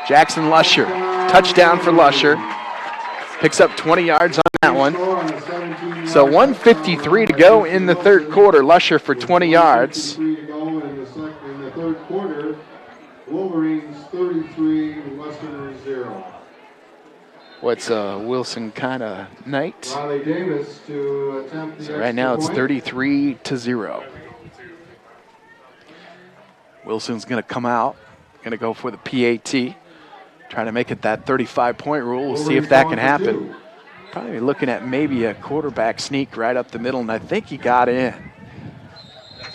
A: Jackson Lusher. Touchdown for Lusher. Picks up 20 yards on that one. So 1:53 to go in the third quarter. Lusher for 20 yards.
I: In the third quarter, Wolverines 33, Westerners 0.
A: What's Wilson kind of night?
I: Riley Davis to attempt the
A: So right now it's 33-0. Wilson's going to come out, going to go for the PAT, trying to make it that 35-point rule. We'll see if that can happen. Probably looking at maybe a quarterback sneak right up the middle, and I think he got in.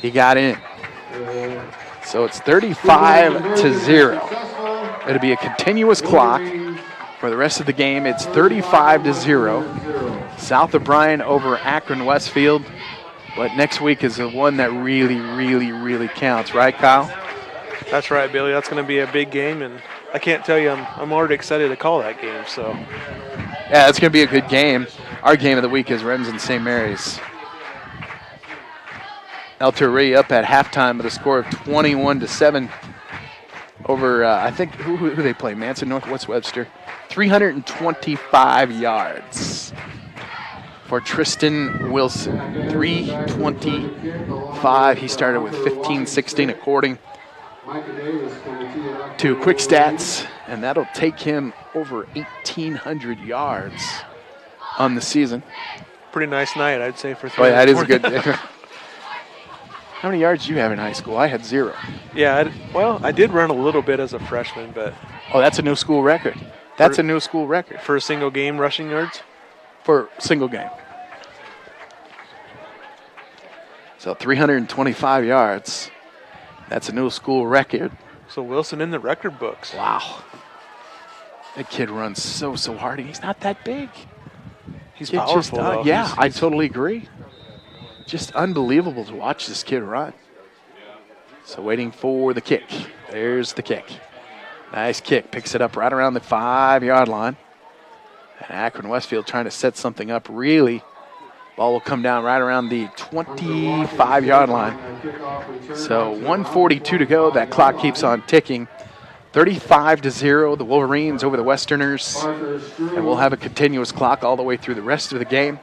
A: He got in. So it's 35-0. It'll be a continuous clock for the rest of the game. It's 35-0. South O'Brien over Akron Westfield. But next week is the one that really, really, really counts, right, Kyle?
B: That's right, Billy. That's going to be a big game, and I can't tell you, I'm already excited to call that game. So,
A: yeah, it's going to be a good game. Our game of the week is Remsen St. Mary's. El Torrey up at halftime with a score of 21-7 over, I think, who they play? Manson Northwest Webster. 325 yards for Tristan Wilson. 325. He started with 15-16 according to Quick Stats, and that'll take him over 1,800 yards on the season.
B: Pretty nice night, I'd say, for 3.
A: Oh, yeah, that is a good day. How many yards did you have in high school? I had 0.
B: Yeah, I did run a little bit as a freshman, but...
A: Oh, that's a new school record. That's a new school record.
B: For a single game rushing yards?
A: For single game. So 325 yards. That's a new school record.
B: So Wilson in the record books.
A: Wow. That kid runs so hard, and he's not that big.
B: He's
A: Kid
B: powerful,
A: just,
B: though.
A: yeah, I totally agree. Just unbelievable to watch this kid run. So waiting for the kick. There's the kick. Nice kick. Picks it up right around the 5-yard line. And Akron Westfield trying to set something up really. Ball will come down right around the 25-yard line. So 1:42 to go. That clock keeps on ticking. 35-0, the Wolverines over the Westerners. And we'll have a continuous clock all the way through the rest of the game.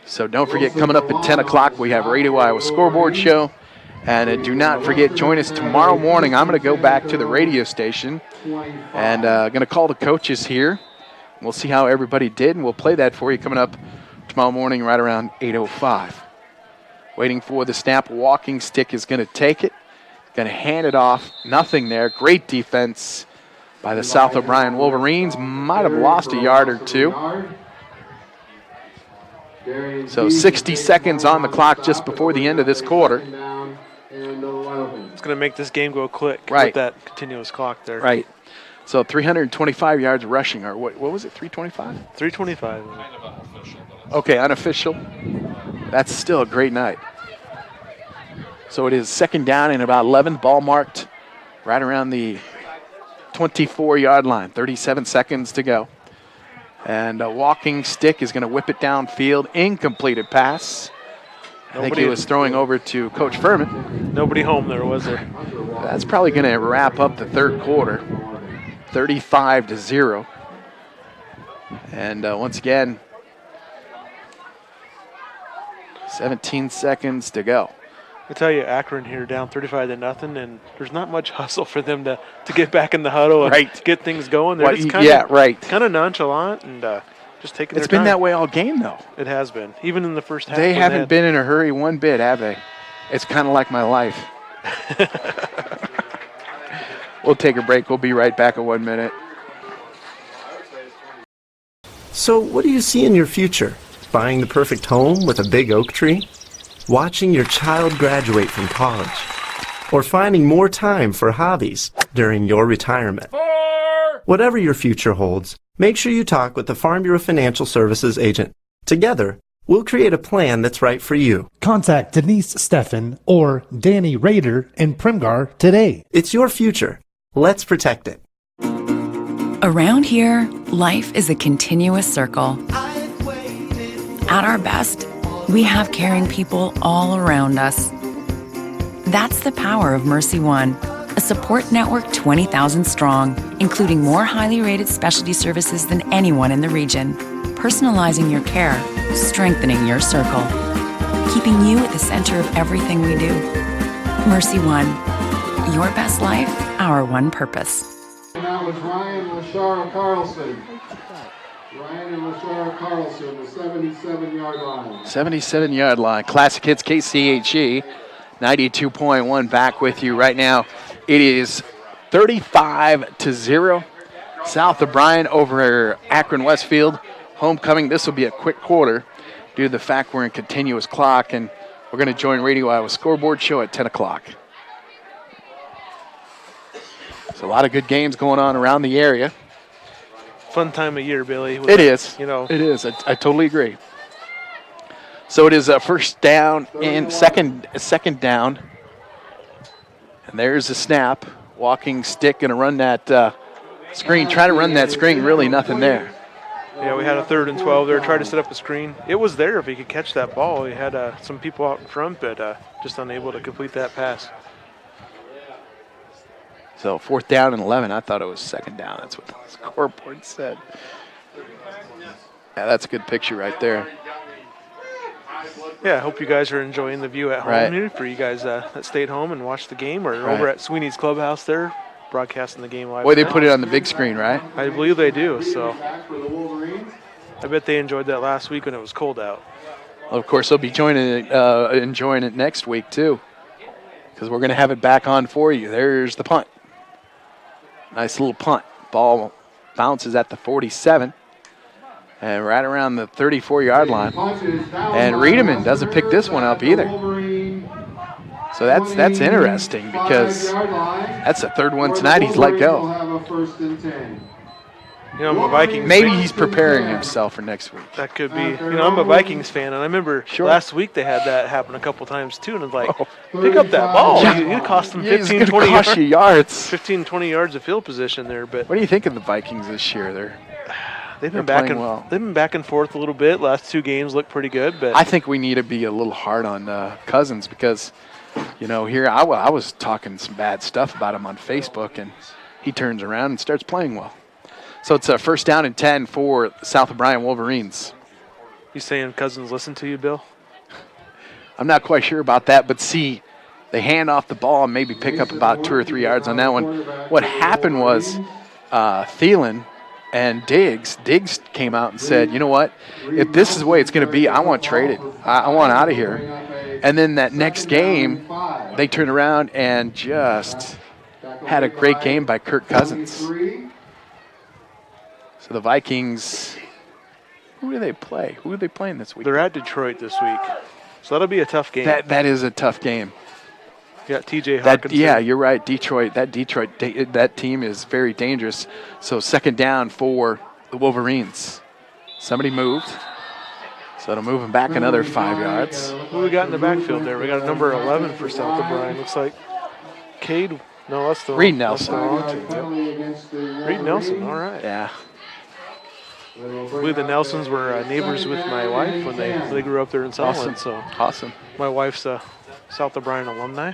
A: So don't forget, coming up at 10 o'clock, we have Radio Iowa Scoreboard Show. And do not forget, join us tomorrow morning. I'm going to go back to the radio station and going to call the coaches here. We'll see how everybody did, and we'll play that for you coming up tomorrow morning right around 8:05. Waiting for the snap. Walking stick is going to take it. Going to hand it off. Nothing there. Great defense by the South O'Brien Wolverines. Might have lost a yard or two. So 60 seconds on the clock just before the end of this quarter.
B: It's going to make this game go quick
A: Right.
B: with that continuous clock there.
A: Right. So 325 yards rushing, or what was it, 325?
B: 325.
A: Okay, unofficial. That's still a great night. So it is second down and about 11. Ball marked right around the 24-yard line. 37 seconds to go. And a walking stick is going to whip it downfield. Incompleted pass. I think he was throwing over to Coach Furman.
B: Nobody home there, was there?
A: That's probably going to wrap up the third quarter. 35-0. And once again, 17 seconds to go.
B: I tell you, Akron here down 35-0, and there's not much hustle for them to get back in the huddle and get things going. They're just kind of nonchalant and just taking their time.
A: It's been that way all game, though.
B: It has been, even in the first half.
A: They haven't been in a hurry one bit, have they? It's kind of like my life. We'll take a break. We'll be right back in 1 minute.
E: So, what do you see in your future? Buying the perfect home with a big oak tree? Watching your child graduate from college? Or finding more time for hobbies during your retirement? Whatever your future holds, make sure you talk with the Farm Bureau Financial Services agent. Together, we'll create a plan that's right for you.
F: Contact Denise Steffen or Danny Rader in Primgar today.
E: It's your future. Let's protect it.
G: Around here, life is a continuous circle. At our best, we have caring people all around us. That's the power of Mercy One, a support network 20,000 strong, including more highly rated specialty services than anyone in the region. Personalizing your care, strengthening your circle, keeping you at the center of everything we do. Mercy One, your best life, our one purpose.
I: And that was Ryan Lashara Carlson. Ryan and Lashara Carlson, the 77-yard line.
A: 77-yard line. Classic Hits KCHE, 92.1 back with you right now. It is 35-0. South O'Brien over Akron Westfield. Homecoming. This will be a quick quarter due to the fact we're in continuous clock, and we're going to join Radio Iowa Scoreboard Show at 10 o'clock. So a lot of good games going on around the area.
B: Fun time of year, Billy.
A: It is.
B: You know,
A: it is. I totally agree. So it is a first down and second down. And there's the snap. Walking stick, going to run that screen. Try to run that screen. Really nothing there.
B: Yeah, we had a 3rd and 12 there. Tried to set up a screen. It was there if he could catch that ball. He had some people out in front, but just unable to complete that pass.
A: So 4th down and 11. I thought it was 2nd down. That's what the scoreboard said. Yeah, that's a good picture right there.
B: Yeah, I hope you guys are enjoying the view at home here for you guys that stayed home and watched the game or over at Sweeney's Clubhouse there, broadcasting the game live.
A: Boy, they put it on the big screen, right?
B: I believe they do, so I bet they enjoyed that last week when it was cold out.
A: Well, of course, they'll be enjoying it next week, too, because we're going to have it back on for you. There's the punt. Nice little punt. Ball bounces at the 47 and right around the 34-yard line. And Riedemann doesn't pick this one up either. So that's interesting because that's the third one tonight he's let go.
B: You know, I'm a Vikings
A: Maybe
B: fan.
A: he's preparing himself for next week.
B: That could be. You know, I'm a Vikings fan, and I remember last week they had that happen a couple times too, and it's like, pick up that ball.
A: Yeah.
B: You cost them
A: Yeah, it's
B: 15,
A: gonna
B: 20
A: cost you yards.
B: 15, 20 yards of field position there. But
A: What do you think of the Vikings this year?
B: they've
A: they're
B: been back
A: playing
B: and
A: well.
B: they've been back and forth a little bit. Last two games look pretty good, but
A: I think we need to be a little hard on Cousins because, you know, here I was talking some bad stuff about him on Facebook, and he turns around and starts playing well. So it's a first down and 10 for South O'Brien Wolverines.
B: You saying Cousins listen to you, Bill?
A: I'm not quite sure about that, but see, they hand off the ball and maybe pick up about 2 or 3 yards on that one. What happened was Thielen and Diggs came out and said, you know what, if this is the way it's going to be, I want traded. I want out of here. And then that next game, they turned around and just had a great game by Kirk Cousins. So the Vikings, who do they play? Who are they playing this week?
B: They're at Detroit this week, so that'll be a tough game.
A: That is a tough game.
B: You got T.J. Hawkinson.
A: Yeah, you're right. That team is very dangerous. So second down for the Wolverines. Somebody moved. So it'll move them back another 5 yards.
B: Who we got in the backfield there? We got a number 11 for South O'Brien. Looks like Cade. No, that's the
A: Reed Nelson.
B: Reed Nelson, all right.
A: Yeah.
B: I believe the Nelsons were neighbors with my wife when they grew up there in Sutherland.
A: Awesome.
B: My wife's a South O'Brien alumni.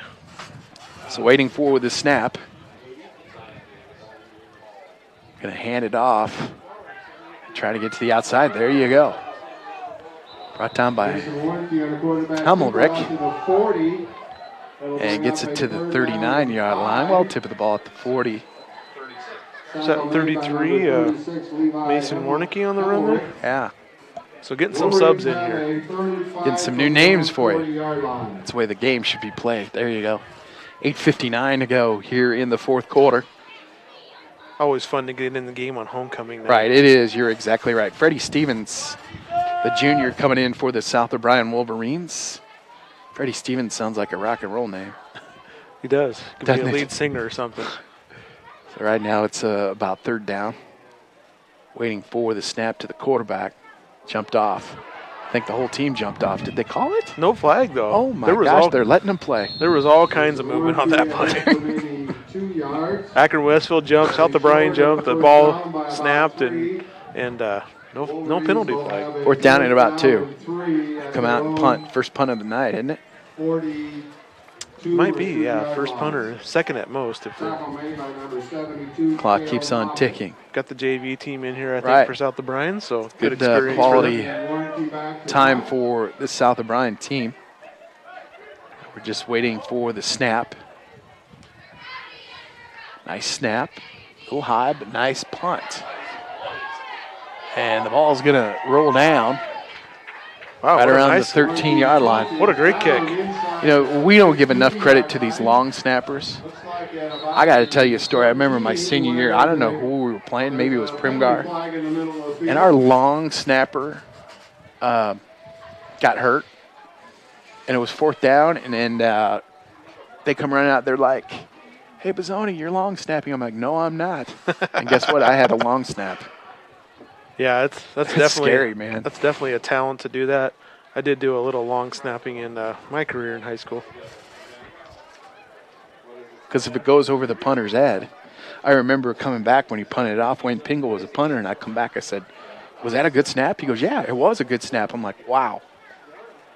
A: So waiting for the snap. Going to hand it off. Try to get to the outside. There you go. Brought down by Hummelrick. And gets it to the 39-yard line. Well, tip of the ball at the 40.
B: Is that 33, Mason Warnicki on the run there?
A: Yeah.
B: So getting some subs in here.
A: Getting some new names for you. That's the way the game should be played. There you go. 8:59 to go here in the fourth quarter.
B: Always fun to get in the game on homecoming night.
A: Right, it is. You're exactly right. Freddie Stevens, the junior, coming in for the South O'Brien Wolverines. Freddie Stevens sounds like a rock and roll name.
B: He does. Could
A: Doesn't
B: be a
A: it?
B: lead singer or something.
A: So right now it's about third down. Waiting for the snap to the quarterback. Jumped off. I think the whole team jumped off. Did they call it?
B: No flag, though.
A: Oh, my gosh, they're letting them play.
B: There was all kinds of movement on that play. Akron Westfield jumped, South O'Brien jumped, the ball snapped, and no penalty flag.
A: Fourth down at about 2. Come out and punt. First punt of the night, isn't it?
B: Might be, yeah. First punter, second at most. If
A: Clock keeps on ticking.
B: Got the JV team in here, I think,
A: Right.
B: for South O'Brien, so
A: Good
B: experience
A: quality
B: for them.
A: time for the South O'Brien team. We're just waiting for the snap. Nice snap. A little high, but nice punt. And the ball's going to roll down.
B: Wow,
A: right
B: what a
A: around
B: nice-
A: the 13-yard line.
B: What a great kick.
A: You know, we don't give enough credit to these long snappers. I got to tell you a story. I remember my senior year, I don't know who we were playing. Maybe it was Primgar. And our long snapper got hurt. And it was fourth down. And then they come running out. They're like, hey, Bazzoni, you're long snapping. I'm like, no, I'm not. And guess what? I had a long snap.
B: Yeah, that's definitely
A: scary, man.
B: That's definitely a talent to do that. I did do a little long snapping in my career in high school.
A: Because if it goes over the punter's head, I remember coming back when he punted it off. Wayne Pingle was a punter, and I come back. I said, was that a good snap? He goes, yeah, it was a good snap. I'm like, wow.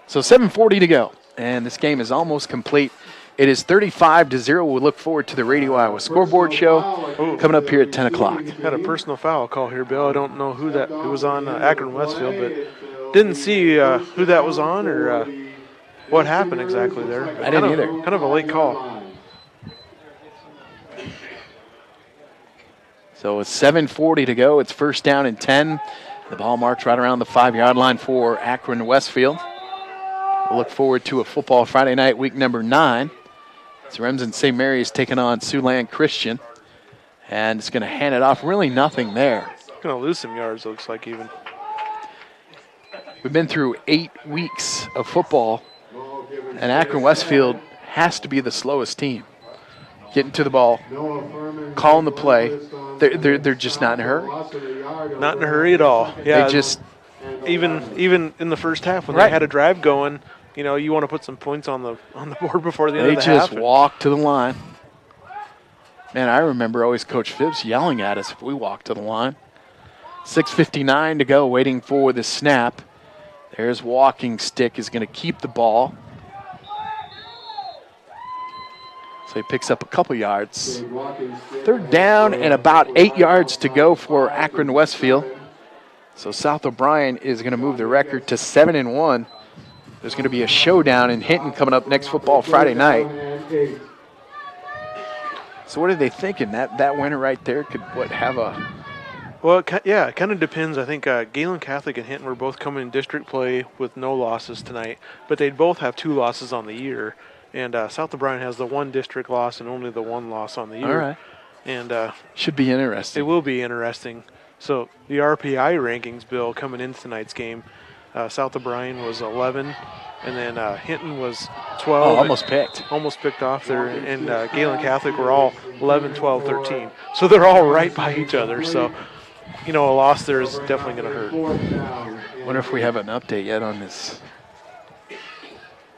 A: So 7:40 to go, and this game is almost complete. It is 35-0. We look forward to the Radio Iowa Scoreboard Show coming up here at 10 o'clock.
B: Had a personal foul call here, Bill. I don't know who that it was on Akron Westfield, but didn't see who that was on or what happened exactly there.
A: I didn't either.
B: Kind of a late call.
A: So it's 7:40 to go. It's first down and 10. The ball marks right around the 5-yard line for Akron Westfield. We'll look forward to a football Friday night, week number 9. It's Remsen St. Mary's taking on Siouxland Christian. And it's going to hand it off. Really nothing there.
B: Going to lose some yards, looks like even.
A: We've been through 8 weeks of football, and Akron Westfield has to be the slowest team. Getting to the ball, calling the play. They're just not in a hurry.
B: Not in a hurry at all. Yeah,
A: They just
B: even in the first half when they had a drive going, you know, you want to put some points on the board before the end of the half.
A: They just walk to the line. Man, I remember always Coach Phibbs yelling at us if we walked to the line. 6:59 to go, waiting for the snap. There's walking stick is going to keep the ball. So he picks up a couple yards. Third down and about 8 yards to go for Akron Westfield. So South O'Brien is going to move the record to 7-1. There's going to be a showdown in Hinton coming up next football Friday night. So what are they thinking? That winner right there could have a...
B: Well, it kind of depends. I think Galen Catholic and Hinton were both coming in district play with no losses tonight, but they'd both have 2 losses on the year. And South O'Brien has the 1 district loss and only the 1 loss on the year.
A: All right.
B: And
A: should be interesting.
B: It will be interesting. So the RPI rankings, Bill, coming into tonight's game, South O'Brien was 11, and then Hinton was 12.
A: Oh, almost picked.
B: Almost picked off there. And Galen Catholic were all 11, 12, 13. So they're all right by each other. So, you know, a loss there is definitely going to hurt.
A: Wonder if we have an update yet on this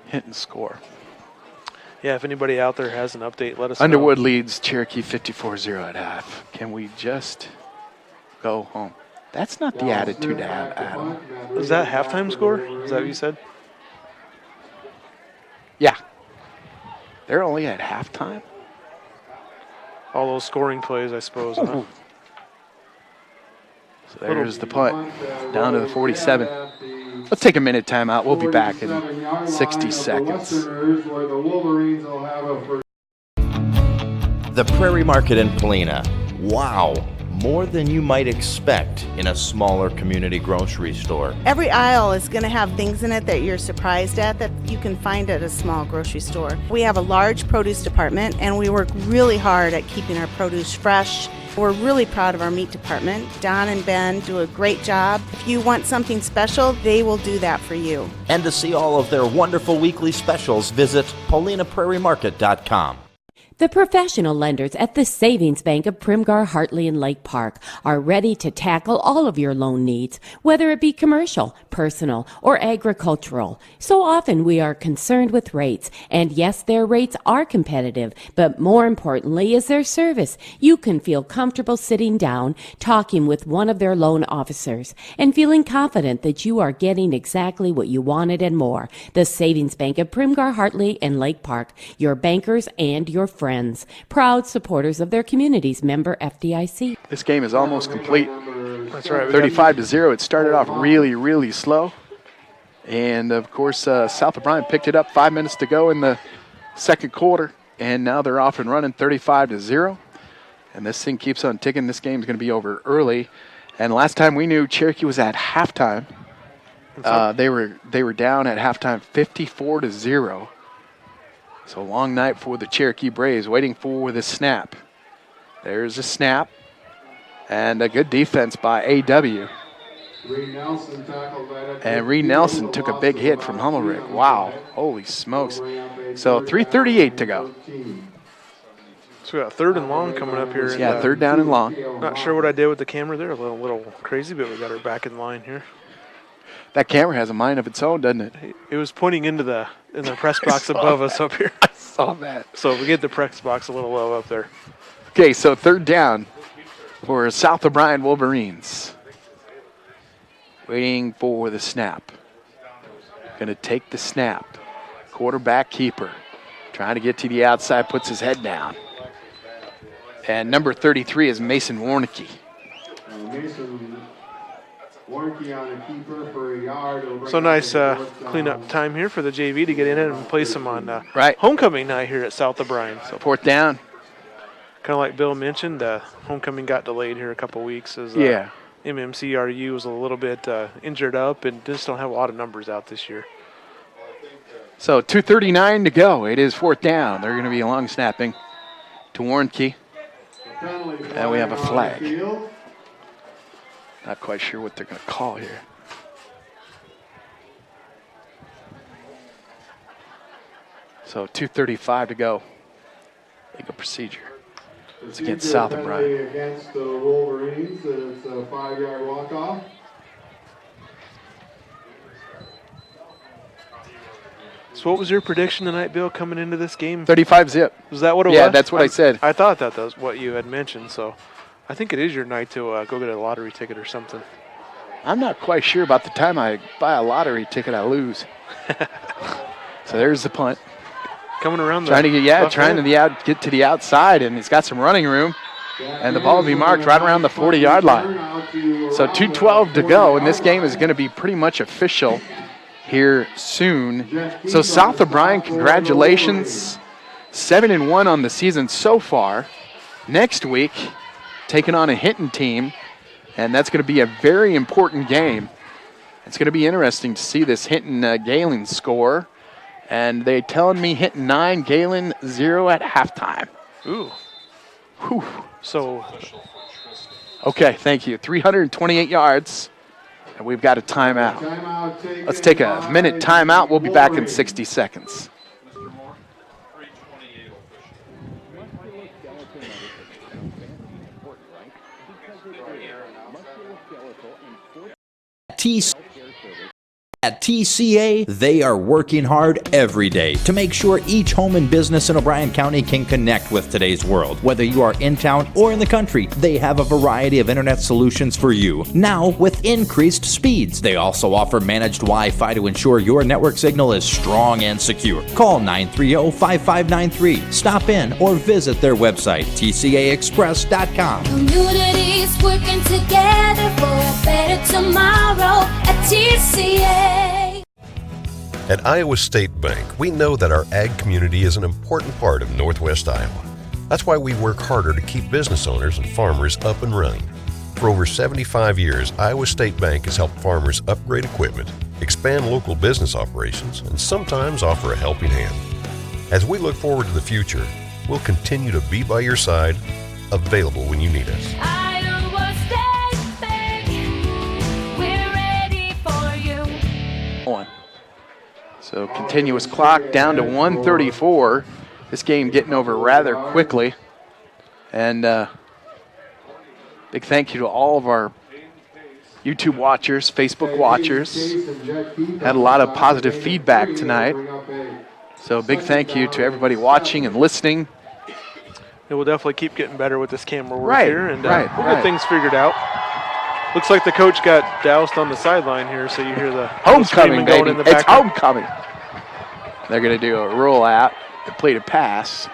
A: Hinton score.
B: Yeah, if anybody out there has an update, let us know.
A: Underwood leads Cherokee 54-0 at half. Can we just go home? That's not the attitude to have, Adam.
B: Is that halftime score? Is that what you said?
A: Yeah. They're only at halftime?
B: All those scoring plays, I suppose. Huh?
A: So there's the punt down to the 47. Let's take a minute timeout. We'll be back in 60 seconds.
L: The Prairie Market in Polina. Wow, more than you might expect in a smaller community grocery store.
J: Every aisle is going to have things in it that you're surprised at that you can find at a small grocery store. We have a large produce department, and we work really hard at keeping our produce fresh. We're really proud of our meat department. Don and Ben do a great job. If you want something special, they will do that for you.
L: And to see all of their wonderful weekly specials, visit PaulinaPrairieMarket.com.
K: The professional lenders at the Savings Bank of Primgar, Hartley, and Lake Park are ready to tackle all of your loan needs, whether it be commercial, personal, or agricultural. So often we are concerned with rates, and yes, their rates are competitive, but more importantly is their service. You can feel comfortable sitting down, talking with one of their loan officers, and feeling confident that you are getting exactly what you wanted and more. The Savings Bank of Primgar, Hartley, and Lake Park, your bankers and your friends, proud supporters of their communities, member FDIC.
A: This game is almost complete.
B: That's right.
A: 35-0. It started off really, really slow. And, of course, South O'Brien picked it up 5 minutes to go in the second quarter. And now they're off and running 35-0. And this thing keeps on ticking. This game's going to be over early. And last time we knew, Cherokee was at halftime. They were down at halftime 54-0. So a long night for the Cherokee Braves, waiting for the snap. There's a snap, and a good defense by A.W. And Reed Nelson took a big hit from Hummelrick. Wow, holy smokes. So 3:38 to go.
B: So we got 3rd and long coming up here.
A: Yeah, 3rd down and long.
B: Not sure what I did with the camera there. A little crazy, but we got her back in line here.
A: That camera has a mind of its own, doesn't it?
B: It was pointing in the press box above us up here.
A: I saw that.
B: So we get the press box a little low up there.
A: Okay, so 3rd down for South O'Brien Wolverines. Waiting for the snap. Going to take the snap. Quarterback keeper. Trying to get to the outside, puts his head down. And number 33 is Mason Warnicki.
B: So nice cleanup time here for the JV to get in and place them on
A: right.
B: homecoming night here at South O'Brien.
A: So 4th down.
B: Kind of like Bill mentioned, homecoming got delayed here a couple weeks as MMCRU was a little bit injured up and just don't have a lot of numbers out this year.
A: So 2:39 to go. It is 4th down. They're going to be long snapping to Warnke. And we have a flag. Not quite sure what they're going to call here. So 2:35 to go. Legal procedure. It's against South O'Brien.
I: Against the Wolverines, it's a 5-yard walk-off.
B: So what was your prediction tonight, Bill, coming into this game?
A: 35 zip.
B: Was that what it was?
A: Yeah, that's what I said.
B: I thought that was what you had mentioned, so I think it is your night to go get a lottery ticket or something.
A: I'm not quite sure about the time I buy a lottery ticket, I lose. So there's the punt.
B: Coming around
A: trying to get to the outside, and he's got some running room. And the ball will be marked right around the 40-yard line. So 2:12 to go, and this game is going to be pretty much official here soon. So South O'Brien, congratulations. 7-1 on the season so far. Next week, taking on a Hinton team, and that's going to be a very important game. It's going to be interesting to see this Hinton-Galen score. And they're telling me Hinton 9, Galen 0 at halftime.
B: Ooh.
A: Whew.
B: So.
A: Okay, thank you. 328 yards, and we've got a timeout. Let's take a minute timeout. We'll be back in 60 seconds.
L: At TCA, they are working hard every day to make sure each home and business in O'Brien County can connect with today's world. Whether you are in town or in the country, they have a variety of internet solutions for you. Now, with increased speeds, they also offer managed Wi-Fi to ensure your network signal is strong and secure. Call 930-5593, stop in, or visit their website, tcaexpress.com.
M: Communities working together for a better tomorrow at TCA.
N: At Iowa State Bank, we know that our ag community is an important part of Northwest Iowa. That's why we work harder to keep business owners and farmers up and running. For over 75 years, Iowa State Bank has helped farmers upgrade equipment, expand local business operations, and sometimes offer a helping hand. As we look forward to the future, we'll continue to be by your side, available when you need us.
M: Iowa State Bank, we're ready for you.
A: One. So continuous clock down to 1:34. This game getting over rather quickly. And big thank you to all of our YouTube watchers, Facebook watchers. Had a lot of positive feedback tonight. So big thank you to everybody watching and listening.
B: It will definitely keep getting better with this camera work here, and we'll
A: right.
B: get things figured out. Looks like the coach got doused on the sideline here, so you hear the
A: homecoming,
B: baby.
A: Going in the
B: It's
A: background. Homecoming. They're going to do a rollout, complete a pass.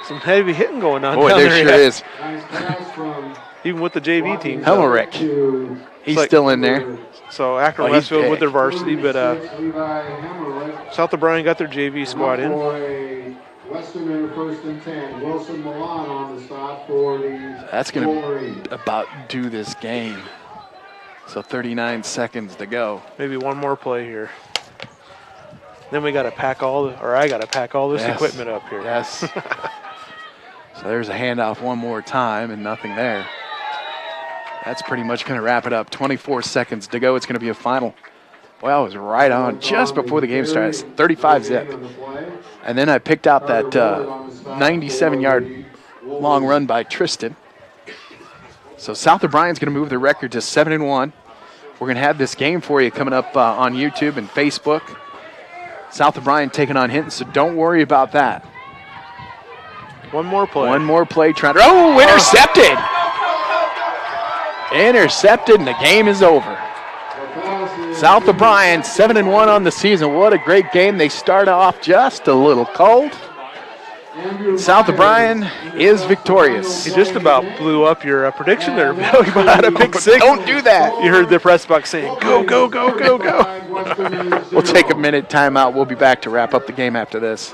B: Some heavy hitting going on.
A: Boy,
B: down
A: there sure is.
B: Even with the JV team.
A: Helmerick. He's still in there.
B: So Akron Westfield with their varsity, but South O'Brien got their JV squad in.
I: Western first and 10. Wilson Milan on the stop for the
A: That's going to about do this game. So 39 seconds to go.
B: Maybe one more play here. Then we got to pack I got to pack all this equipment up here.
A: Yes. So there's a handoff one more time and nothing there. That's pretty much going to wrap it up. 24 seconds to go. It's going to be a final. Boy, I was right on just before the game started. 35 zip. And then I picked out that 97-yard long run by Tristan. So South O'Brien's going to move the record to 7-1. We're going to have this game for you coming up on YouTube and Facebook. South O'Brien taking on Hinton, so don't worry about that.
B: One more play.
A: One more play. Intercepted! Intercepted, and the game is over. South O'Brien, 7-1 on the season. What a great game. They start off just a little cold. South O'Brien is victorious.
B: He just about blew up your prediction there, Bill. He had a pick six.
A: Don't do that.
B: You heard the press box saying, go, go, go, go, go.
A: We'll take a minute timeout. We'll be back to wrap up the game after this.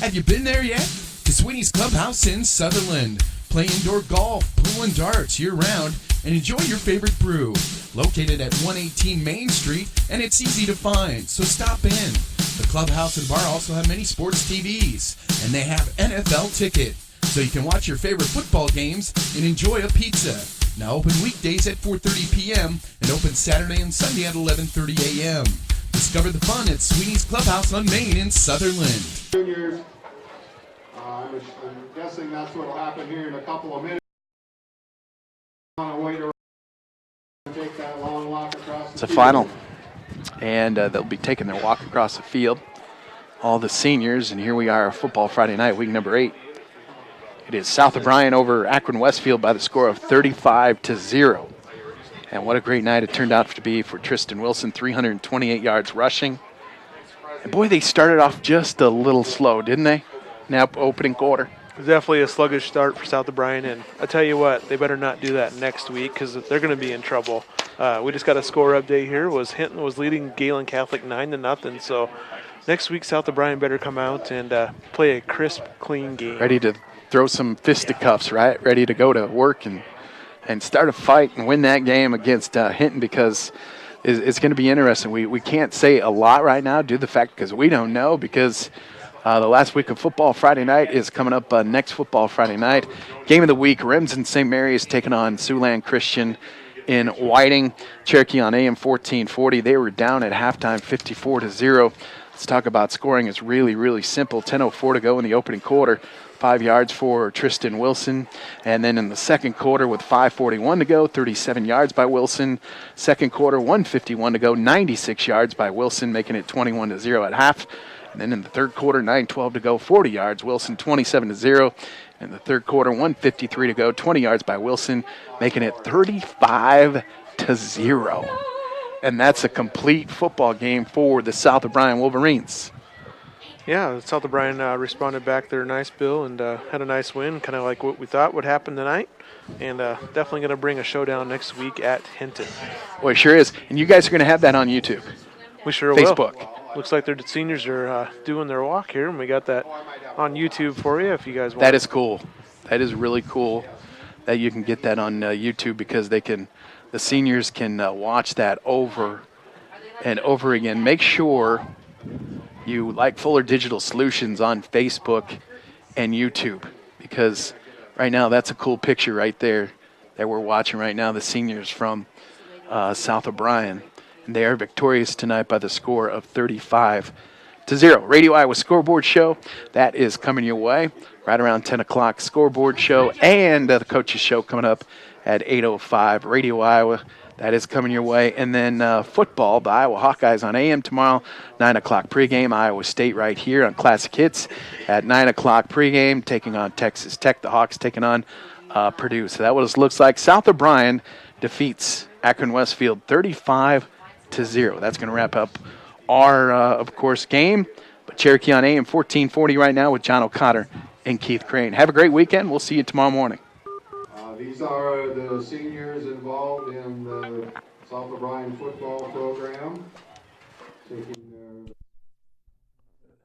O: Have you been there yet? To Sweeney's Clubhouse in Sutherland. Play indoor golf, pool, and darts year-round, and enjoy your favorite brew. Located at 118 Main Street, and it's easy to find, so stop in. The clubhouse and bar also have many sports TVs, and they have NFL Ticket, so you can watch your favorite football games and enjoy a pizza. Now open weekdays at 4:30 p.m. and open Saturday and Sunday at 11:30 a.m. Discover the fun at Sweeney's Clubhouse on Main in Sutherland.
I: Juniors, I'm guessing that's what will happen here in a couple of minutes. On a way to take that long walk across
A: It's a final, and they'll be taking their walk across the field. All the seniors, and here we are, Football Friday night, week number 8. It is South O'Brien over Akron Westfield by the score of 35-0. And what a great night it turned out to be for Tristan Wilson, 328 yards rushing. And boy, they started off just a little slow, didn't they? Now opening quarter.
B: It was definitely a sluggish start for South O'Brien, and I tell you what, they better not do that next week because they're going to be in trouble. We just got a score update here. Hinton was leading Galen Catholic 9-0, so next week South O'Brien better come out and play a crisp, clean game.
A: Ready to throw some fisticuffs, right? Ready to go to work and start a fight and win that game against Hinton, because it's going to be interesting. We can't say a lot right now due to the fact because we don't know, because the last week of football Friday night is coming up next football Friday night. Game of the week, Remsen St. Mary is taking on Siouxland Christian in Whiting. Cherokee on AM 1440. They were down at halftime 54-0. Let's talk about scoring. It's really, really simple. 10:04 to go in the opening quarter. 5 yards for Tristan Wilson. And then in the second quarter with 5:41 to go, 37 yards by Wilson. Second quarter, 1:51 to go, 96 yards by Wilson, making it 21-0 at half. And then in the third quarter, 9:12 to go, 40 yards. Wilson 27-0. In the third quarter, 1:53 to go, 20 yards by Wilson, making it 35-0. And that's a complete football game for the South O'Brien Wolverines.
B: Yeah, South O'Brien responded back there nice, Bill, and had a nice win, kind of like what we thought would happen tonight. And definitely going to bring a showdown next week at Hinton.
A: Well, it sure is. And you guys are going to have that on YouTube.
B: We sure
A: Facebook.
B: will. Looks like their seniors are doing their walk here, and we got that on YouTube for you if you guys want.
A: That is cool. That is really cool that you can get that on YouTube, because the seniors can watch that over and over again. Make sure you like Fuller Digital Solutions on Facebook and YouTube, because right now that's a cool picture right there that we're watching right now, the seniors from South O'Brien. And they are victorious tonight by the score of 35-0. Radio Iowa Scoreboard Show, that is coming your way right around 10 o'clock. Scoreboard Show and the Coaches Show coming up at 8:05. Radio Iowa, that is coming your way. And then football, the Iowa Hawkeyes on AM tomorrow, 9 o'clock pregame. Iowa State right here on Classic Hits at 9 o'clock pregame, taking on Texas Tech. The Hawks taking on Purdue. So that what it looks like. South O'Brien defeats Akron Westfield 35-0. That's going to wrap up our, of course, game. But Cherokee on AM 1440 right now with John O'Connor and Keith Crane. Have a great weekend. We'll see you tomorrow morning.
I: These are the seniors involved in the South O'Brien football program.